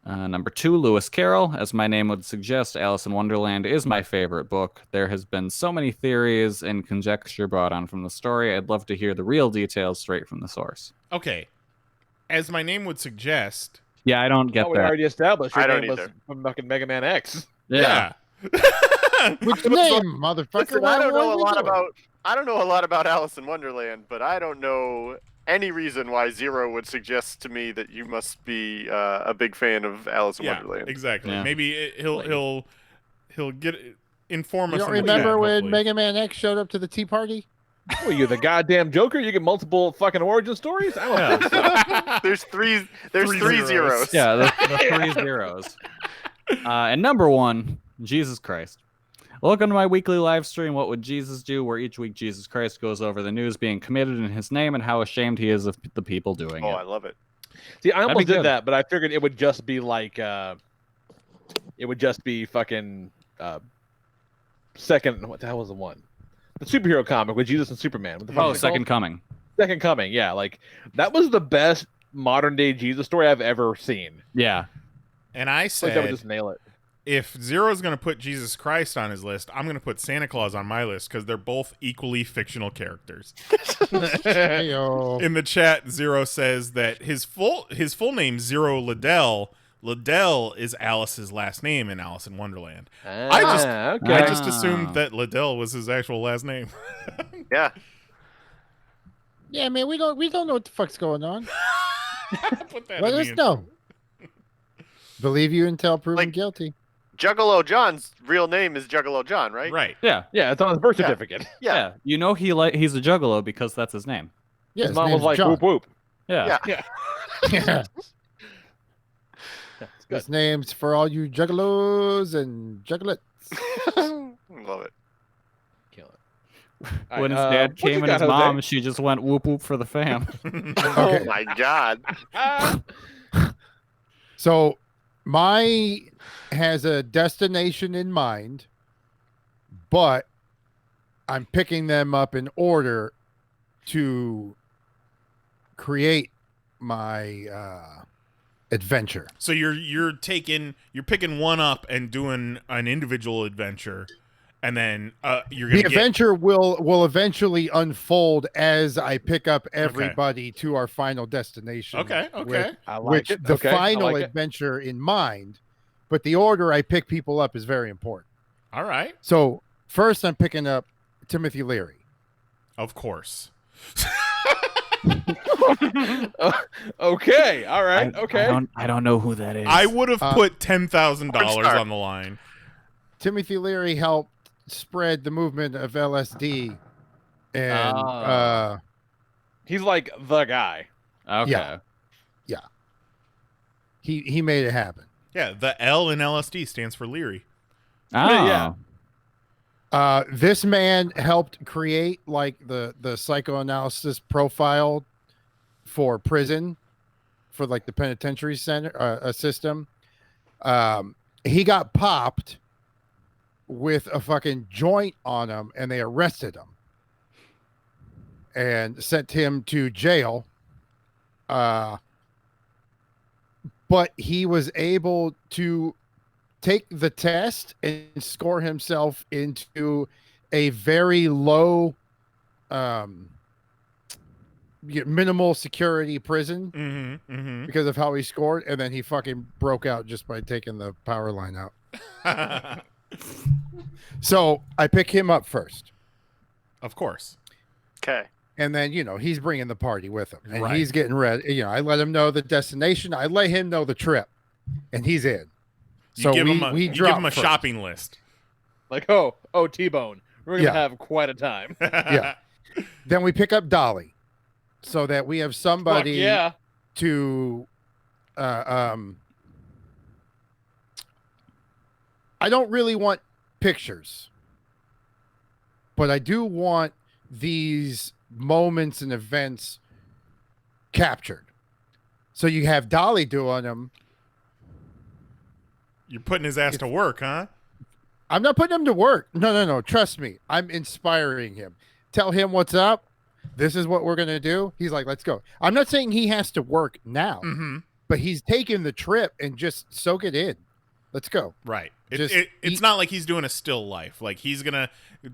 Number 2, Lewis Carroll. As my name would suggest, Alice in Wonderland is my favorite book. There has been so many theories and conjecture brought on from the story. I'd love to hear the real details straight from the source. Okay. As my name would suggest. Yeah, I don't get We that. already established your I don't name was either. from fucking Mega Man X. Yeah. Which name, motherfucker? Listen, I don't know a lot about Alice in Wonderland, but I don't know any reason why Zero would suggest to me that you must be a big fan of Alice in Wonderland. Exactly. Yeah. Maybe he'll inform us. You don't in the remember chat, when hopefully. Mega Man X showed up to the tea party? What are you, the goddamn Joker? You get multiple fucking origin stories? I don't think so. There's three zeros. Yeah, the 3 zeros. And number 1, Jesus Christ. Welcome to my weekly live stream, What Would Jesus Do?, where each week Jesus Christ goes over the news being committed in his name and how ashamed he is of the people doing it. I love it. See, I almost be did good. that, but I figured it would just be like, fucking, second, what the hell was the one? The superhero comic with Jesus and Superman. What the fuck Oh, is it Second called? Coming. Second Coming, yeah. Like, that was the best modern day Jesus story I've ever seen. Yeah. And I Like, that would said, just nail it. if Zero's going to put Jesus Christ on his list, I'm going to put Santa Claus on my list because they're both equally fictional characters. Heyo. In the chat, Zero says that his full name, Zero Liddell. Liddell is Alice's last name in Alice in Wonderland. I just assumed that Liddell was his actual last name. Yeah. Yeah, man, we don't know what the fuck's going on. Put that Let in us the know. Believe you until proven guilty. Juggalo John's real name is Juggalo John, right? Right. Yeah. Yeah, it's on his birth certificate. Yeah. You know he's a juggalo because that's his name. Yeah, His mom was like, whoop whoop. Yeah. Yeah. His name's for all you juggalos and juggalettes. Love it. Kill it. When his All right, dad what you came and got, his mom, Jose? she just went whoop whoop for the fam. Oh my God. So My has a destination in mind, but I'm picking them up in order to create my adventure. So you're picking one up and doing an individual adventure, and then you're gonna The adventure will eventually unfold as I pick up everybody to our final destination. Okay. With, I like which it. the Okay, I final like it. adventure in mind, but the order I pick people up is very important. All right. So first, I'm picking up Timothy Leary. Of course. Okay. All right. Okay. I don't know who that is. I would have put $10,000 on the line. Timothy Leary helped spread the movement of LSD, and he's like the guy. Okay. Yeah. He made it happen. Yeah, the L in LSD stands for Leary. Oh. Yeah. This man helped create like the psychoanalysis profile for prison, for like the penitentiary center system. He got popped with a fucking joint on him, and they arrested him and sent him to jail. But he was able to take the test and score himself into a very low minimal security prison because of how he scored, and then he fucking broke out just by taking the power line out. So I pick him up first. Of course. Okay. And then, he's bringing the party with him, and Right. he's getting ready. I let him know the destination. I let him know the trip, and he's in. You So give we him a drop first. shopping list. Like, oh, T-Bone. We're gonna Yeah. have quite a time. Yeah. Then we pick up Dolly, so that we have somebody Fuck yeah. to. I don't really want pictures, but I do want these moments and events captured. So you have Dolly doing them. You're putting his ass to work, huh? I'm not putting him to work. No. Trust me. I'm inspiring him. Tell him what's up. This is what we're going to do. He's like, let's go. I'm not saying he has to work now, but he's taking the trip and just soak it in. Let's go. Right. Just It's not like he's doing a still life. Like, he's going to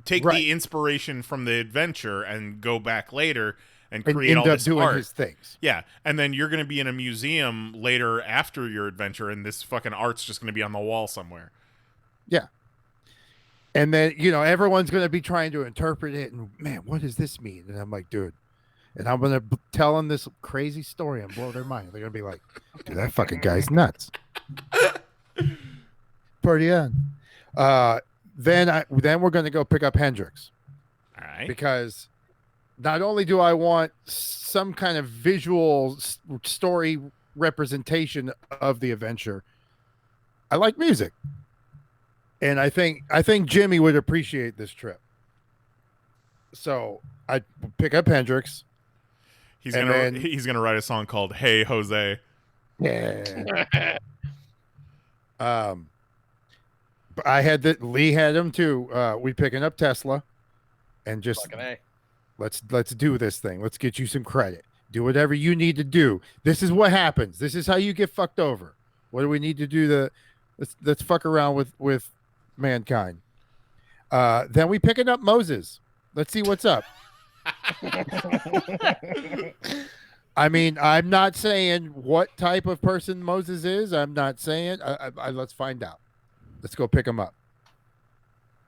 take Right. the inspiration from the adventure and go back later and And create end all up this doing art. his things. Yeah. And then you're going to be in a museum later after your adventure, and this fucking art's just going to be on the wall somewhere. Yeah. And then, everyone's going to be trying to interpret it. And man, what does this mean? And I'm like, dude, and I'm going to tell them this crazy story and blow their mind. They're going to be like, dude, that fucking guy's nuts. Party on. Then we're going to go pick up Hendrix. All right. Because not only do I want some kind of visual story representation of the adventure, I like music. And I think Jimmy would appreciate this trip. So I pick up Hendrix. He's gonna write a song called "Hey Jose." Yeah. But Lee had him too. We picking up Tesla, and just Fucking A. let's do this thing. Let's get you some credit. Do whatever you need to do. This is what happens. This is how you get fucked over. What do we need to do let's fuck around with mankind. Then we picking up Moses. Let's see what's up. I mean, I'm not saying what type of person Moses is. I'm not saying. Let's find out. Let's go pick him up,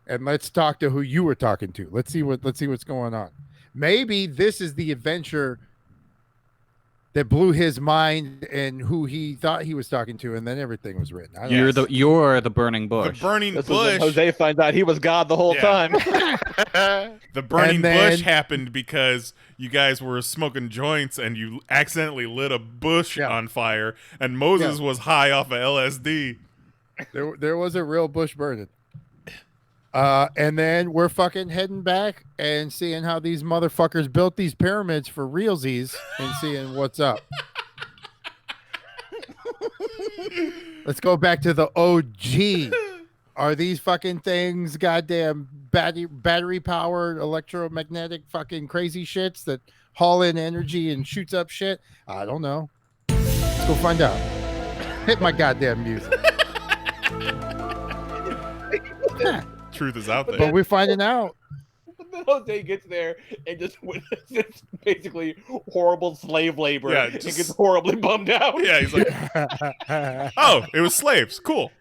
and let's talk to who you were talking to. Let's see what's going on. Maybe this is the adventure that blew his mind and who he thought he was talking to, and then everything was written. I don't know. You're the burning bush. The burning This was when bush. Jose finds out he was God the whole time. The burning And then- bush happened because you guys were smoking joints and you accidentally lit a bush on fire, and Moses was high off of LSD. There was a real bush burning. And then we're fucking heading back and seeing how these motherfuckers built these pyramids for realsies and seeing what's up. Let's go back to the OG. Are these fucking things goddamn battery powered electromagnetic fucking crazy shits that haul in energy and shoots up shit? I don't know. Let's go find out. Hit my goddamn music. Truth is out there. But we're finding out. Then Jose gets there and just witnesses basically horrible slave labor and gets horribly bummed out. Yeah, he's like, oh, it was slaves. Cool.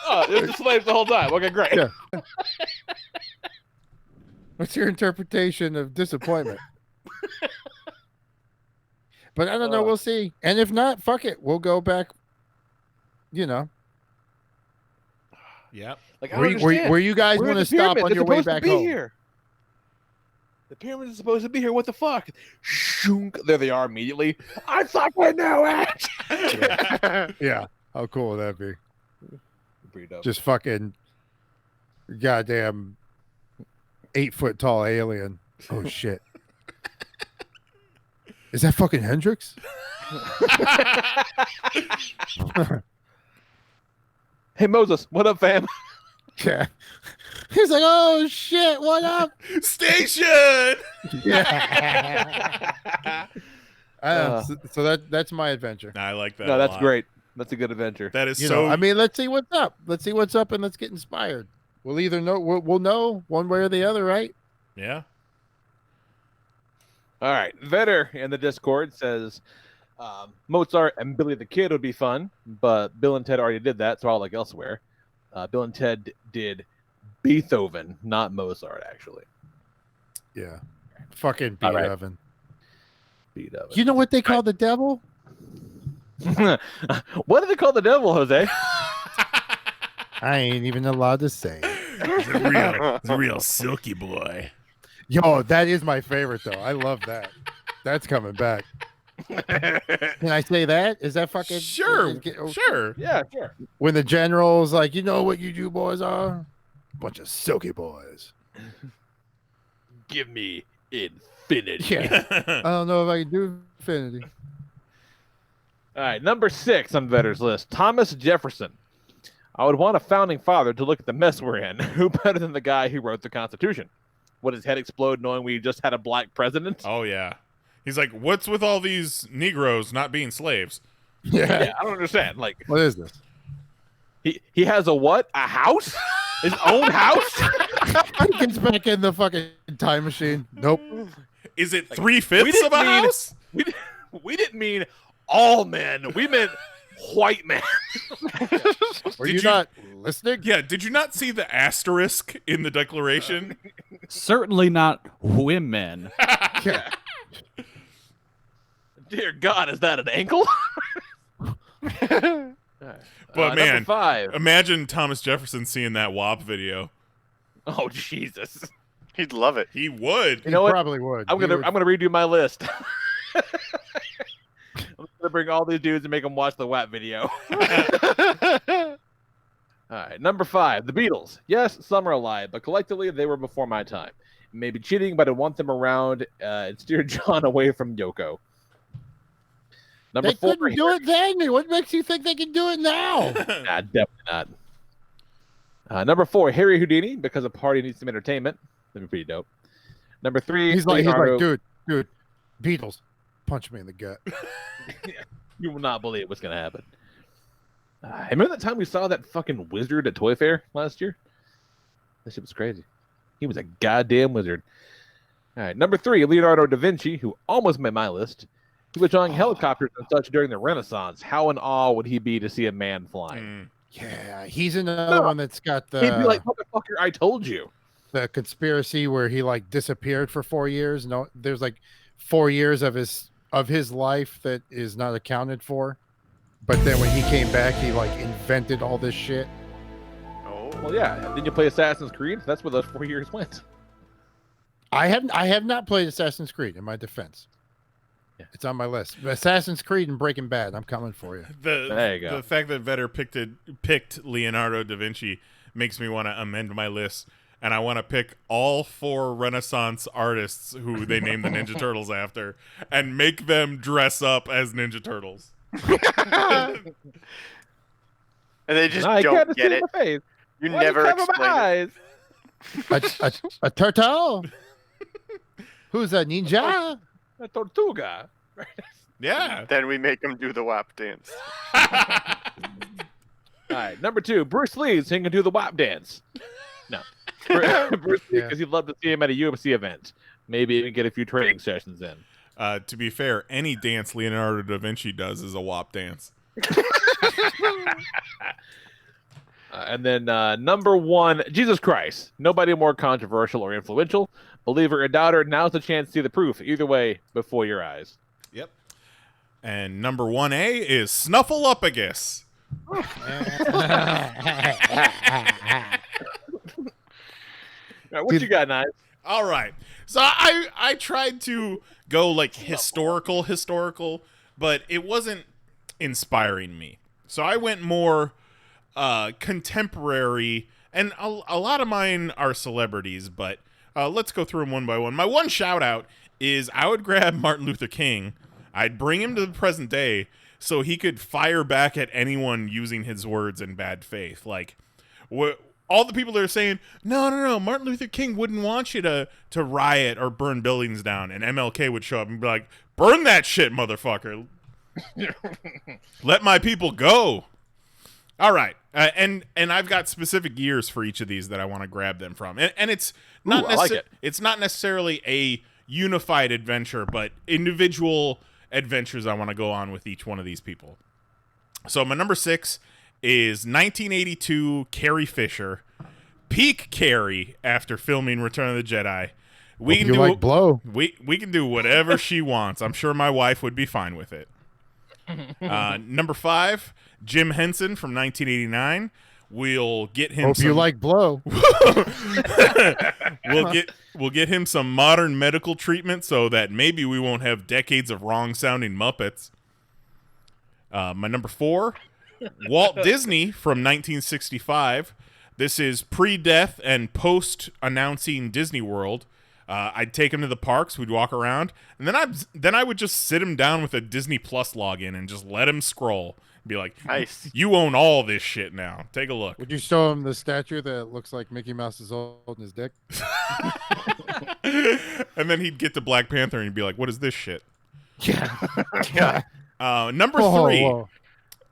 Oh, it was the slaves the whole time. Okay, great. Yeah. What's your interpretation of disappointment? But I don't know. We'll see. And if not, fuck it. We'll go back. You know. Yep. Like, where you guys want to stop on your way back home? Here. The pyramids are supposed to be here. What the fuck? Shunk. There they are immediately. I fucking know it. Yeah. How cool would that be? Pretty dope. Just fucking goddamn 8-foot tall alien. Oh shit. Is that fucking Hendrix? Hey Moses, what up, fam? Yeah. He's like, oh shit, what up? Station. Yeah. So that's my adventure. I like that. No, a that's lot. great. That's a good adventure. That is You so. know, I mean, let's see what's up. Let's see what's up, and let's get inspired. We'll either know we'll know one way or the other, right? Yeah. All right. Vetter in the Discord says Mozart and Billy the Kid would be fun, but Bill and Ted already did that, so I'll look elsewhere. Bill and Ted did Beethoven, not Mozart, actually. Yeah. Fucking All right. Beethoven. Beethoven. You know what they call the devil? What do they call the devil, Jose? I ain't even allowed to say. He's a real silky boy. Yo, that is my favorite though. I love that. That's coming back. Can I say that? Is that fucking Sure. Sure. Yeah, sure. When the general's like, you know what you two boys are? Bunch of silky boys. Give me infinity. Yeah. I don't know if I can do infinity. All right, number 6 on Vetter's list, Thomas Jefferson. I would want a founding father to look at the mess we're in. Who better than the guy who wrote the Constitution? Would his head explode knowing we just had a black president? Oh yeah. He's like, what's with all these Negroes not being slaves? Yeah, I don't understand. Like, what is this? He has a what? A house? His own house? He gets back in the fucking time machine. Nope. Is it 3/5 of a house? We didn't mean all men. We meant white men. Were you not listening? Yeah, did you not see the asterisk in the Declaration? Certainly not women. Yeah. Dear God, is that an ankle? But man, number 5. imagine Thomas Jefferson seeing that WAP video. Oh Jesus, He'd love it. He would. you know what? Probably would. I'm gonna redo my list. I'm gonna bring all these dudes and make them watch the WAP video. All right, number 5, the Beatles. Yes, some are alive, but collectively they were before my time. Maybe cheating, but I want them around and steer John away from Yoko. Number They 4. couldn't do it then. What makes you think they can do it now? Nah, definitely not. Number 4, Harry Houdini, because a party needs some entertainment. That'd be pretty dope. Number 3, He's like, Leonardo. dude, Beatles, punch me in the gut. You will not believe what's gonna happen. Remember that time we saw that fucking wizard at Toy Fair last year? That shit was crazy. He was a goddamn wizard. All right, number 3, Leonardo da Vinci, who almost made my list. He was drawing helicopters and such during the Renaissance. How in awe would he be to see a man flying? Yeah, he's another one that's got the. He'd be like, "Motherfucker, I told you." The conspiracy where he like disappeared for 4 years. No, there's like 4 years of his life that is not accounted for. But then when he came back, he like invented all this shit. Oh, well, yeah. Didn't you play Assassin's Creed? That's where those 4 years went. I have not played Assassin's Creed. In my defense, it's on my list. Assassin's Creed and Breaking Bad. I'm coming for you. There you go. The fact that Vetter picked Leonardo da Vinci makes me want to amend my list, and I want to pick all 4 Renaissance artists who they named the Ninja Turtles after, and make them dress up as Ninja Turtles. And they just I don't can't get see it. my face. You Why never you cover explain my it. eyes? A turtle? Who's a ninja? A tortuga. Yeah. Then we make them do the WAP dance. All right, number 2, Bruce Lee, so he can do the WAP dance. No, Bruce Lee, because you'd love to see him at a UFC event. Maybe even get a few training sessions in. To be fair, any dance Leonardo da Vinci does is a WAP dance. And then number 1, Jesus Christ. Nobody more controversial or influential. Believer or doubter, now's the chance to see the proof. Either way, before your eyes. Yep. And number 1A is Snuffleupagus. What you got, Knives? All right. So I tried to go like historical, but it wasn't inspiring me. So I went more contemporary, and a lot of mine are celebrities, but let's go through them one by one. My one shout out is I would grab Martin Luther King. I'd bring him to the present day so he could fire back at anyone using his words in bad faith. Like, all the people that are saying, no, Martin Luther King wouldn't want you to riot or burn buildings down. And MLK would show up and be like, burn that shit, motherfucker. Let my people go. All right. And I've got specific years for each of these that I want to grab them from. And it's not it's not necessarily a unified adventure, but individual adventures I want to go on with each one of these people. So my number 6 is 1982 Carrie Fisher, peak Carrie after filming Return of the Jedi. We can do like blow. We can do whatever she wants. I'm sure my wife would be fine with it. Number 5, Jim Henson from 1989. We'll get him. Hope you like blow. We'll get him some modern medical treatment so that maybe we won't have decades of wrong sounding Muppets. My number 4, Walt Disney from 1965. This is pre-death and post-announcing Disney World. I'd take him to the parks. We'd walk around, and then I would just sit him down with a Disney Plus login and just let him scroll. Be like, nice. You own all this shit now. Take a look. Would you show him the statue that looks like Mickey Mouse is holding his dick? And then he'd get to Black Panther and he'd be like, what is this shit? Yeah. Number 3. Whoa.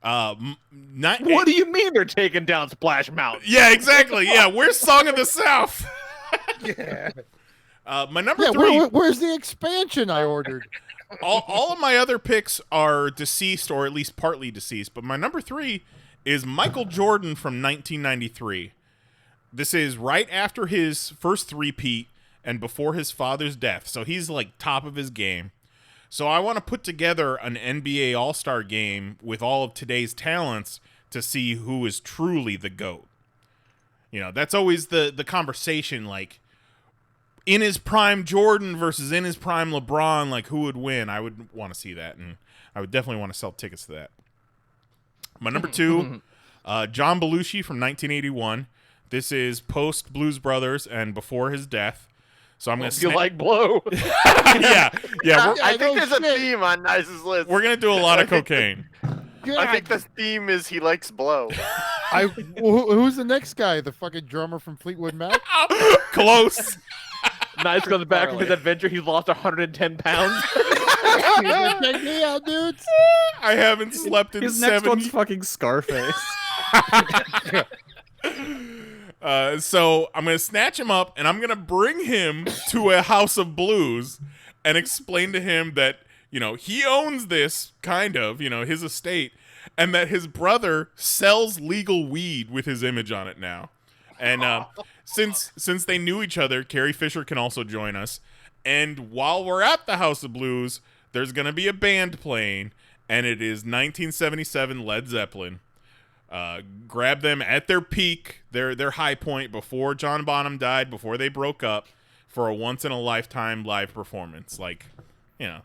What do you mean they're taking down Splash Mountain? Yeah, exactly. Yeah, where's Song of the South? Yeah. My number 3. Where's the expansion I ordered? All of my other picks are deceased or at least partly deceased, but my number 3 is Michael Jordan from 1993. This is right after his first three-peat and before his father's death, so he's like top of his game. So I want to put together an NBA All-Star game with all of today's talents to see who is truly the GOAT. You know, that's always the conversation, like, in his prime Jordan versus in his prime LeBron, like, who would win? I would want to see that, and I would definitely want to sell tickets to that. My number 2, John Belushi from 1981. This is post Blues Brothers and before his death. So I'm going to like blow. yeah. I think there's a theme on Nice's list. We're going to do a lot of cocaine. I think the theme is he likes blow. Who's the next guy? The fucking drummer from Fleetwood Mac? Close. Nice goes back from his adventure. He's lost 110 pounds. Check me out, dudes. I haven't slept in His 7 next one's fucking Scarface. So I'm going to snatch him up, and I'm going to bring him to a house of blues and explain to him that, you know, he owns this, kind of, you know, his estate, and that his brother sells legal weed with his image on it now. And since they knew each other, Carrie Fisher can also join us. And while we're at the House of Blues, there's going to be a band playing, and it is 1977 Led Zeppelin. Grab them at their peak, their high point before John Bonham died, before they broke up, for a once-in-a-lifetime live performance. Like, you know.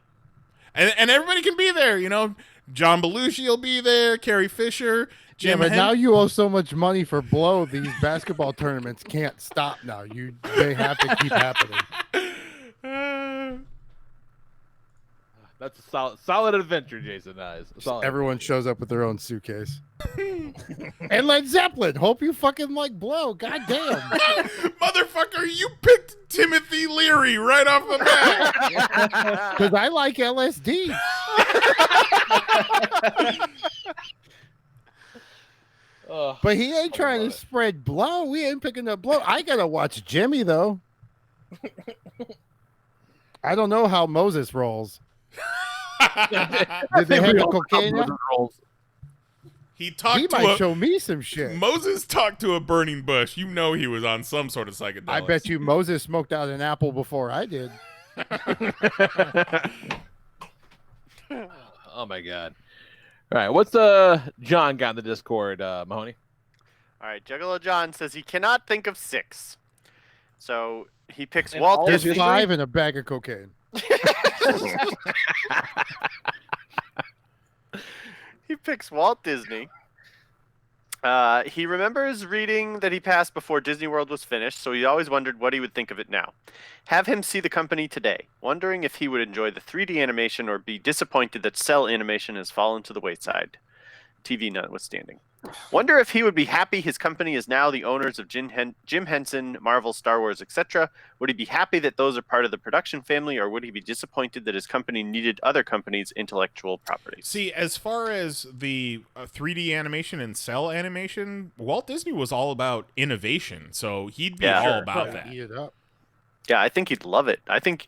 And everybody can be there, you know. John Belushi will be there, Carrie Fisher, Jim but now you owe so much money for blow. These basketball tournaments can't stop now. They have to keep happening. That's a solid adventure, Jason. Everyone shows up with their own suitcase. And Led Zeppelin. Hope you fucking like Blow. God damn. Motherfucker, you picked Timothy Leary right off the bat. Because I like LSD. But he ain't trying to spread Blow. We ain't picking up Blow. I gotta watch Jimmy though. I don't know how Moses rolls. Did they have the cocaine? He talked. He might show me some shit. Moses talked to a burning bush. You know he was on some sort of psychedelics. I bet you Moses smoked out an apple before I did. Oh my god! All right, what's John got in the Discord, Mahoney? All right, Juggalo John says he cannot think of 6, so he picks Walt Disney. 5 and a bag of cocaine. He picks Walt Disney. He remembers reading that he passed before Disney World was finished, so he always wondered what he would think of it now. Have him see the company today, wondering if he would enjoy the 3D animation or be disappointed that cell animation has fallen to the wayside, TV notwithstanding. Wonder if he would be happy his company is now the owners of Jim Henson, Marvel, Star Wars, etc. Would he be happy that those are part of the production family, or would he be disappointed that his company needed other companies' intellectual properties? See, as far as the 3D animation and cell animation, Walt Disney was all about innovation, so he'd be all about that. Eat it up. Yeah, I think he'd love it. I think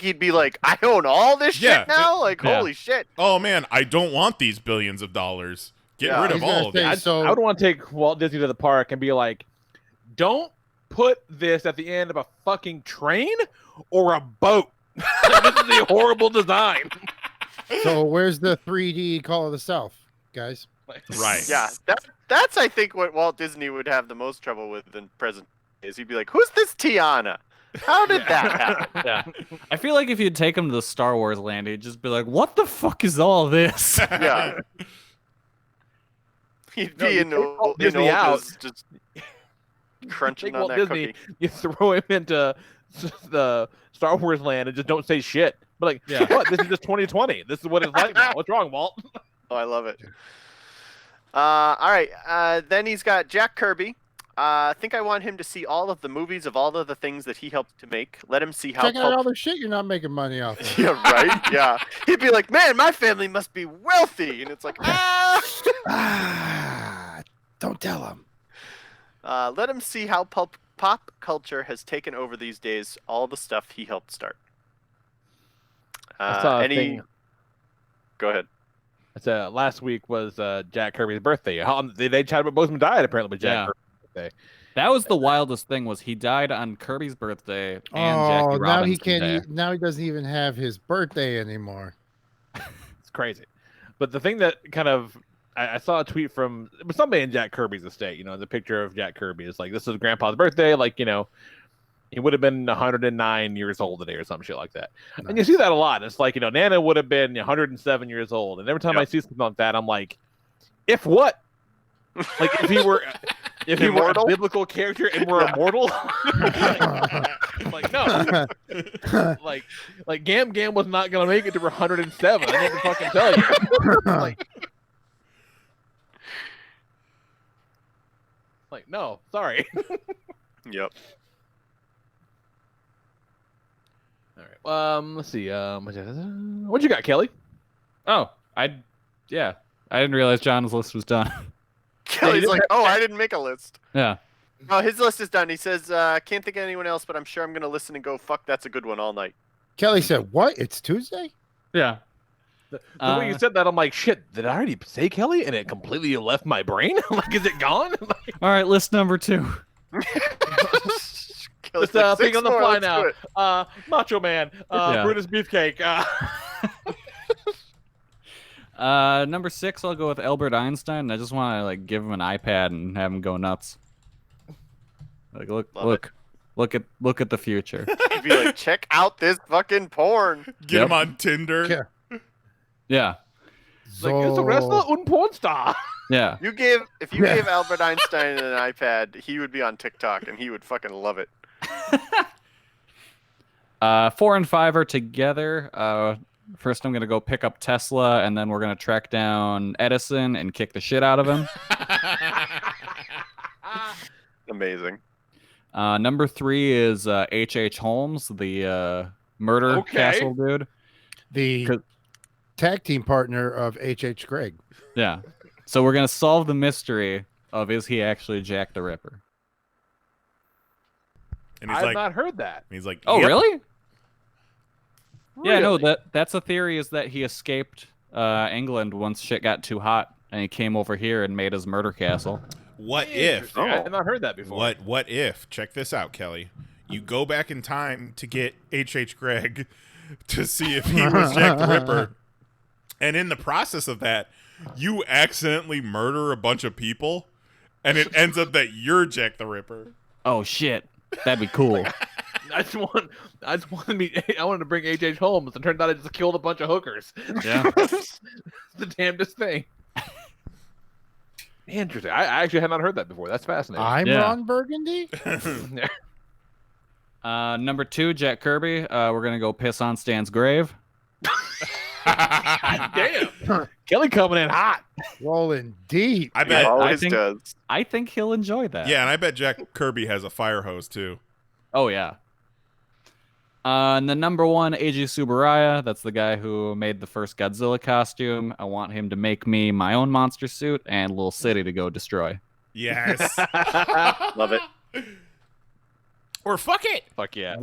he'd be like, I own all this shit now? Holy shit. Oh, man, I don't want these billions of dollars. Get rid of all of that. I would want to take Walt Disney to the park and be like, don't put this at the end of a fucking train or a boat. This is a horrible design. So where's the 3D Call of the South, guys? Right. Yeah, that's I think what Walt Disney would have the most trouble with in present days. He'd be like, who's this Tiana? How did that happen? Yeah. I feel like if you'd take him to the Star Wars land, he'd just be like, what the fuck is all this? Yeah. He'd be in Disney out, just crunching on Walt that Disney, cookie. you throw him into the Star Wars land and just don't say shit. But like, what? This is just 2020. This is what it's like now. What's wrong, Walt? Oh, I love it. All right. Then he's got Jack Kirby. I think I want him to see all of the movies of all of the things that he helped to make. Let him see how. Check out all the shit you're not making money off of. Yeah, right? Yeah. He'd be like, man, my family must be wealthy. And it's like, don't tell him. Let him see how pop culture has taken over these days, all the stuff he helped start. I saw a thing. Go ahead. Last week was Jack Kirby's birthday. They chatted about both of them died apparently with Jack Kirby's birthday. That was the wildest thing. Was he died on Kirby's birthday and Jackie Robinson now he can't. Day. Now he doesn't even have his birthday anymore. It's crazy. But the thing that kind of I saw a tweet from somebody in Jack Kirby's estate. You know, the picture of Jack Kirby is like, this is Grandpa's birthday. Like, you know, he would have been 109 years old today or some shit like that. Nice. And you see that a lot. It's like, you know, Nana would have been 107 years old. And every time I see something like that, I'm like, if what? Like if he were a biblical character and we're immortal? like no. like Gam Gam was not gonna make it to 107. I need to fucking tell you. like no, sorry. Yep. All right. Let's see. What you got, Kelly? Oh, I didn't realize John's list was done. Kelly's like, oh, I didn't make a list. Yeah. Oh, his list is done. He says, can't think of anyone else, but I'm sure I'm going to listen and go, fuck, that's a good one all night. Kelly said, what? It's Tuesday? Yeah. The way you said that, I'm like, shit, did I already say Kelly? And it completely left my brain? Like, is it gone? All right, list number 2. Just thinking on the fly now. Macho Man, Brutus Beefcake. Number 6, I'll go with Albert Einstein. I just want to like give him an iPad and have him go nuts. Like look at the future. He'd be like, check out this fucking porn. Get him on Tinder. Yeah. Like it's a wrestler and porn star. Yeah. If you gave Albert Einstein an iPad, he would be on TikTok and he would fucking love it. 4 and 5 are together. First, I'm gonna go pick up Tesla, and then we're gonna track down Edison and kick the shit out of him. Amazing. Number 3 is H.H. Holmes, the murder castle dude. The tag team partner of H.H. Gregg. Yeah. So we're gonna solve the mystery of is he actually Jack the Ripper? And he's I've like, not heard that. He's like, oh, yep. really? Yeah, no, Really? that's a theory is that he escaped England once shit got too hot, and he came over here and made his murder castle. What if? I have not heard that before. What if? Check this out, Kelly. You go back in time to get H.H. Gregg to see if he was Jack the Ripper. And in the process of that, you accidentally murder a bunch of people, and it ends up that you're Jack the Ripper. Oh shit. That'd be cool. I wanted to bring H.H. Holmes, and turned out I just killed a bunch of hookers. Yeah. It's the damnedest thing. Interesting. I actually had not heard that before. That's fascinating. I'm Ron Burgundy? Number 2, Jack Kirby. We're going to go piss on Stan's grave. Damn. Kelly coming in hot. Rolling deep. I bet. I think he'll enjoy that. Yeah, and I bet Jack Kirby has a fire hose, too. Oh, yeah. And the number 1, Eiji Tsuburaya. That's the guy who made the first Godzilla costume. I want him to make me my own monster suit and Little City to go destroy. Yes. Love it. Or fuck it. Fuck yeah.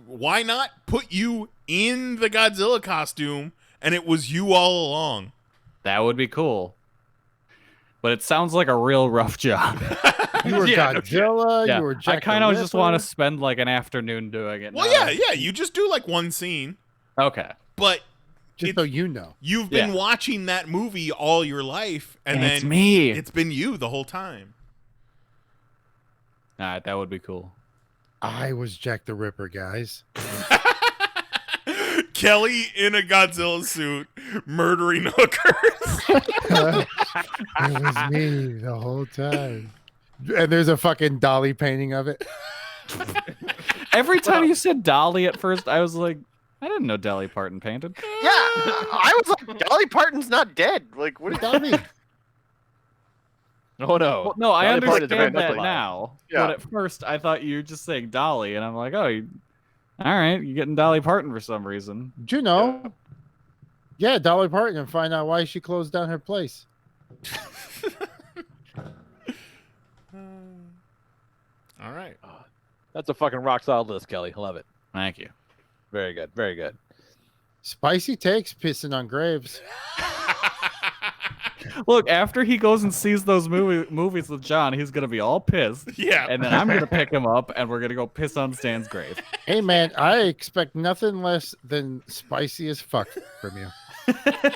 Why not put you in the Godzilla costume and it was you all along? That would be cool. But it sounds like a real rough job. You were Godzilla. Yeah. You were Jack I kind of the just want to Ripper. spend like an afternoon doing it. Well, yeah. You just do like one scene. Okay. But just so you know, you've been watching that movie all your life, and then it's me. It's been you the whole time. All right, that would be cool. I was Jack the Ripper, guys. Kelly in a Godzilla suit murdering hookers. It was me the whole time. And there's a fucking Dolly painting of it. Every time you said Dolly at first, I was like, I didn't know Dolly Parton painted. Yeah, I was like, Dolly Parton's not dead. Like, what does that mean? Oh no. Well, no, I Dolly Parton's understand very that much now. Yeah. But at first, I thought you were just saying Dolly, and I'm like, oh, all right, you're getting Dolly Parton for some reason. Do you know? Yeah, Dolly Parton, and find out why she closed down her place. All right. That's a fucking rock solid list, Kelly. Love it. Thank you. Very good. Very good. Spicy takes pissing on graves. Look, after he goes and sees those movies with John, he's gonna be all pissed. Yeah. And then I'm gonna pick him up, and we're gonna go piss on Stan's grave. Hey, man, I expect nothing less than spicy as fuck from you. All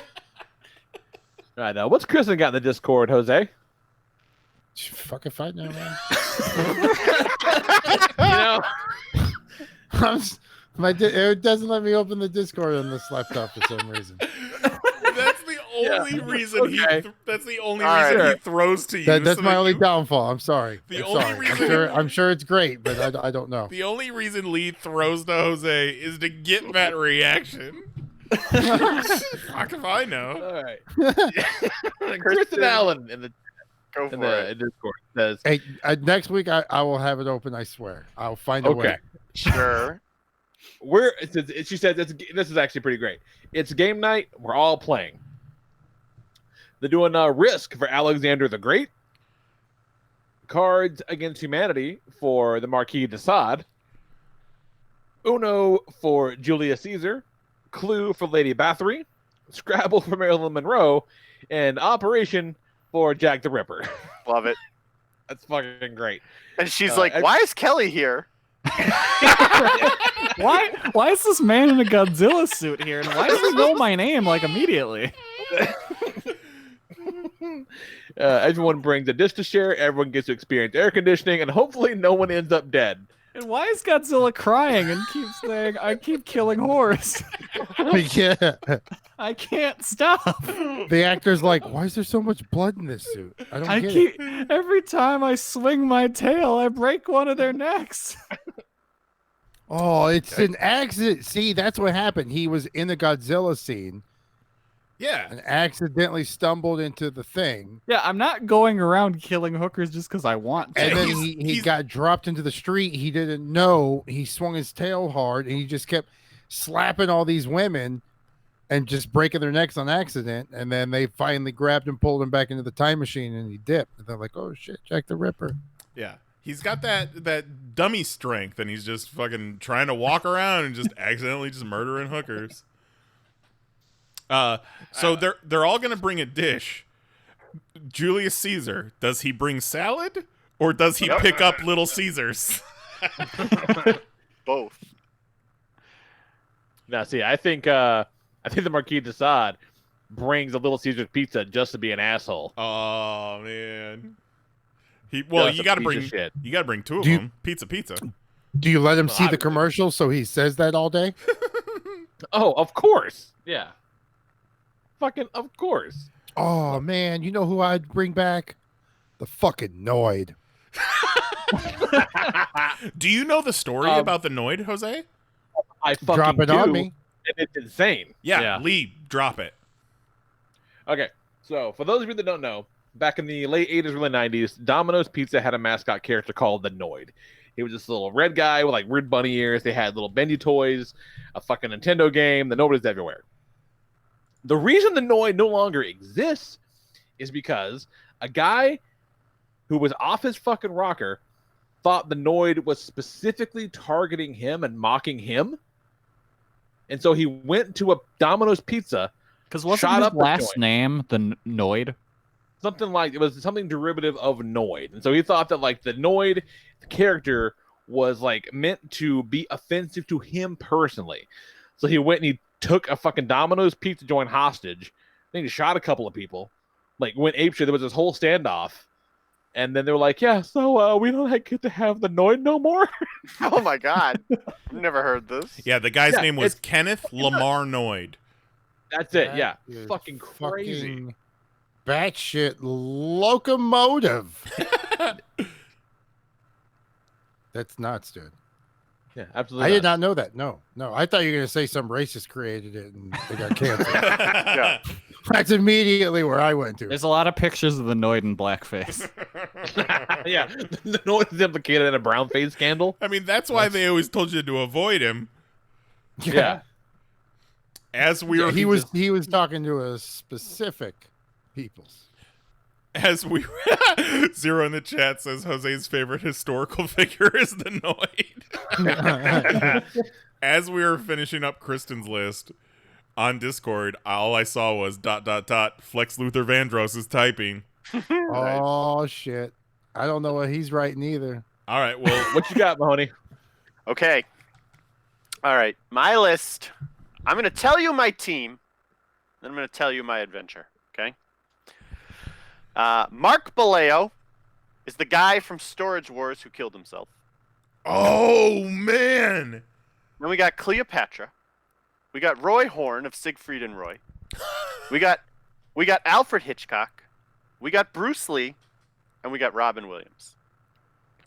right, now what's Kristen got in the Discord, Jose? Fucking fight now, man. You know, It doesn't let me open the Discord on this laptop for some reason. That's the only reason that's the only All reason right. he throws to you. That's so my that only you- downfall. I'm sorry. The I'm only sorry. reason- I'm sure it's great, but I don't know. The only reason Lee throws to Jose is to get that reaction. Fuck if I know. all right. Kristen Allen in the Go for it. Discord says, Hey, next week I will have it open. I swear. I'll find a way. Sure. She said this is actually pretty great. It's game night. We're all playing. They're doing Risk for Alexander the Great, Cards Against Humanity for the Marquis de Sade, Uno for Julius Caesar, Clue for Lady Bathory, Scrabble for Marilyn Monroe, and Operation for Jack the Ripper. Love it. That's fucking great. And she's like, why is Kelly here? Why is this man in a Godzilla suit here? And why does he know my name like immediately? Everyone brings a dish to share. Everyone gets to experience air conditioning, and hopefully no one ends up dead. And why is Godzilla crying and keeps saying, I keep killing whores? Yeah. I can't stop. The actor's like, why is there so much blood in this suit? I don't get it. Every time I swing my tail, I break one of their necks. Oh, it's an accident. See, that's what happened. He was in the Godzilla scene. Yeah. And accidentally stumbled into the thing. Yeah, I'm not going around killing hookers just because I want to. And then he got dropped into the street. He didn't know. He swung his tail hard, and he just kept slapping all these women and just breaking their necks on accident. And then they finally grabbed him, pulled him back into the time machine, and he dipped. And they're like, oh, shit, Jack the Ripper. Yeah. He's got that dummy strength, and he's just fucking trying to walk around and just accidentally just murdering hookers. So they're all gonna bring a dish. Julius Caesar, does he bring salad or does he pick up Little Caesars? Both. Now, see, I think the Marquis de Sade brings a Little Caesars pizza just to be an asshole. Oh man. You Just a gotta piece of bring shit. you gotta bring two of Do you- them. Pizza. Do you let him see the commercial so he says that all day? Oh, of course. Yeah. Fucking of course. Oh, man. You know who I'd bring back? The fucking Noid. Do you know the story about the Noid, Jose? I fucking Drop it do, on me. and it's insane. Yeah, Lee, drop it. Okay, so for those of you that don't know, back in the late 80s, early 90s, Domino's Pizza had a mascot character called the Noid. He was this little red guy with like weird bunny ears. They had little bendy toys, a fucking Nintendo game. The Noid is everywhere. The reason the Noid no longer exists is because a guy who was off his fucking rocker thought the Noid was specifically targeting him and mocking him. And so he went to a Domino's Pizza. Because wasn't shot his up the last joint. name the Noid? Something like it was something derivative of Noid. And so he thought that like the Noid character was like meant to be offensive to him personally. So he went and he took a fucking Domino's pizza joint hostage. Then he shot a couple of people. Like went apeshit. There was this whole standoff. And then they were like, yeah, so we don't get to have the Noid no more. Oh my god. I've never heard this. Yeah, the guy's name was Kenneth Lamar Noid. That's it, yeah. is Fucking crazy. Fucking batshit locomotive. That's nuts, dude. Yeah, absolutely. I did not know that. No. I thought you were going to say some racist created it and they got canceled. Yeah. That's immediately where I went to. There's a lot of pictures of the Noid in blackface. Yeah, the Noid is implicated in a brown face scandal. I mean, that's why they always told you to avoid him. Yeah. As we were, he was talking to a specific peoples. As we Zero in the chat says Jose's favorite historical figure is the Noid. As we were finishing up Kristen's list on Discord, all I saw was ... Flex Luther Vandross is typing. Oh shit! I don't know what he's writing either. All right, well, what you got, Mahoney? Okay. All right, my list. I'm going to tell you my team, then I'm going to tell you my adventure, okay? Mark Baleo is the guy from Storage Wars who killed himself. Oh, man. Then we got Cleopatra. We got Roy Horn of Siegfried and Roy. We got Alfred Hitchcock. We got Bruce Lee. And we got Robin Williams.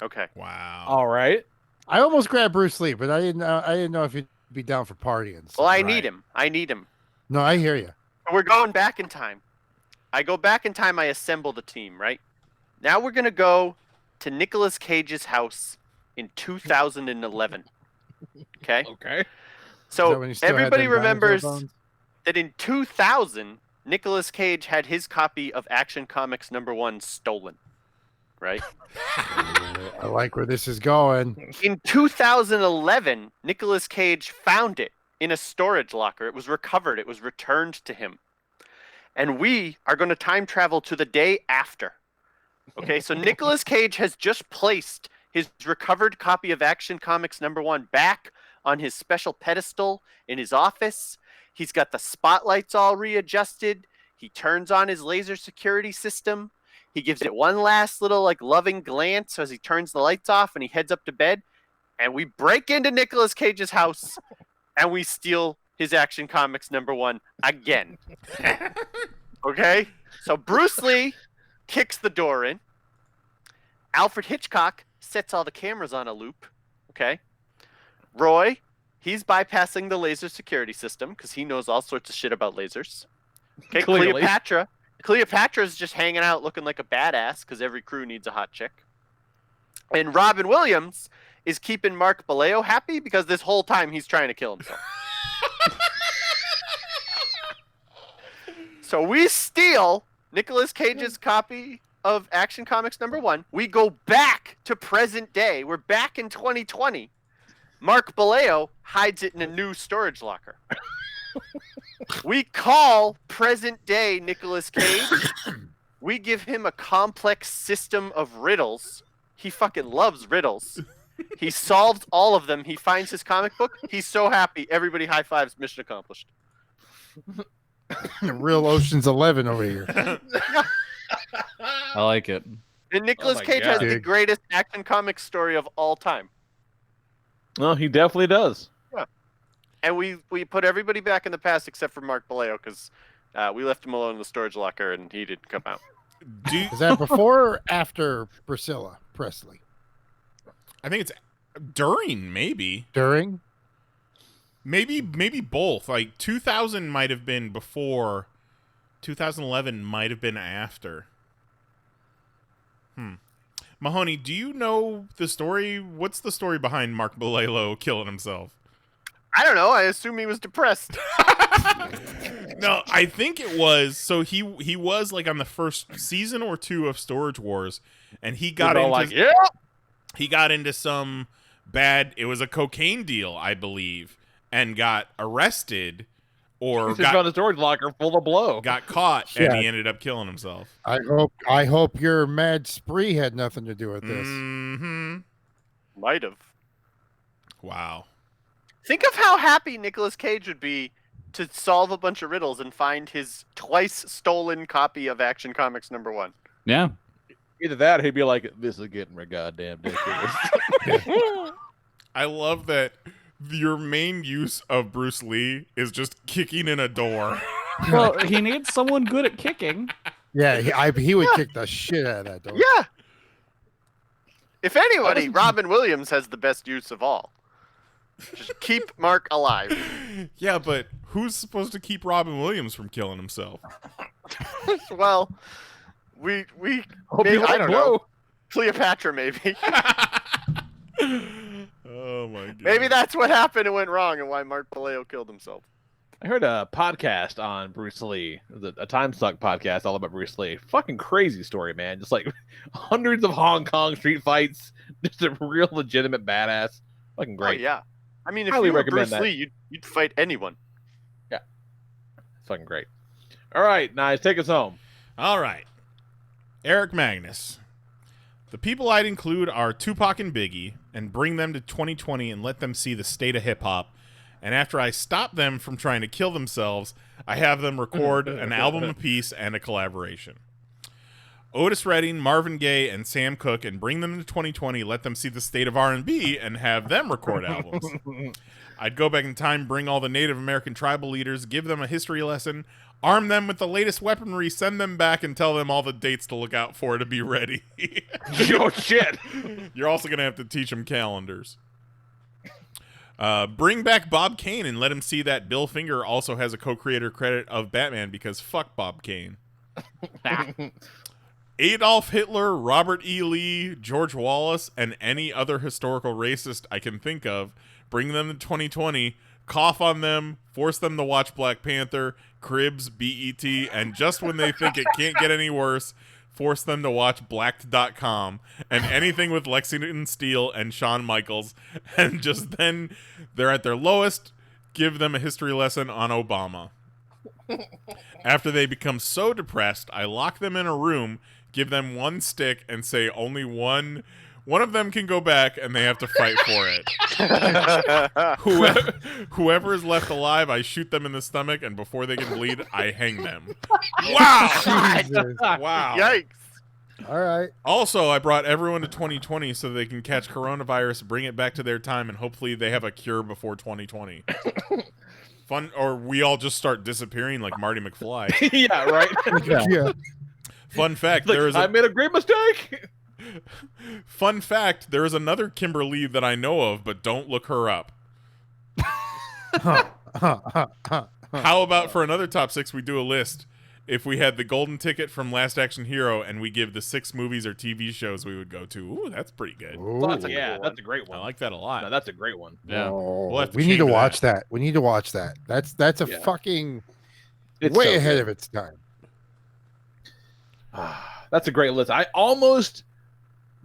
Okay. Wow. All right. I almost grabbed Bruce Lee, but I didn't know if he'd be down for partying. So. Well, I need him. I need him. No, I hear you. We're going back in time. I go back in time, I assemble the team, right? Now we're going to go to Nicolas Cage's house in 2011. Okay? Okay. Is that So when he still had everybody them remembers dinosaur bones? that in 2000, Nicolas Cage had his copy of Action Comics #1 stolen, right? I like where this is going. In 2011, Nicolas Cage found it in a storage locker. It was recovered. It was returned to him. And we are going to time travel to the day after. Okay, so Nicolas Cage has just placed his recovered copy of Action Comics #1 back on his special pedestal in his office. He's got the spotlights all readjusted. He turns on his laser security system. He gives it one last little like loving glance as he turns the lights off and he heads up to bed. And we break into Nicolas Cage's house and we steal his Action Comics #1 again. Okay? So Bruce Lee kicks the door in. Alfred Hitchcock sets all the cameras on a loop. Okay? Roy, he's bypassing the laser security system because he knows all sorts of shit about lasers. Okay, Clearly. Cleopatra's just hanging out looking like a badass because every crew needs a hot chick. And Robin Williams is keeping Mark Baleo happy because this whole time he's trying to kill himself. So we steal Nicolas Cage's copy of Action Comics #1. We go back to present day. We're back in 2020. Mark Baleo hides it in a new storage locker. We call present day Nicolas Cage. We give him a complex system of riddles. He fucking loves riddles. He solves all of them. He finds his comic book. He's so happy. Everybody high fives. Mission accomplished. Real Ocean's 11 over here. I like it. And Nicolas Cage has the greatest Action Comics story of all time. Well, he definitely does. Yeah. And we put everybody back in the past except for Mark Baleo because we left him alone in the storage locker and he didn't come out. Is that before or after Priscilla Presley? I think it's during, maybe. During? Maybe both. Like 2000 might have been before. 2011 might have been after. Mahoney, do you know the story? What's the story behind Mark Baleo killing himself? I don't know. I assume he was depressed. No, I think it was. So he was like on the first season or 2 of Storage Wars, and he got into he got into some bad. It was a cocaine deal, I believe, and got arrested. Or he just found a storage locker full of blow. Got caught, and he ended up killing himself. I hope your mad spree had nothing to do with this. Mm-hmm. Might have. Wow. Think of how happy Nicolas Cage would be to solve a bunch of riddles and find his twice stolen copy of Action Comics #1. Yeah. Either that, or he'd be like, "This is getting goddamn ridiculous." I love that. Your main use of Bruce Lee is just kicking in a door. Well, he needs someone good at kicking. Yeah, he would kick the shit out of that door. Yeah. If anybody, Robin Williams has the best use of all. Just keep Mark alive. Yeah, but who's supposed to keep Robin Williams from killing himself? Well, we maybe, I don't know. Cleopatra, maybe. Oh my god. Maybe that's what happened and went wrong and why Mark Baleo killed himself. I heard a podcast on Bruce Lee, a Time Suck podcast all about Bruce Lee. Fucking crazy story, man. Just like hundreds of Hong Kong street fights. Just a real legitimate badass. Fucking great. Oh, yeah. I mean, if Highly you were recommend Bruce Lee, you'd fight anyone. Yeah. Fucking great. All right, Nice, take us home. All right. Eric Magnus. The people I'd include are Tupac and Biggie and bring them to 2020 and let them see the state of hip-hop. And after I stop them from trying to kill themselves, I have them record an album apiece and a collaboration. Otis Redding, Marvin Gaye, and Sam Cooke, and bring them to 2020, let them see the state of R&B, and have them record albums. I'd go back in time, bring all the Native American tribal leaders, give them a history lesson, arm them with the latest weaponry, send them back, and tell them all the dates to look out for to be ready. Oh, shit. You're also going to have to teach them calendars. Bring back Bob Kane and let him see that Bill Finger also has a co-creator credit of Batman because fuck Bob Kane. Adolf Hitler, Robert E. Lee, George Wallace, and any other historical racist I can think of, bring them to 2020, cough on them, force them to watch Black Panther, Cribs, BET, and just when they think it can't get any worse, force them to watch Blacked.com and anything with Lexington Steele and Shawn Michaels, and just then they're at their lowest, give them a history lesson on Obama. After they become so depressed, I lock them in a room, give them one stick, and say only one of them can go back, and they have to fight for it. Whoever is left alive, I shoot them in the stomach, and before they can bleed, I hang them. Wow! Wow. Yikes. All right. Also, I brought everyone to 2020 so they can catch coronavirus, bring it back to their time, and hopefully they have a cure before 2020. Fun, or we all just start disappearing like Marty McFly. Yeah, right? Yeah. Fun fact, I made a great mistake! Fun fact, there is another Kimberly that I know of, but don't look her up. How about for another top 6, we do a list? If we had the golden ticket from Last Action Hero and we give the 6 movies or TV shows we would go to, ooh, that's pretty good. That's a great one. I like that a lot. No, that's a great one. Yeah. We'll have to We need to chamber watch that. We need to watch that. That's a fucking way so ahead good. of its time. That's a great list. I almost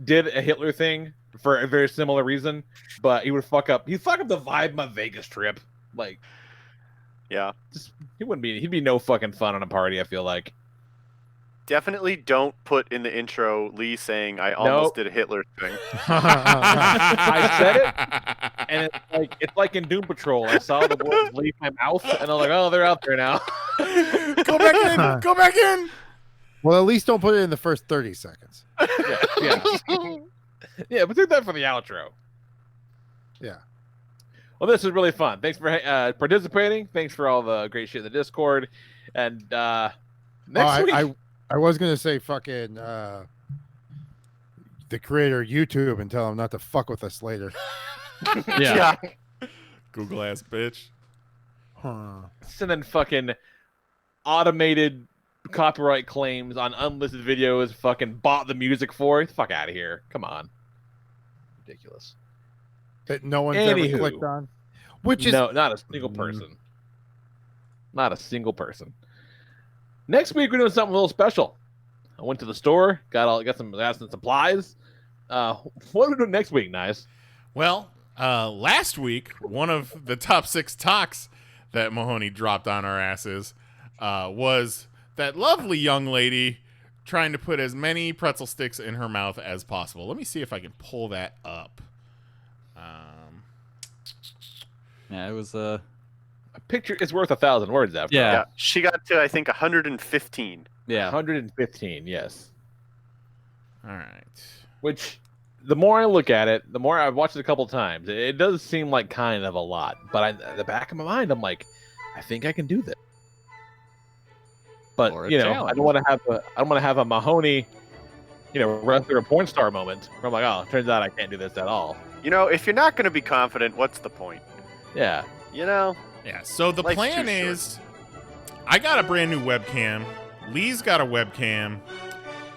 did a Hitler thing for a very similar reason, but he would fuck up. He'd fuck up the vibe of my Vegas trip. Like, yeah, he'd be no fucking fun on a party. I feel like. Definitely don't put in the intro Lee saying I almost did a Hitler thing. I said it, and it's like in Doom Patrol. I saw the words leave my mouth, and I'm like, oh, they're out there now. Go back in. Go back in. Well, at least don't put it in the first 30 seconds. Yeah, but do that for the outro. Yeah. Well, this was really fun. Thanks for participating. Thanks for all the great shit in the Discord. And next week. I was going to say fucking the creator of YouTube and tell him not to fuck with us later. Yeah. Google ass bitch. Huh. And then fucking automated copyright claims on unlisted videos fucking bought the music for. Fuck out of here. Come on. Ridiculous. That no one's ever clicked on. Which is no, not a single person. Not a single person. Next week we're doing something a little special. I went to the store, got some supplies. What are we doing next week, Nice? Well, last week one of the top 6 talks that Mahoney dropped on our asses was that lovely young lady trying to put as many pretzel sticks in her mouth as possible. Let me see if I can pull that up. Yeah, it was a picture is worth 1,000 words. After Yeah, she got to I think 115. Yeah, 115. Yes. All right. Which, the more I look at it, the more I've watched it a couple times. It does seem like kind of a lot, but in the back of my mind, I'm like, I think I can do this. But I don't want to have a Mahoney, wrestler a porn star moment. Where I'm like, oh, turns out I can't do this at all. If you're not going to be confident, what's the point? Yeah. Yeah. So the plan is, I got a brand new webcam. Lee's got a webcam.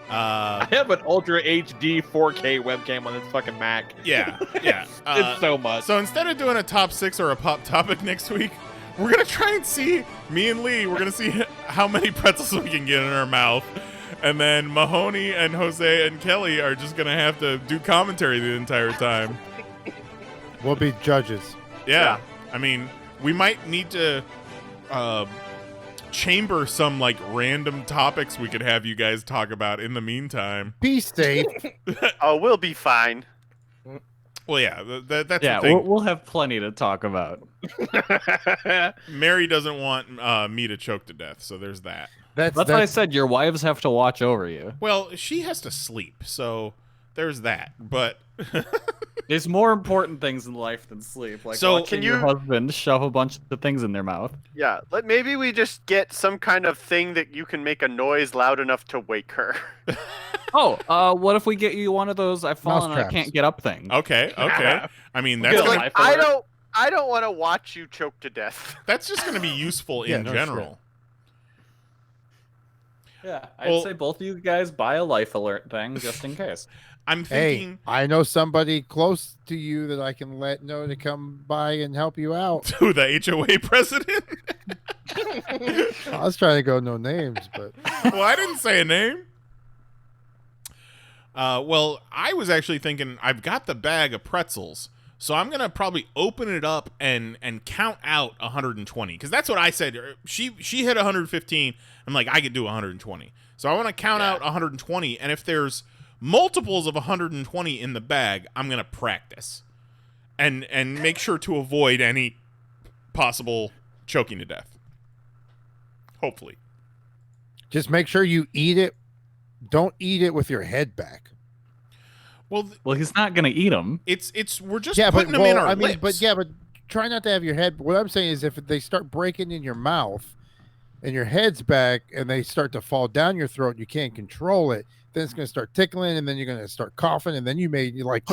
I have an Ultra HD 4K webcam on this fucking Mac. Yeah. It's so much. So instead of doing a top 6 or a pop topic next week, we're going to try and see, me and Lee, we're going to see how many pretzels we can get in our mouth. And then Mahoney and Jose and Kelly are just going to have to do commentary the entire time. We'll be judges. Yeah. I mean, we might need to chamber some random topics we could have you guys talk about in the meantime. Be safe. Oh, we'll be fine. Well, yeah, that's the thing. We'll have plenty to talk about. Mary doesn't want me to choke to death, so there's that. That's what I said. Your wives have to watch over you. Well, she has to sleep, so there's that. But there's more important things in life than sleep. Like watching your husband shove a bunch of things in their mouth. Yeah, maybe we just get some kind of thing that you can make a noise loud enough to wake her. What if we get you one of those I've fallen and I can't get up things? Okay. I mean, that's I don't want to watch you choke to death. That's just going to be useful in general. Yeah, I'd say both of you guys buy a life alert thing just in case. I'm thinking. Hey, I know somebody close to you that I can let know to come by and help you out. To the HOA president? I was trying to go no names, but well, I didn't say a name. Well, I was actually thinking I've got the bag of pretzels, so I'm gonna probably open it up and count out 120 because that's what I said. She hit 115. I'm like, I could do 120. So I want to count out 120, and if there's multiples of 120 in the bag, I'm gonna practice and make sure to avoid any possible choking to death. Hopefully. Just make sure you eat it. Don't eat it with your head back. Well, he's not gonna eat them. We're just putting them in our lips. But try not to have your head. What I'm saying is, if they start breaking in your mouth, and your head's back, and they start to fall down your throat, and you can't control it, then it's gonna start tickling, and then you're gonna start coughing, and then you're like,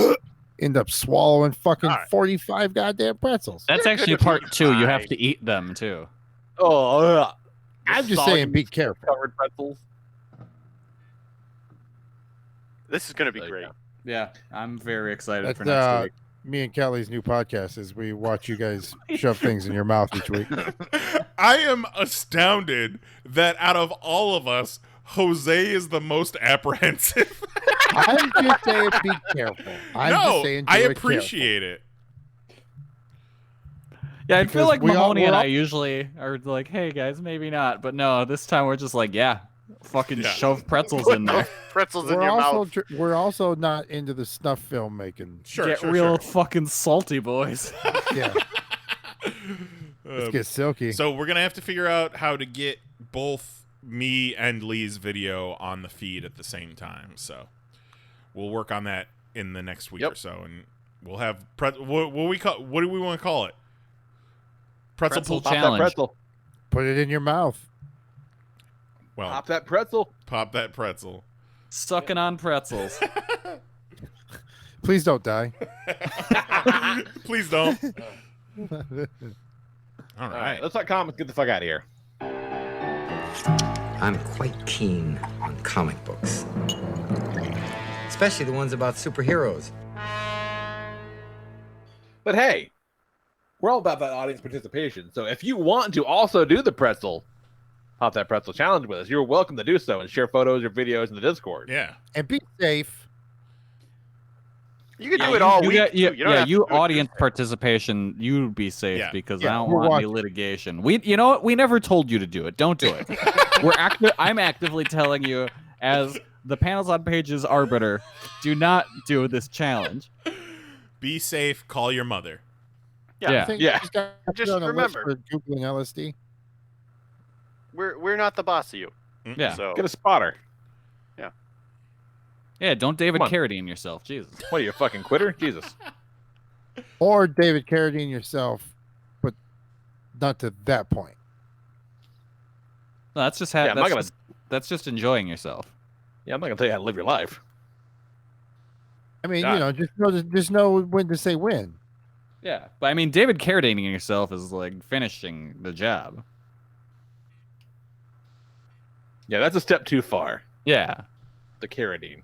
end up swallowing fucking 45 goddamn pretzels. That's actually part 2. You have to eat them too. Oh, I'm just saying, be careful. Covered pretzels. This is gonna be great. Yeah, I'm very excited That's for next week. me and Kelly's new podcast is we watch you guys shove things in your mouth each week. I am astounded that out of all of us, Jose is the most apprehensive. I'm just saying, be careful. I'm just saying, I do it appreciate it. Yeah, I Because feel like we all- Mahoney and we're I all- usually are like, hey guys, maybe not. But no, this time we're just like, yeah, fucking Yeah. shove pretzels Put in there. those pretzels in We're your also mouth. we're also not into the snuff filmmaking. Get real fucking salty, boys. Yeah. Let's get silky. So we're gonna have to figure out how to get both me and Lee's video on the feed at the same time. So we'll work on that in the next week or so, and we'll have what do we want to call it? Pretzel Pop that challenge. pretzel. Put it in your mouth. Well, Pop that pretzel. Pop that pretzel. Sucking on pretzels. Please don't die. Please don't. All right. Let's let comics get the fuck out of here. I'm quite keen on comic books, especially the ones about superheroes. But hey, we're all about that audience participation. So if you want to also do the Pop That Pretzel challenge with us, you're welcome to do so and share photos or videos in the Discord. Yeah. And be safe. You can do it all week. Get, too. You don't have to you do it audience participation, you be safe because I don't we're want any watching. litigation. You know what? We never told you to do it. Don't do it. I'm actively telling you, as the Panels on Pages arbiter, do not do this challenge. Be safe. Call your mother. Yeah. I think Yeah. just got to Just put on a list remember. for Googling LSD. We're not the boss of you. Yeah. So Get a spotter. Yeah, don't David Come on. Carradine yourself. Jesus. What are you, a fucking quitter? Jesus. Or David Carradine yourself, but not to that point. No, that's just Yeah, I'm not gonna- that's just enjoying yourself. Yeah, I'm not going to tell you how to live your life. I mean, God. just know when to say when. Yeah, but I mean, David Carradining yourself is like finishing the job. Yeah, that's a step too far. Yeah. The Carradine.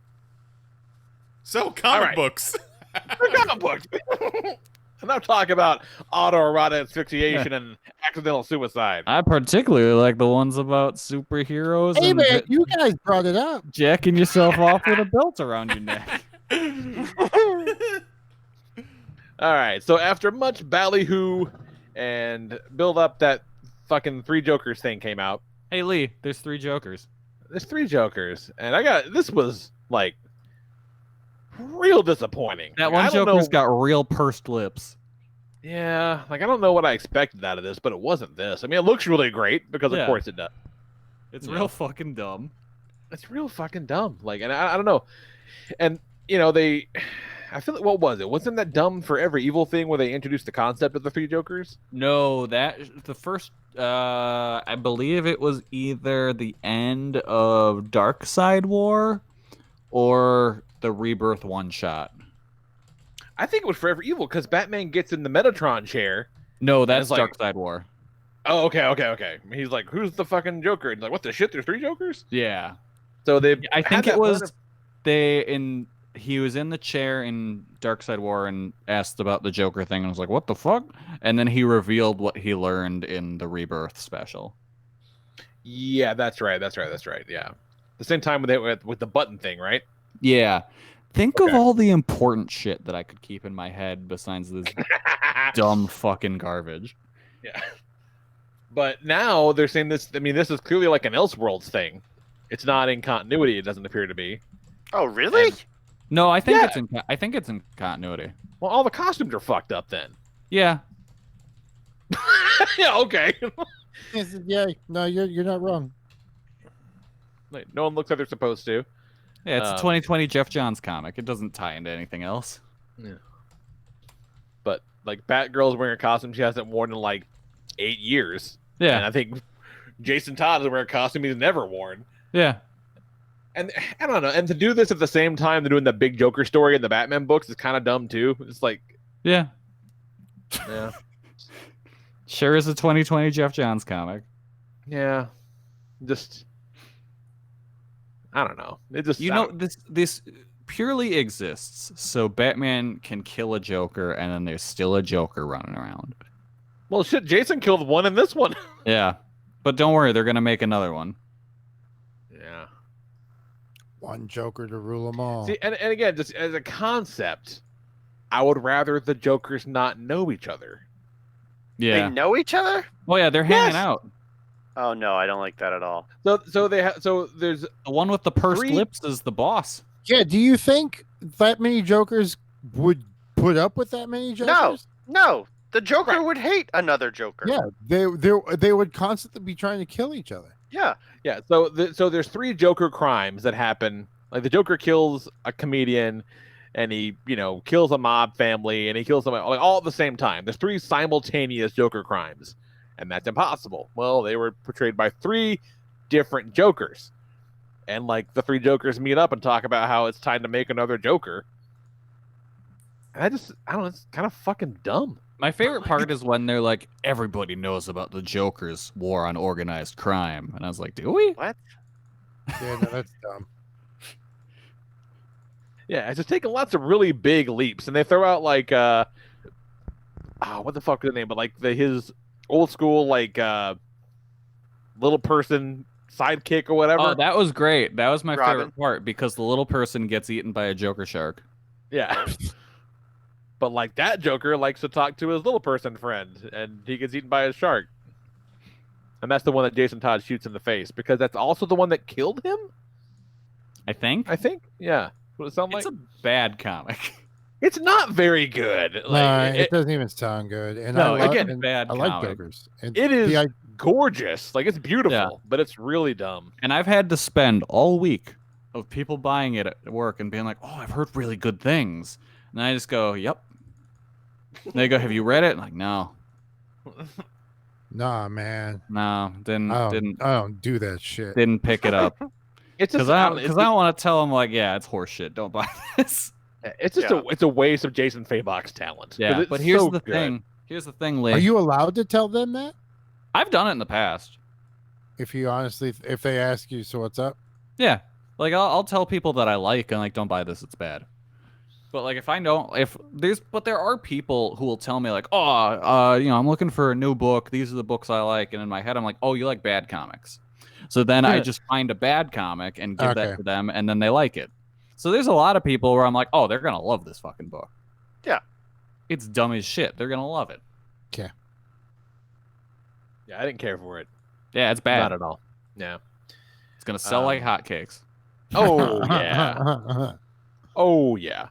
So comic right. books. Comic books. I'm not talking about autoerotic asphyxiation and accidental suicide. I particularly like the ones about superheroes Hey and man, you guys brought it up. jacking yourself off with a belt around your neck. All right, so after much ballyhoo and build up, that fucking Three Jokers thing came out. Hey Lee, there's 3 Jokers. There's 3 Jokers, and this was like real disappointing. That Like, one I don't Joker's know- got real pursed lips. Yeah, like I don't know what I expected out of this, but it wasn't this. I mean, it looks really great because Yeah. of course it does. It's You real know. fucking dumb. It's real fucking dumb. Like, and I don't know. And I feel like, what was it? Wasn't that Dumb for Every Evil thing where they introduced the concept of the 3 Jokers? No, the first I believe it was either the end of Dark Side War or the Rebirth one shot. I think it was Forever Evil because Batman gets in the Metatron chair. No, that's it's like- Dark Side War. Oh, okay. He's like, "Who's the fucking Joker?" And like, "What the shit? There's 3 Jokers?" Yeah. So they, I had think that it was plan he was in the chair in Dark Side War and asked about the Joker thing and was like, "What the fuck?" And then he revealed what he learned in the Rebirth special. Yeah, that's right. Yeah, the same time with the button thing, right? Yeah. Think of Okay. all the important shit that I could keep in my head besides this dumb fucking garbage. Yeah. But now they're saying this. I mean, this is clearly like an Elseworlds thing. It's not in continuity. It doesn't appear to be. Oh, really? No, I think Yeah. it's in continuity. Well, all the costumes are fucked up then. Yeah. Yeah. Okay. Yeah, no, you're not wrong. Like, no one looks like they're supposed to. Yeah, it's a 2020 Jeff Johns comic. It doesn't tie into anything else. Yeah. But like Batgirl's wearing a costume she hasn't worn in like 8 years. Yeah. And I think Jason Todd is wearing a costume he's never worn. Yeah. And I don't know. And to do this at the same time they're doing the big Joker story in the Batman books is kind of dumb too. It's like, Yeah. yeah, Sure is a 2020 Jeff Johns comic. yeah, just I don't know. It just this purely exists so Batman can kill a Joker and then there's still a Joker running around. Well, shit, Jason killed one in this one. Yeah, but don't worry, they're gonna make another one. Yeah. One Joker to rule them all. See, and again, just as a concept, I would rather the Jokers not know each other. Yeah. They know each other? Well, yeah, they're hanging out. Oh no, I don't like that at all. So there's the one with the pursed lips is the boss. Yeah, do you think that many Jokers would put up with that many Jokers? No. The Joker would hate another Joker. Yeah, they would constantly be trying to kill each other. Yeah. Yeah, so there's 3 Joker crimes that happen. Like the Joker kills a comedian, and he kills a mob family, and he kills somebody all at the same time. There's 3 simultaneous Joker crimes, and that's impossible. Well, they were portrayed by 3 different Jokers, and like the 3 Jokers meet up and talk about how it's time to make another Joker. And I don't know, it's kind of fucking dumb. My favorite part is when they're like, everybody knows about the Joker's war on organized crime. And I was like, do we? What? Yeah, no, that's dumb. Yeah, it's just taking lots of really big leaps. And they throw out like, what the fuck is the name? But like his old school, like, little person sidekick or whatever. Oh, that was great. That was my Robin. favorite part because the little person gets eaten by a Joker shark. Yeah. But like that Joker likes to talk to his little person friend, and he gets eaten by a shark. And that's the one that Jason Todd shoots in the face, because that's also the one that killed him? I think. Yeah. What it sound like? It's a bad comic. It's not very good. No, it doesn't even sound good. And No, I again, bad I like comic. Jokers. And It is gorgeous. Like, it's beautiful, but it's really dumb. And I've had to spend all week of people buying it at work and being like, oh, I've heard really good things. And I just go, yep. And they go, have you read it? I'm like, no. Nah, man. No, didn't I don't do that shit. Didn't pick it up. It's Because I don't want to tell them, like, yeah, it's horseshit. Don't buy this. It's just Yeah. it's a waste of Jason Fabok's talent. 'Cause Yeah, it's but here's so the good. thing. Here's the thing, Lee. Are you allowed to tell them that? I've done it in the past. If they ask you, so what's up? Yeah, like I'll tell people that I like and like, don't buy this, it's bad. But like but there are people who will tell me like, I'm looking for a new book. These are the books I like, and in my head I'm like, oh, you like bad comics. So then I just find a bad comic and give that to them, and then they like it. So there's a lot of people where I'm like, oh, they're gonna love this fucking book. Yeah, it's dumb as shit. They're gonna love it. Okay. Yeah, I didn't care for it. Yeah, it's bad. Not at all. Yeah. It's gonna sell like hotcakes. Oh yeah. Oh yeah.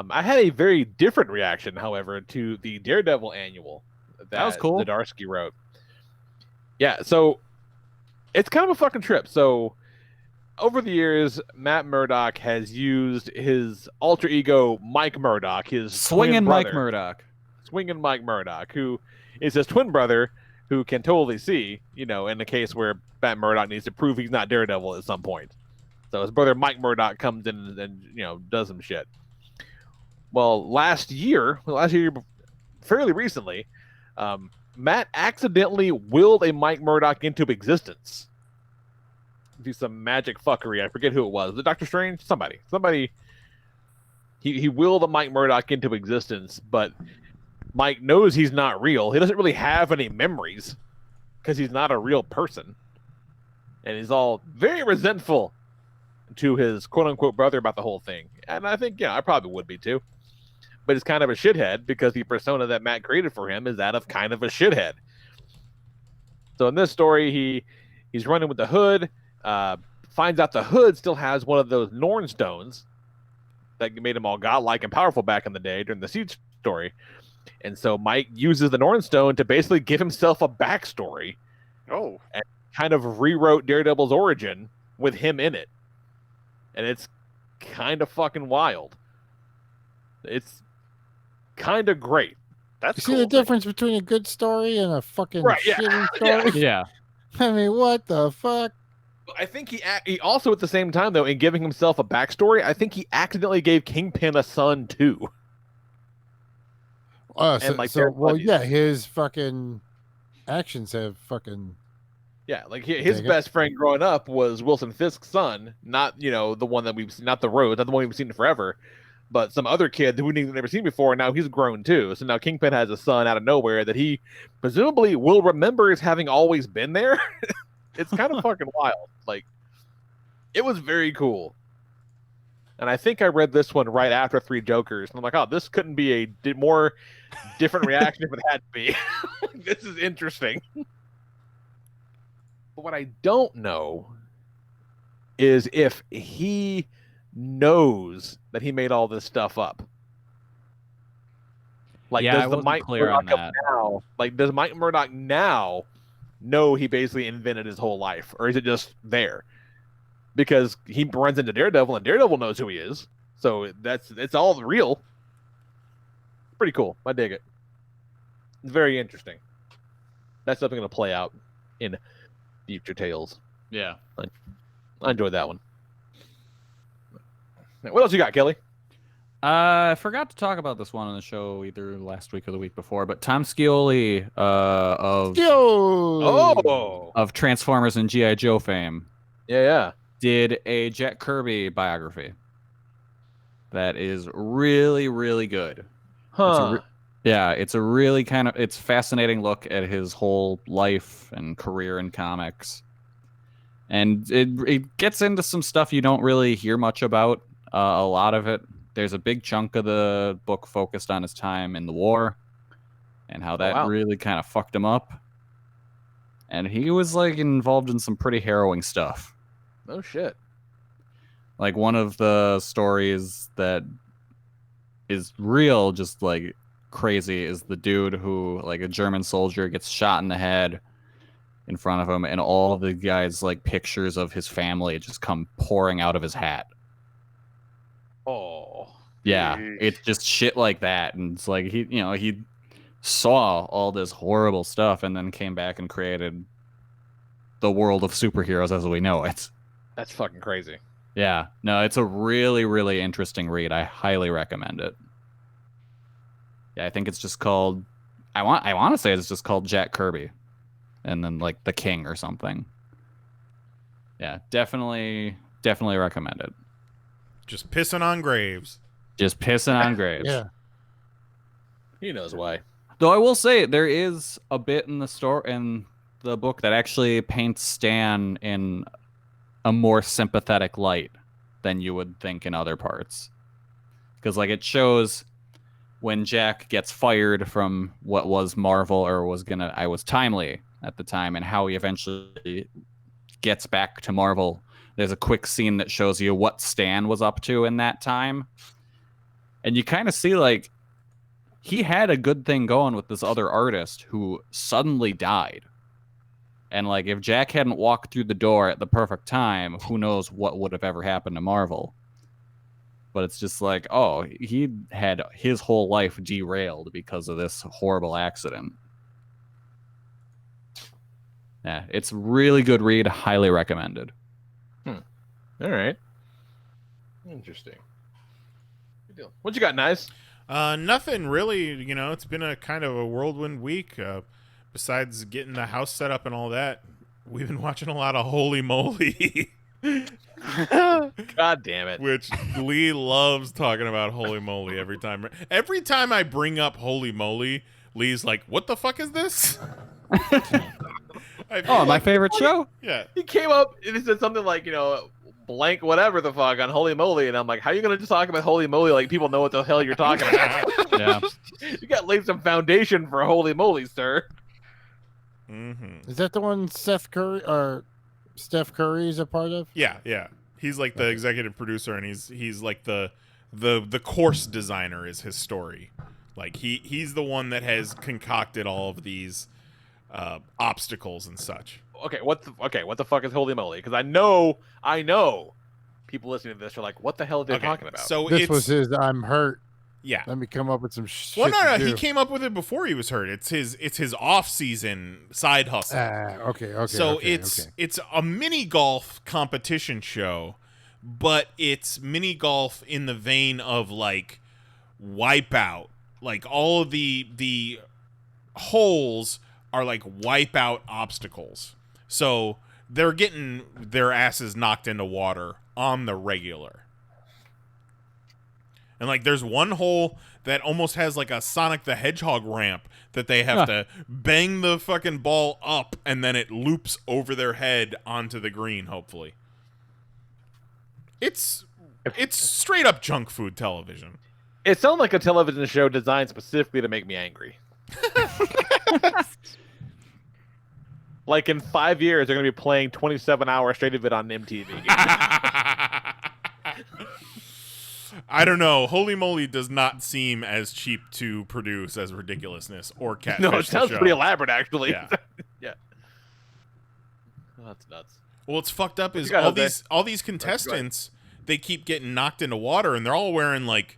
I had a very different reaction, however, to the Daredevil annual That was cool. Zdarsky wrote. Yeah, so it's kind of a fucking trip. So over the years, Matt Murdock has used his alter ego Mike Murdock, his Swinging twin Mike brother. Murdock. Swinging Mike Murdock, who is his twin brother, who can totally see, in the case where Matt Murdock needs to prove he's not Daredevil at some point. So his brother Mike Murdock comes in and does some shit. Well, last year, fairly recently, Matt accidentally willed a Mike Murdock into existence. Do some magic fuckery. I forget who it was. Was it Doctor Strange? Somebody. He willed a Mike Murdock into existence, but Mike knows he's not real. He doesn't really have any memories because he's not a real person. And he's all very resentful to his quote-unquote brother about the whole thing. And I think, I probably would be too. But he's kind of a shithead because the persona that Matt created for him is that of kind of a shithead. So in this story, he's running with the Hood, finds out the Hood still has one of those Norn stones that made him all godlike and powerful back in the day during the Siege story. And so Mike uses the Norn stone to basically give himself a backstory. Oh. And kind of rewrote Daredevil's origin with him in it. And it's kind of fucking wild. It's kind of great. That's You see the difference between a good story and a fucking shitty story? Yeah. I mean, what the fuck? I think he also at the same time though, in giving himself a backstory, I think he accidentally gave Kingpin a son too. Yeah, his fucking actions have fucking. Yeah, like his best friend growing up was Wilson Fisk's son, not the one that we've seen, not the Rhodes, not the one we've seen forever, but some other kid who we've never seen before. And now he's grown too. So now Kingpin has a son out of nowhere that he presumably will remember as having always been there. It's kind of fucking wild. Like, it was very cool. And I think I read this one right after Three Jokers, and I'm like, oh, this couldn't be a more different reaction if it had to be. This is interesting. But what I don't know is if he knows that he made all this stuff up. Like, Yeah, does the Mike Murdock now? Like, does Mike Murdock now know he basically invented his whole life, or is it just there? Because he runs into Daredevil, and Daredevil knows who he is, so it's all real. Pretty cool. I dig it. It's very interesting. That's something going to play out in future tales. Yeah. I enjoyed that one. What else you got, Kelly? I forgot to talk about this one on the show either last week or the week before, but Tom Scioli of Transformers and G.I. Joe fame. Yeah. Did a Jack Kirby biography that is really, really good. Huh. It's a really it's fascinating look at his whole life and career in comics. And it gets into some stuff you don't really hear much about. A lot of it. There's a big chunk of the book focused on his time in the war and how that really kind of fucked him up. And he was like involved in some pretty harrowing stuff. Oh shit. Like one of the stories that is real, just like crazy, is the dude who, like, a German soldier gets shot in the head in front of him, and all of the guys, like, pictures of his family just come pouring out of his hat. Oh. Yeah, it's just shit like that, and it's like he saw all this horrible stuff and then came back and created the world of superheroes as we know it. That's fucking crazy. Yeah, no, it's a really, really interesting read. I highly recommend it. Yeah, I think it's just called. I want to say it's just called Jack Kirby, and then like the King or something. Yeah, definitely recommend it. Just pissing on graves. Just pissing on graves. Yeah. He knows why. Though I will say there is a bit in the book that actually paints Stan in a more sympathetic light than you would think in other parts. Because like it shows when Jack gets fired from what was Marvel or was Timely at the time, and how he eventually gets back to Marvel. There's a quick scene that shows you what Stan was up to in that time. And you kind of see like he had a good thing going with this other artist who suddenly died. And like if Jack hadn't walked through the door at the perfect time, who knows what would have ever happened to Marvel. But it's just like, oh, he had his whole life derailed because of this horrible accident. Yeah, it's a really good read. Highly recommended. All right. Interesting. Good deal. What you got, Nice? Nothing really. It's been a kind of a whirlwind week. Besides getting the house set up and all that, we've been watching a lot of Holy Moly. God damn it. Which Lee loves talking about Holy Moly every time. Every time I bring up Holy Moly, Lee's like, what the fuck is this? My favorite show? Yeah. He came up and he said something like, blank whatever the fuck on Holy Moly, and I'm like, how are you going to just talk about Holy Moly like people know what the hell you're talking about? Yeah. You got to lay some foundation for Holy Moly, sir. Mm-hmm. Is that the one Steph Curry is a part of? Yeah. He's like the executive producer, and he's like the course designer is his story. Like he's the one that has concocted all of these obstacles and such. Okay, what the fuck is Holy Moly? Because I know people listening to this are like, what the hell are they talking about? So this was his I'm hurt. Yeah. Let me come up with some shit. Well, no, to do. he came up with it before he was hurt. It's his off-season side hustle. Okay. So it's a mini golf competition show, but it's mini golf in the vein of like Wipeout. Like all of the holes are like Wipeout obstacles. So they're getting their asses knocked into water on the regular. And like there's one hole that almost has like a Sonic the Hedgehog ramp that they have to bang the fucking ball up and then it loops over their head onto the green, hopefully. It's straight up junk food television. It sounds like a television show designed specifically to make me angry. Like in 5 years, they're going to be playing 27 hours straight of it on MTV. I don't know. Holy Moly does not seem as cheap to produce as Ridiculousness or Catfish. No, it sounds pretty elaborate, actually. Yeah. Yeah. Oh, that's nuts. Well, what's fucked up is all these contestants, they keep getting knocked into water, and they're all wearing like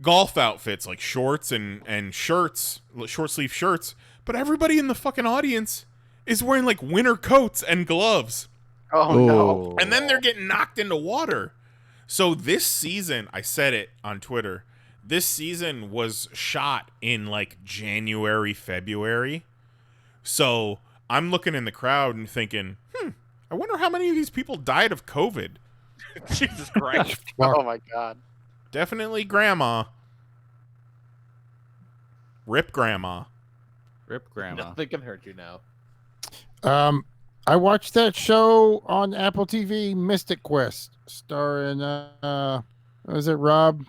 golf outfits, like shorts and shirts, short sleeve shirts. But everybody in the fucking audience is wearing like winter coats and gloves. Oh no! And then they're getting knocked into water. So this season, I said it on Twitter, this season was shot in like January, February. So I'm looking in the crowd and thinking, I wonder how many of these people died of COVID. Jesus Christ. Oh my God. Definitely grandma. Rip grandma. Rip grandma. Nothing can hurt you now. I watched that show on Apple TV, Mystic Quest, starring was it Rob?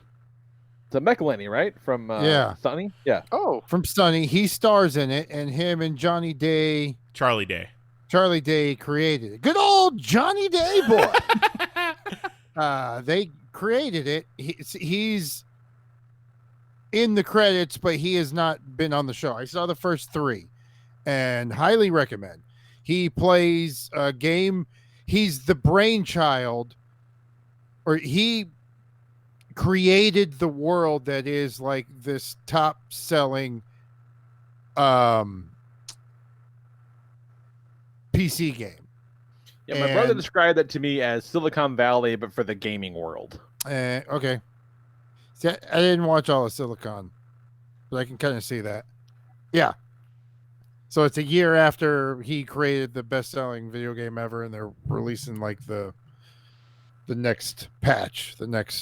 It's a McElhenney, right? From Yeah. Sunny? Yeah. Oh. From Sunny. He stars in it, and him and Charlie Day created it. Good old Johnny Day boy. They created it. He's in the credits, but he has not been on the show. I saw the first 3 and highly recommend. He plays a game. He's the brainchild, or he created the world that is like this top selling PC game. Yeah, my brother described that to me as Silicon Valley, but for the gaming world. Okay. See, I didn't watch all of Silicon, but I can kind of see that. Yeah. So it's a year after he created the best-selling video game ever, and they're releasing like the next patch, the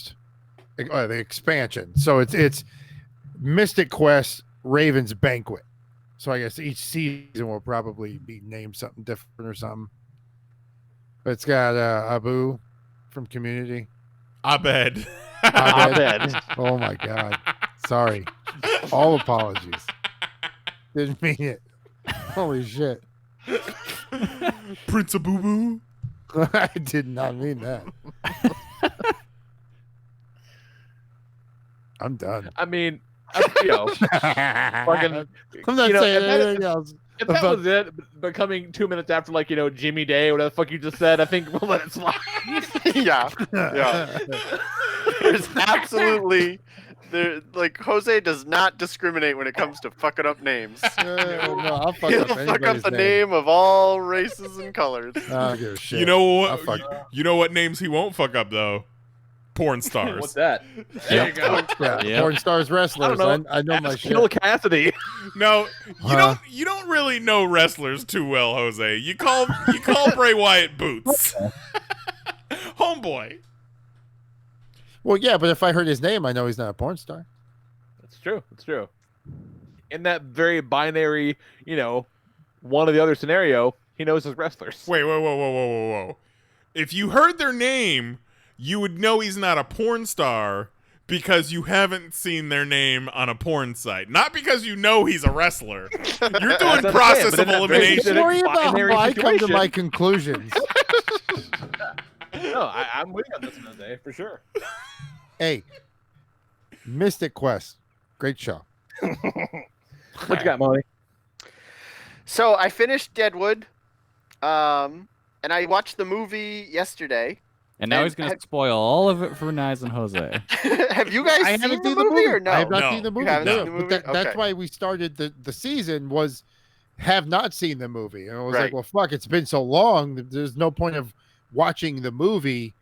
expansion. So it's Mystic Quest Raven's Banquet. So I guess each season will probably be named something different or something. But it's got Abu from Community. Abed. Oh my God. Sorry. All apologies. Didn't mean it. Holy shit. Prince of Boo Boo. I did not mean that. I'm done. I mean, fucking, I'm not saying anything else. If that was it, but coming 2 minutes after, like, Jimmy Day, whatever the fuck you just said, I think we'll let it slide. Yeah. There's absolutely like Jose does not discriminate when it comes to fucking up names. No, I'll fuck He'll up fuck up the name of all races and colors. I don't give a shit. You know what names he won't fuck up though? Porn stars. What's that? There you go. Yeah. Porn stars wrestlers. I know my shit. Phil Cassidy. No, you don't really know wrestlers too well, Jose. You call Bray Wyatt Boots. Homeboy. Well, yeah, but if I heard his name, I know he's not a porn star. That's true. It's true. In that very binary, one or the other scenario, he knows his wrestlers. Wait, whoa. If you heard their name, you would know he's not a porn star because you haven't seen their name on a porn site. Not because you know he's a wrestler. You're doing process of elimination. Worry about how I come to my conclusions. No, I'm with you on this one, Jose, for sure. Hey, Mystic Quest, great show. What you got, Molly? So I finished Deadwood, and I watched the movie yesterday. And now he's going to spoil all of it for Nice and Jose. Have you guys I seen haven't the seen the movie movie. or no? I have not No. seen the You movie. haven't No. seen the movie? But that's Okay. why we started the season was have not seen the movie. And I was Right. like, well, fuck, it's been so long. There's no point of watching the movie.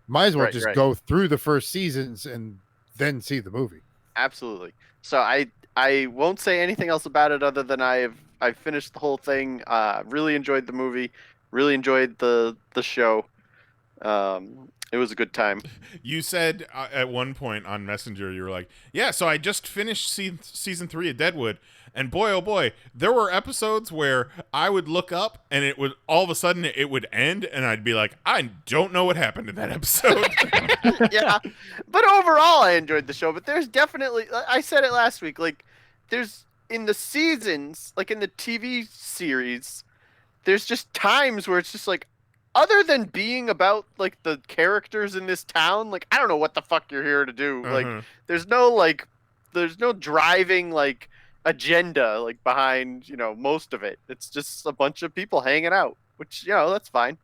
Might as well Right, just right. go through the first seasons and then see the movie. Absolutely. So I won't say anything else about it other than I've finished the whole thing. Really enjoyed the movie. Really enjoyed the show. It was a good time. You said at one point on Messenger, you were like, "Yeah, so I just finished season 3 of Deadwood, and boy, oh boy, there were episodes where I would look up and it would all of a sudden it would end, and I'd be like, I don't know what happened in that episode." Yeah, but overall I enjoyed the show. But there's definitely, I said it last week, like there's in the seasons, like in the TV series, there's just times where it's just like, other than being about like the characters in this town, like I don't know what the fuck you're here to do. Like there's no driving like agenda like behind, most of it. It's just a bunch of people hanging out, which that's fine.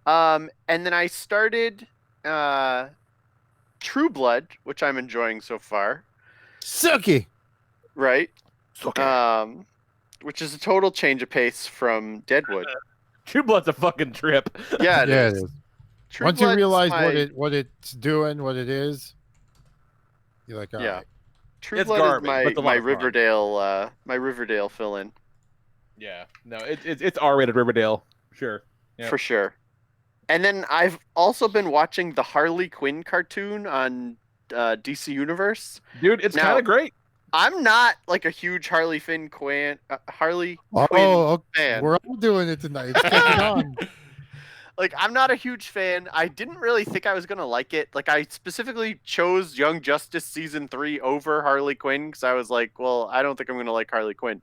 And then I started True Blood, which I'm enjoying so far. Sucky. Right? Which is a total change of pace from Deadwood. True Blood's a fucking trip. Yeah, it is. True Once you Blood's realize my- what it's doing, what it is, you're like, all right. True It's Blood garbage, but is it's a my lot of fun. Riverdale fill-in. Yeah, no, it's R-rated Riverdale, sure. Yep. For sure. And then I've also been watching the Harley Quinn cartoon on DC Universe. Dude, it's kind of great. I'm not like a huge Harley Quinn fan. We're all doing it tonight. It's going on. Like, I'm not a huge fan. I didn't really think I was going to like it. Like, I specifically chose Young Justice Season 3 over Harley Quinn because I was like, well, I don't think I'm going to like Harley Quinn.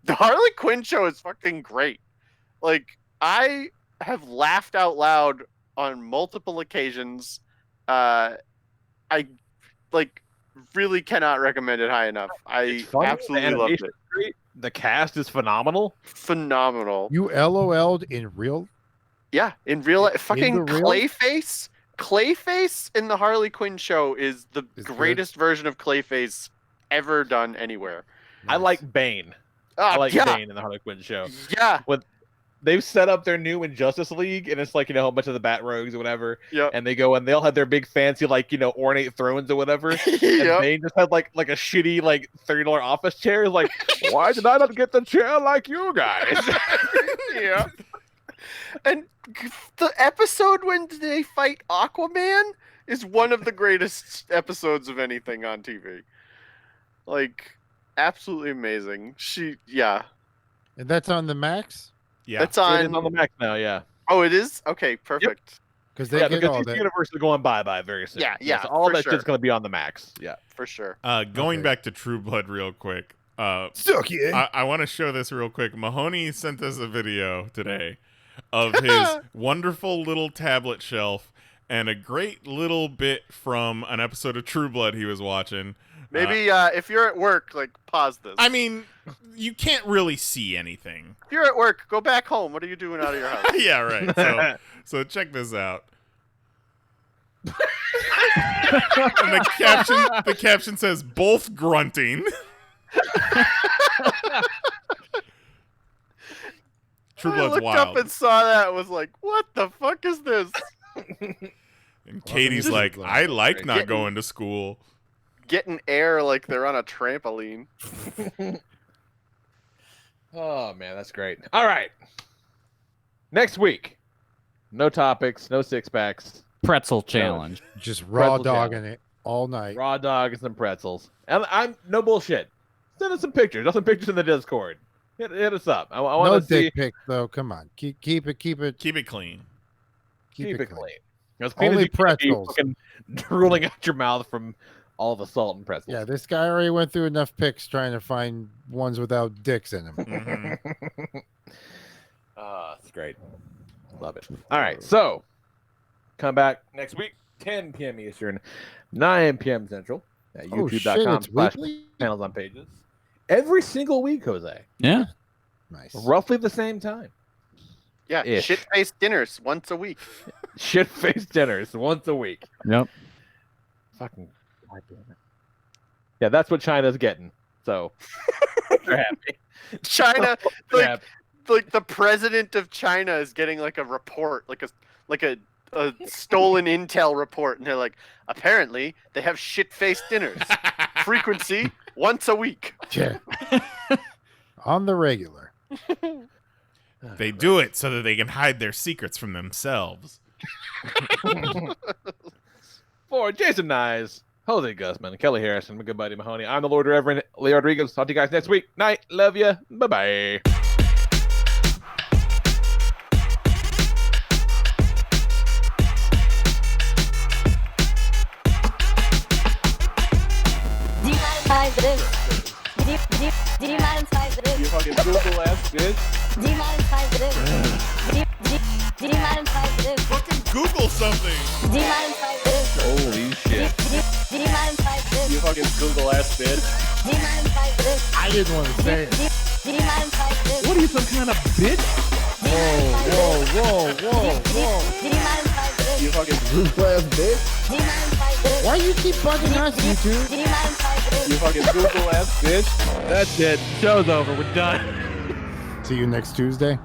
The Harley Quinn show is fucking great. Like, I have laughed out loud on multiple occasions. I, really cannot recommend it high enough. I absolutely loved it. Great. The cast is phenomenal. Phenomenal. You LOL'd in real? Yeah, in real life. Fucking the real? Clayface. Clayface in the Harley Quinn show is the greatest version of Clayface ever done anywhere. I like Bane. I like Bane in the Harley Quinn show. Yeah. When they've set up their new Injustice League, and it's like, a bunch of the Bat Rogues or whatever. Yep. And they go and they'll have their big fancy, ornate thrones or whatever. And Bane just had like a shitty, $30 office chair. It's like, why did I not get the chair like you guys? Yeah. And the episode when they fight Aquaman is one of the greatest episodes of anything on TV. Like, absolutely amazing. And that's on the Max? Yeah. It's on... It is on the Max now, yeah. Oh, it is? Okay, perfect. Because they get because all DC that. Universe is going bye very soon. Yeah, so all for that sure. shit's going to be on the Max. Yeah. For sure. Going back to True Blood real quick. Sucky. I want to show this real quick. Mahoney sent us a video today of his wonderful little tablet shelf and a great little bit from an episode of True Blood he was watching. Maybe if you're at work, pause this. I mean, you can't really see anything. If you're at work, go back home. What are you doing out of your house? Yeah, right. So check this out. And the caption says both grunting. True I Blood's looked wild. up and saw that and was like, what the fuck is this? And Katie's like, I like not going to school. Getting air like they're on a trampoline. Oh, man, that's great. All right. Next week, no topics, no six-packs. Pretzel challenge. Just raw Pretzel dogging challenge. it all night. Raw dog and some pretzels. And I'm no bullshit. Send us some pictures. Got some pictures in the Discord. Hit us up. I No want to see. dick pic though. Come on, keep it Keep it clean. Keep it clean. As Only as you can be pretzels. fucking drooling out your mouth from all the salt and pretzels. Yeah, this guy already went through enough pics trying to find ones without dicks in them. Mm-hmm. It's great. Love it. All right, so come back next week, 10 p.m. Eastern, 9 p.m. Central at Oh, shit, it's youtube.com/PanelsOnPages. Every single week, Jose. Yeah. Nice. Roughly the same time. Yeah, Ish. shit-faced dinners once a week. Shit-faced dinners once a week. Yep. Fucking goddamn it. Yeah, that's what China's getting. So they're happy. China, They're happy. like the president of China is getting like a report, like a stolen intel report, and they're like, apparently they have shit-faced dinners. Frequency once a week. Yeah. On the regular. They do it so that they can hide their secrets from themselves. For Jason Nyes, Jose Guzman, Kelly Harrison, my good buddy Mahoney, I'm the Lord Reverend Leo Rodriguez. Talk to you guys next week. Night. Love ya. Bye-bye. You fucking Google ass bitch. Fucking Google something. Holy shit. You fucking Google ass bitch. I didn't want to say it. What are you, some kind of bitch? Whoa. You fucking Google ass bitch. Why you keep bugging us, YouTube? You fucking Google ass bitch. That's it. Show's over. We're done. See you next Tuesday.